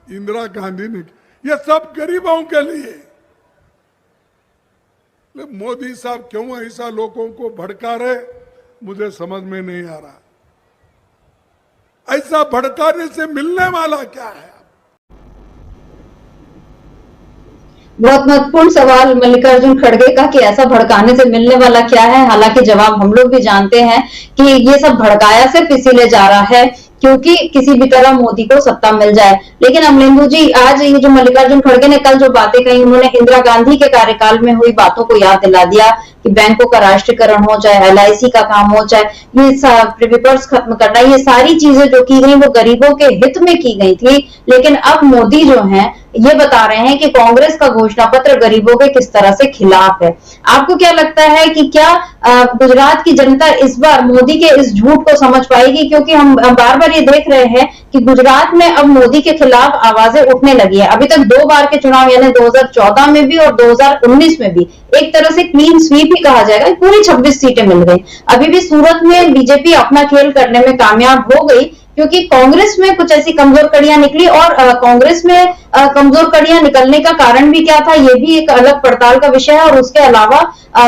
इंदिरा गांधी ने किया। ये सब गरीबों के लिए। मोदी साहब क्यों ऐसा लोगों को भड़का रहे, मुझे समझ में नहीं आ रहा। ऐसा भड़काने से मिलने वाला क्या है? बहुत महत्वपूर्ण सवाल मल्लिकार्जुन खड़गे का कि ऐसा भड़काने से मिलने वाला क्या है। हालांकि जवाब हम लोग भी जानते हैं कि ये सब भड़काया सिर्फ इसीलिए जा रहा है क्योंकि किसी भी तरह मोदी को सत्ता मिल जाए। लेकिन अमलेंदु जी, आज ये जो मल्लिकार्जुन खड़गे ने कल जो बातें कही, उन्होंने इंदिरा गांधी के कार्यकाल में हुई बातों को याद दिला दिया कि बैंकों का राष्ट्रीयकरण हो, चाहे LIC का काम हो, चाहे ये पेपर्स खत्म करना, ये सारी चीजें जो की गई वो गरीबों के हित में की गई थी। लेकिन अब मोदी जो हैं ये बता रहे हैं कि कांग्रेस का घोषणा पत्र गरीबों के किस तरह से खिलाफ है। आपको क्या लगता है कि क्या गुजरात की जनता इस बार मोदी के इस झूठ को समझ पाएगी? क्योंकि हम बार बार ये देख रहे हैं कि गुजरात में अब मोदी के खिलाफ आवाजें उठने लगी है। अभी तक 2 बार के चुनाव यानी 2014 में भी और 2019 में भी एक तरह से क्लीन स्वीप ही कहा जाएगा, पूरी 26 सीटें मिल गई। अभी भी सूरत में बीजेपी अपना खेल करने में कामयाब हो गई क्योंकि कांग्रेस में कुछ ऐसी कमजोर कड़ियां निकली। और कांग्रेस में कमजोर कड़ियां निकलने का कारण भी क्या था, ये भी एक अलग पड़ताल का विषय है। और उसके अलावा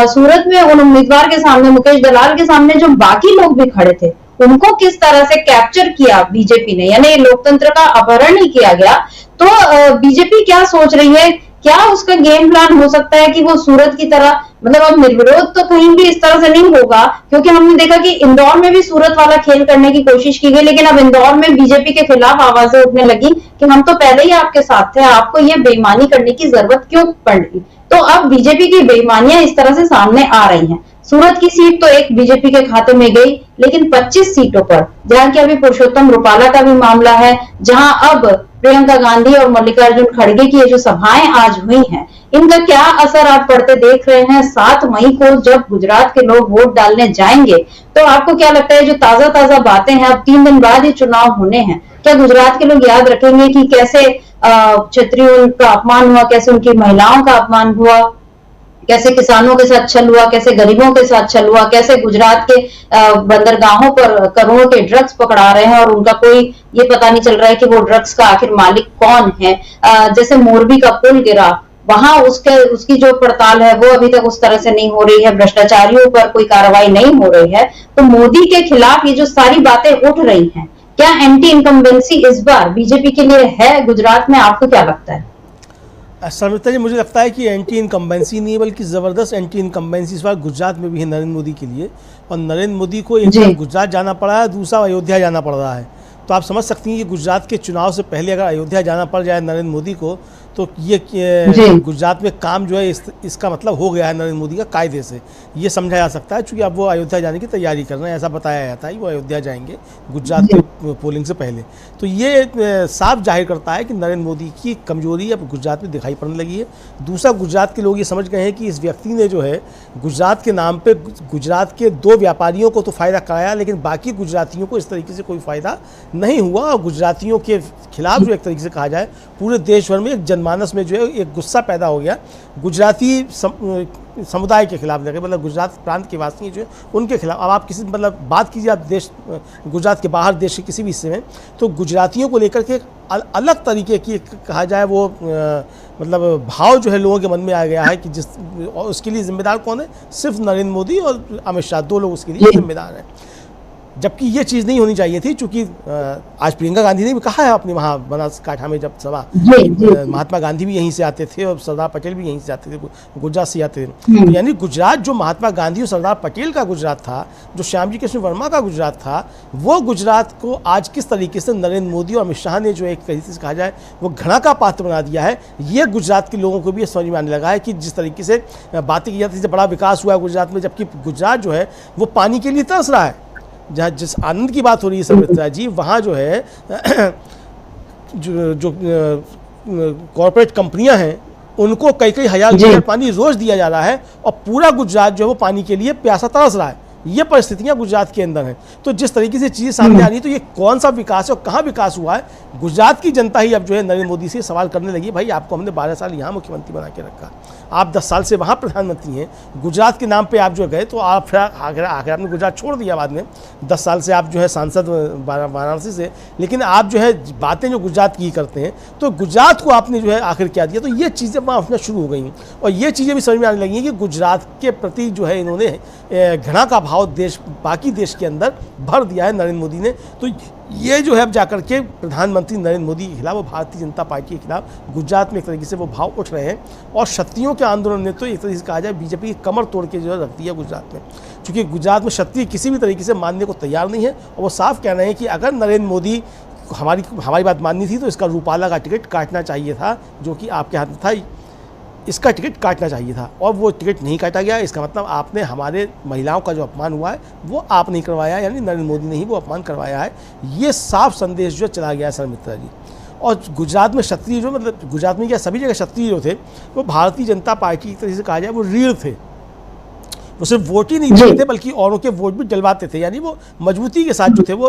सूरत में उन उम्मीदवार के सामने, मुकेश दलाल के सामने जो बाकी लोग भी खड़े थे, उनको किस तरह से कैप्चर किया बीजेपी ने, यानी लोकतंत्र का अपहरण ही किया गया। तो बीजेपी क्या सोच रही है क्या उसका गेम प्लान हो सकता है कि वो सूरत की तरह, मतलब अब निर्विरोध तो कहीं भी इस तरह से नहीं होगा, क्योंकि हमने देखा कि इंदौर में भी सूरत वाला खेल करने की कोशिश की गई, लेकिन अब इंदौर में बीजेपी के खिलाफ आवाजें उठने लगी कि हम तो पहले ही आपके साथ थे, आपको ये बेईमानी करने की जरूरत क्यों पड़ी। तो अब बीजेपी की बेईमानियां इस तरह से सामने आ रही हैं। सूरत की सीट तो एक बीजेपी के खाते में गई, लेकिन 25 सीटों पर, जहां की अभी पुरुषोत्तम रुपाला का भी मामला है, जहां अब प्रियंका गांधी और मल्लिकार्जुन खड़गे की ये जो सभाएं आज हुई हैं, इनका क्या असर आप पड़ते देख रहे हैं। 7 मई को जब गुजरात के लोग वोट डालने जाएंगे, तो आपको क्या लगता है जो ताजा ताजा बातें हैं, अब 3 दिन बाद ही चुनाव होने हैं, क्या गुजरात के लोग याद रखेंगे कि कैसे क्षत्रियों का अपमान हुआ, कैसे उनकी महिलाओं का अपमान हुआ, कैसे किसानों के साथ छल हुआ, कैसे गरीबों के साथ छल हुआ, कैसे गुजरात के बंदरगाहों पर करोड़ों के ड्रग्स पकड़ा रहे हैं और उनका कोई ये पता नहीं चल रहा है कि वो ड्रग्स का आखिर मालिक कौन है। जैसे मोरबी का पुल गिरा, वहां उसकी जो पड़ताल है वो अभी तक उस तरह से नहीं हो रही है, भ्रष्टाचारियों पर कोई कार्रवाई नहीं हो रही है। तो मोदी के खिलाफ ये जो सारी बातें उठ रही हैं, क्या एंटी इनकम्बेंसी इस बार बीजेपी के लिए है गुजरात में, आपको क्या लगता है? सरमिता जी, मुझे लगता है कि एंटी इनकम्बेंसी नहीं बल्कि ज़बरदस्त एंटी इनकम्बेंसी इस बार गुजरात में भी है नरेंद्र मोदी के लिए। और नरेंद्र मोदी को एक बार गुजरात जाना पड़ा है, दूसरा अयोध्या जाना पड़ रहा है। तो आप समझ सकती हैं कि गुजरात के चुनाव से पहले अगर अयोध्या जाना पड़ जाए नरेंद्र मोदी को, तो ये गुजरात में काम जो है इसका मतलब हो गया है नरेंद्र मोदी का कायदे से, ये समझा जा सकता है। चूँकि अब वो अयोध्या जाने की तैयारी कर रहे हैं, ऐसा बताया जाता है कि वो अयोध्या जाएंगे गुजरात के पोलिंग से पहले। तो ये साफ जाहिर करता है कि नरेंद्र मोदी की कमजोरी अब गुजरात में दिखाई पड़ने लगी है। दूसरा, गुजरात के लोग ये समझ गए हैं कि इस व्यक्ति ने जो है गुजरात के नाम पर गुजरात के 2 व्यापारियों को तो फ़ायदा कराया, लेकिन बाकी गुजरातियों को इस तरीके से कोई फ़ायदा नहीं हुआ। और गुजरातियों के खिलाफ जो एक तरीके से कहा जाए पूरे देश भर में एक जनमानस में जो है एक गुस्सा पैदा हो गया गुजराती समुदाय के खिलाफ, लगे मतलब गुजरात प्रांत के वासी जो है उनके खिलाफ। अब आप किसी मतलब बात कीजिए आप गुजरात के बाहर देश के किसी भी हिस्से में, तो गुजरातियों को लेकर के अलग तरीके की कहा जाए वो मतलब भाव जो है लोगों के मन में आ गया है कि और उसके लिए जिम्मेदार कौन है? सिर्फ नरेंद्र मोदी और अमित शाह, 2 लोग उसके लिए जिम्मेदार हैं। जबकि ये चीज़ नहीं होनी चाहिए थी, चूँकि आज प्रियंका गांधी ने भी कहा है अपने वहाँ बनासकाठा में जब सभा, महात्मा गांधी भी यहीं से आते थे और सरदार पटेल भी यहीं से आते थे, गुजरात से आते थे। तो यानी गुजरात जो महात्मा गांधी और सरदार पटेल का गुजरात था, जो श्यामजी कृष्ण वर्मा का गुजरात था, वो गुजरात को आज किस तरीके से नरेंद्र मोदी और अमित शाह ने जो एक तरीके से कहा जाए वो घृणा का पात्र बना दिया है, ये गुजरात के लोगों को भी समझ में आने लगा है कि जिस तरीके से बातें की जाती थी, बड़ा विकास हुआ है गुजरात में, जबकि गुजरात जो है वो पानी के लिए तरस रहा है। जहाँ जिस आनंद की बात हो रही है सरमित्रा जी, वहाँ जो है जो कॉरपोरेट कंपनियां हैं उनको कई हज़ार लीटर पानी रोज दिया जा रहा है और पूरा गुजरात जो है वो पानी के लिए प्यासा तरस रहा है। ये परिस्थितियां गुजरात के अंदर हैं। तो जिस तरीके से चीज़ें सामने आ रही है, तो ये कौन सा विकास है और कहाँ विकास हुआ है? गुजरात की जनता ही अब जो है नरेंद्र मोदी से सवाल करने लगी, भाई आपको हमने 12 साल यहाँ मुख्यमंत्री बना के रखा, आप 10 साल से वहाँ प्रधानमंत्री हैं, गुजरात के नाम पे आप जो गए, तो आप फिर आखिर आपने गुजरात छोड़ दिया बाद में, 10 साल से आप जो है सांसद वाराणसी से, लेकिन आप जो है बातें जो गुजरात की करते हैं, तो गुजरात को आपने जो है आखिर क्या दिया? तो ये चीज़ें वहाँ उठना शुरू हो गई और ये चीज़ें भी समझ में आने लगी हैं कि गुजरात के प्रति जो है इन्होंने घृणा का भाव बाकी देश के अंदर भर दिया है नरेंद्र मोदी ने। तो ये जो है अब जाकर के प्रधानमंत्री नरेंद्र मोदी के खिलाफ और भारतीय जनता पार्टी के खिलाफ गुजरात में एक तरीके से वो भाव उठ रहे हैं और क्षत्रियों के आंदोलन ने तो एक तरीके से कहा जाए बीजेपी की कमर तोड़ के जो है रख दी है गुजरात में, क्योंकि गुजरात में क्षत्रिय किसी भी तरीके से मानने को तैयार नहीं है और वो साफ कह रहे हैं कि अगर नरेंद्र मोदी हमारी बात माननी थी तो इसका रूपाला का टिकट काटना चाहिए था, जो कि आपके हाथ में था, इसका टिकट काटना चाहिए था और वो टिकट नहीं काटा गया। इसका मतलब आपने हमारे महिलाओं का जो अपमान हुआ है वो आप नहीं करवाया, यानी नरेंद्र मोदी ने ही वो अपमान करवाया है। ये साफ संदेश जो चला गया है सरमित्रा जी। और गुजरात में क्षत्रिय जो मतलब गुजरात में क्या सभी जगह क्षत्रिय जो थे वो भारतीय जनता पार्टी की तरह से कहा जाए वो रीढ़ थे, वो सिर्फ वोट ही नहीं देते थे बल्कि औरों के वोट भी डलवाते थे, यानी वो मजबूती के साथ जो थे वो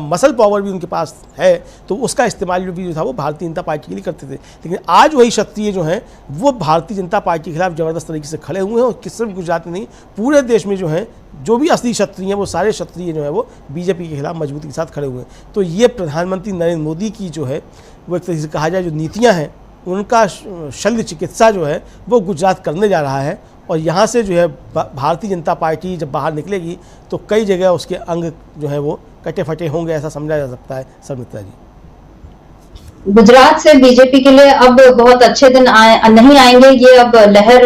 मसल पावर भी उनके पास है, तो उसका इस्तेमाल भी जो था वो भारतीय जनता पार्टी के लिए करते थे। लेकिन आज वही क्षत्रिय जो हैं वो भारतीय जनता पार्टी के खिलाफ ज़बरदस्त तरीके से खड़े हुए हैं और सिर्फ गुजरात में नहीं पूरे देश में जो है जो भी असली क्षत्रिय हैं वो सारे क्षत्रिय जो है वो बीजेपी के खिलाफ मजबूती के साथ खड़े हुए हैं। तो ये प्रधानमंत्री नरेंद्र मोदी की जो है वो एक तरीके से कहा जाए जो नीतियाँ हैं उनका शल्य चिकित्सा जो है वो गुजरात करने जा रहा है और यहाँ से जो है भारतीय जनता पार्टी जब बाहर निकलेगी तो कई जगह उसके अंग जो है वो कटे फटे होंगे, ऐसा समझा जा सकता है सरमित्रा जी। गुजरात से बीजेपी के लिए अब बहुत अच्छे दिन नहीं आएंगे, ये अब लहर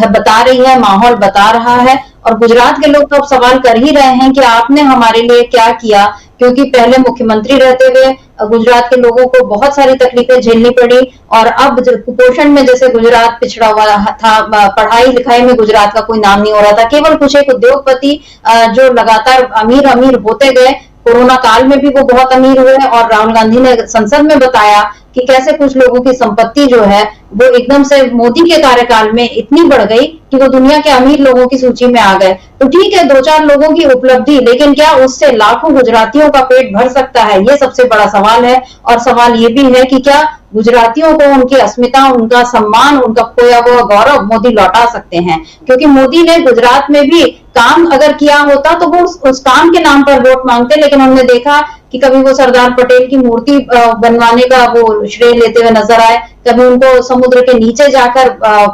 बता रही है, माहौल बता रहा है। और गुजरात के लोग तो अब सवाल कर ही रहे हैं कि आपने हमारे लिए क्या किया, क्योंकि पहले मुख्यमंत्री रहते हुए गुजरात के लोगों को बहुत सारी तकलीफें झेलनी पड़ी। और अब कुपोषण में जैसे गुजरात पिछड़ा हुआ था, पढ़ाई लिखाई में गुजरात का कोई नाम नहीं हो रहा था, केवल कुछ एक उद्योगपति जो लगातार अमीर अमीर होते गए। कोरोना काल में भी वो बहुत अमीर हुए और राहुल गांधी ने संसद में बताया कि कैसे कुछ लोगों की संपत्ति जो है वो एकदम से मोदी के कार्यकाल में इतनी बढ़ गई कि वो दुनिया के अमीर लोगों की सूची में आ गए। तो ठीक है, 2-4 लोगों की उपलब्धि, लेकिन क्या उससे लाखों गुजरातियों का पेट भर सकता है? ये सबसे बड़ा सवाल है। और सवाल ये भी है कि क्या गुजरातियों को उनकी अस्मिता, उनका सम्मान, उनका खोया हुआ गौरव मोदी लौटा सकते हैं? क्योंकि मोदी ने गुजरात में भी काम अगर किया होता तो वो उस काम के नाम पर वोट मांगते, लेकिन हमने देखा कि कभी वो सरदार पटेल की मूर्ति बनवाने का वो श्रेय लेते हुए नजर आए, कभी उनको समुद्र के नीचे जाकर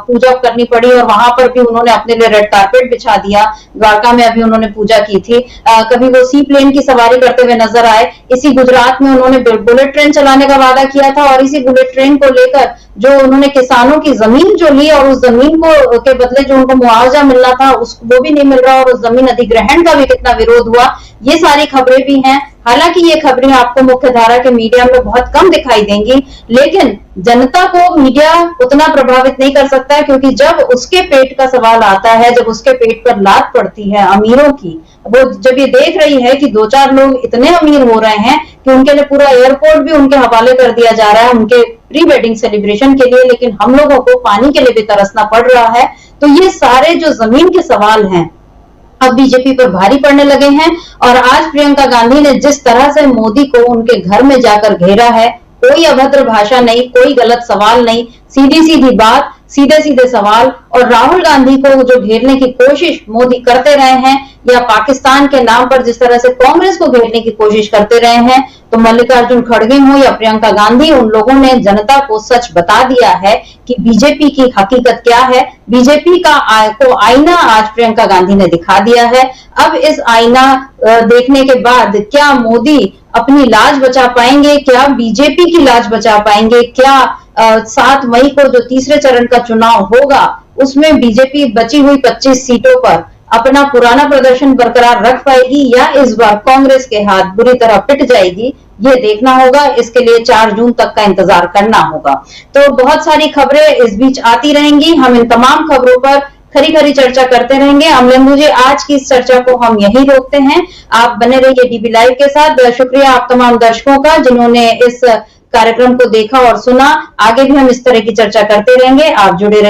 पूजा करनी पड़ी और वहां पर भी उन्होंने अपने लिए रेड कारपेट बिछा दिया। द्वारका में अभी उन्होंने पूजा की थी। कभी वो सी प्लेन की सवारी करते हुए नजर आए। इसी गुजरात में उन्होंने बुलेट ट्रेन चलाने का वादा किया था और इसी बुलेट ट्रेन को लेकर जो उन्होंने किसानों की जमीन जो ली और उस जमीन को के बदले जो उनको मुआवजा मिलना था वो भी नहीं मिल रहा और उस जमीन अधिग्रहण का भी कितना विरोध हुआ। ये सारी खबरें भी हैं। हालांकि ये खबरें आपको मुख्य धारा के मीडिया में बहुत कम दिखाई देंगी, लेकिन जनता को मीडिया उतना प्रभावित नहीं कर सकता है, क्योंकि जब उसके पेट का सवाल आता है, जब उसके पेट पर लात पड़ती है अमीरों की, वो जब ये देख रही है कि 2-4 लोग इतने अमीर हो रहे हैं कि उनके लिए पूरा एयरपोर्ट भी उनके हवाले कर दिया जा रहा है उनके प्री वेडिंग सेलिब्रेशन के लिए, लेकिन हम लोगों को पानी के लिए भी तरसना पड़ रहा है। तो ये सारे जो जमीन के सवाल हैं अब बीजेपी पर भारी पड़ने लगे हैं। और आज प्रियंका गांधी ने जिस तरह से मोदी को उनके घर में जाकर घेरा है, कोई अभद्र भाषा नहीं, कोई गलत सवाल नहीं, सीधी सीधी बात, सीधे सीधे सवाल। और राहुल गांधी को जो घेरने की कोशिश मोदी करते रहे हैं, या पाकिस्तान के नाम पर जिस तरह से कांग्रेस को घेरने की कोशिश करते रहे हैं, तो मल्लिकार्जुन खड़गे हो या प्रियंका गांधी, उन लोगों ने जनता को सच बता दिया है कि बीजेपी की हकीकत क्या है। बीजेपी का आईना आज प्रियंका गांधी ने दिखा दिया है। अब इस आईना देखने के बाद क्या मोदी अपनी लाज बचा पाएंगे? क्या बीजेपी की लाज बचा पाएंगे? क्या 7 मई को जो तीसरे चरण का चुनाव होगा उसमें बीजेपी बची हुई 25 सीटों पर अपना पुराना प्रदर्शन बरकरार रख पाएगी, या इस बार कांग्रेस के हाथ बुरी तरह पिट जाएगी? ये देखना होगा। इसके लिए 4 जून तक का इंतजार करना होगा। तो बहुत सारी खबरें इस बीच आती रहेंगी। हम इन तमाम खबरों पर खरी खरी चर्चा करते रहेंगे। अमलेंदु जी, आज की इस चर्चा को हम यहीं रोकते हैं। आप बने रहिए डीबी लाइव के साथ। शुक्रिया आप तमाम दर्शकों का जिन्होंने इस कार्यक्रम को देखा और सुना। आगे भी हम इस तरह की चर्चा करते रहेंगे। आप जुड़े रहें।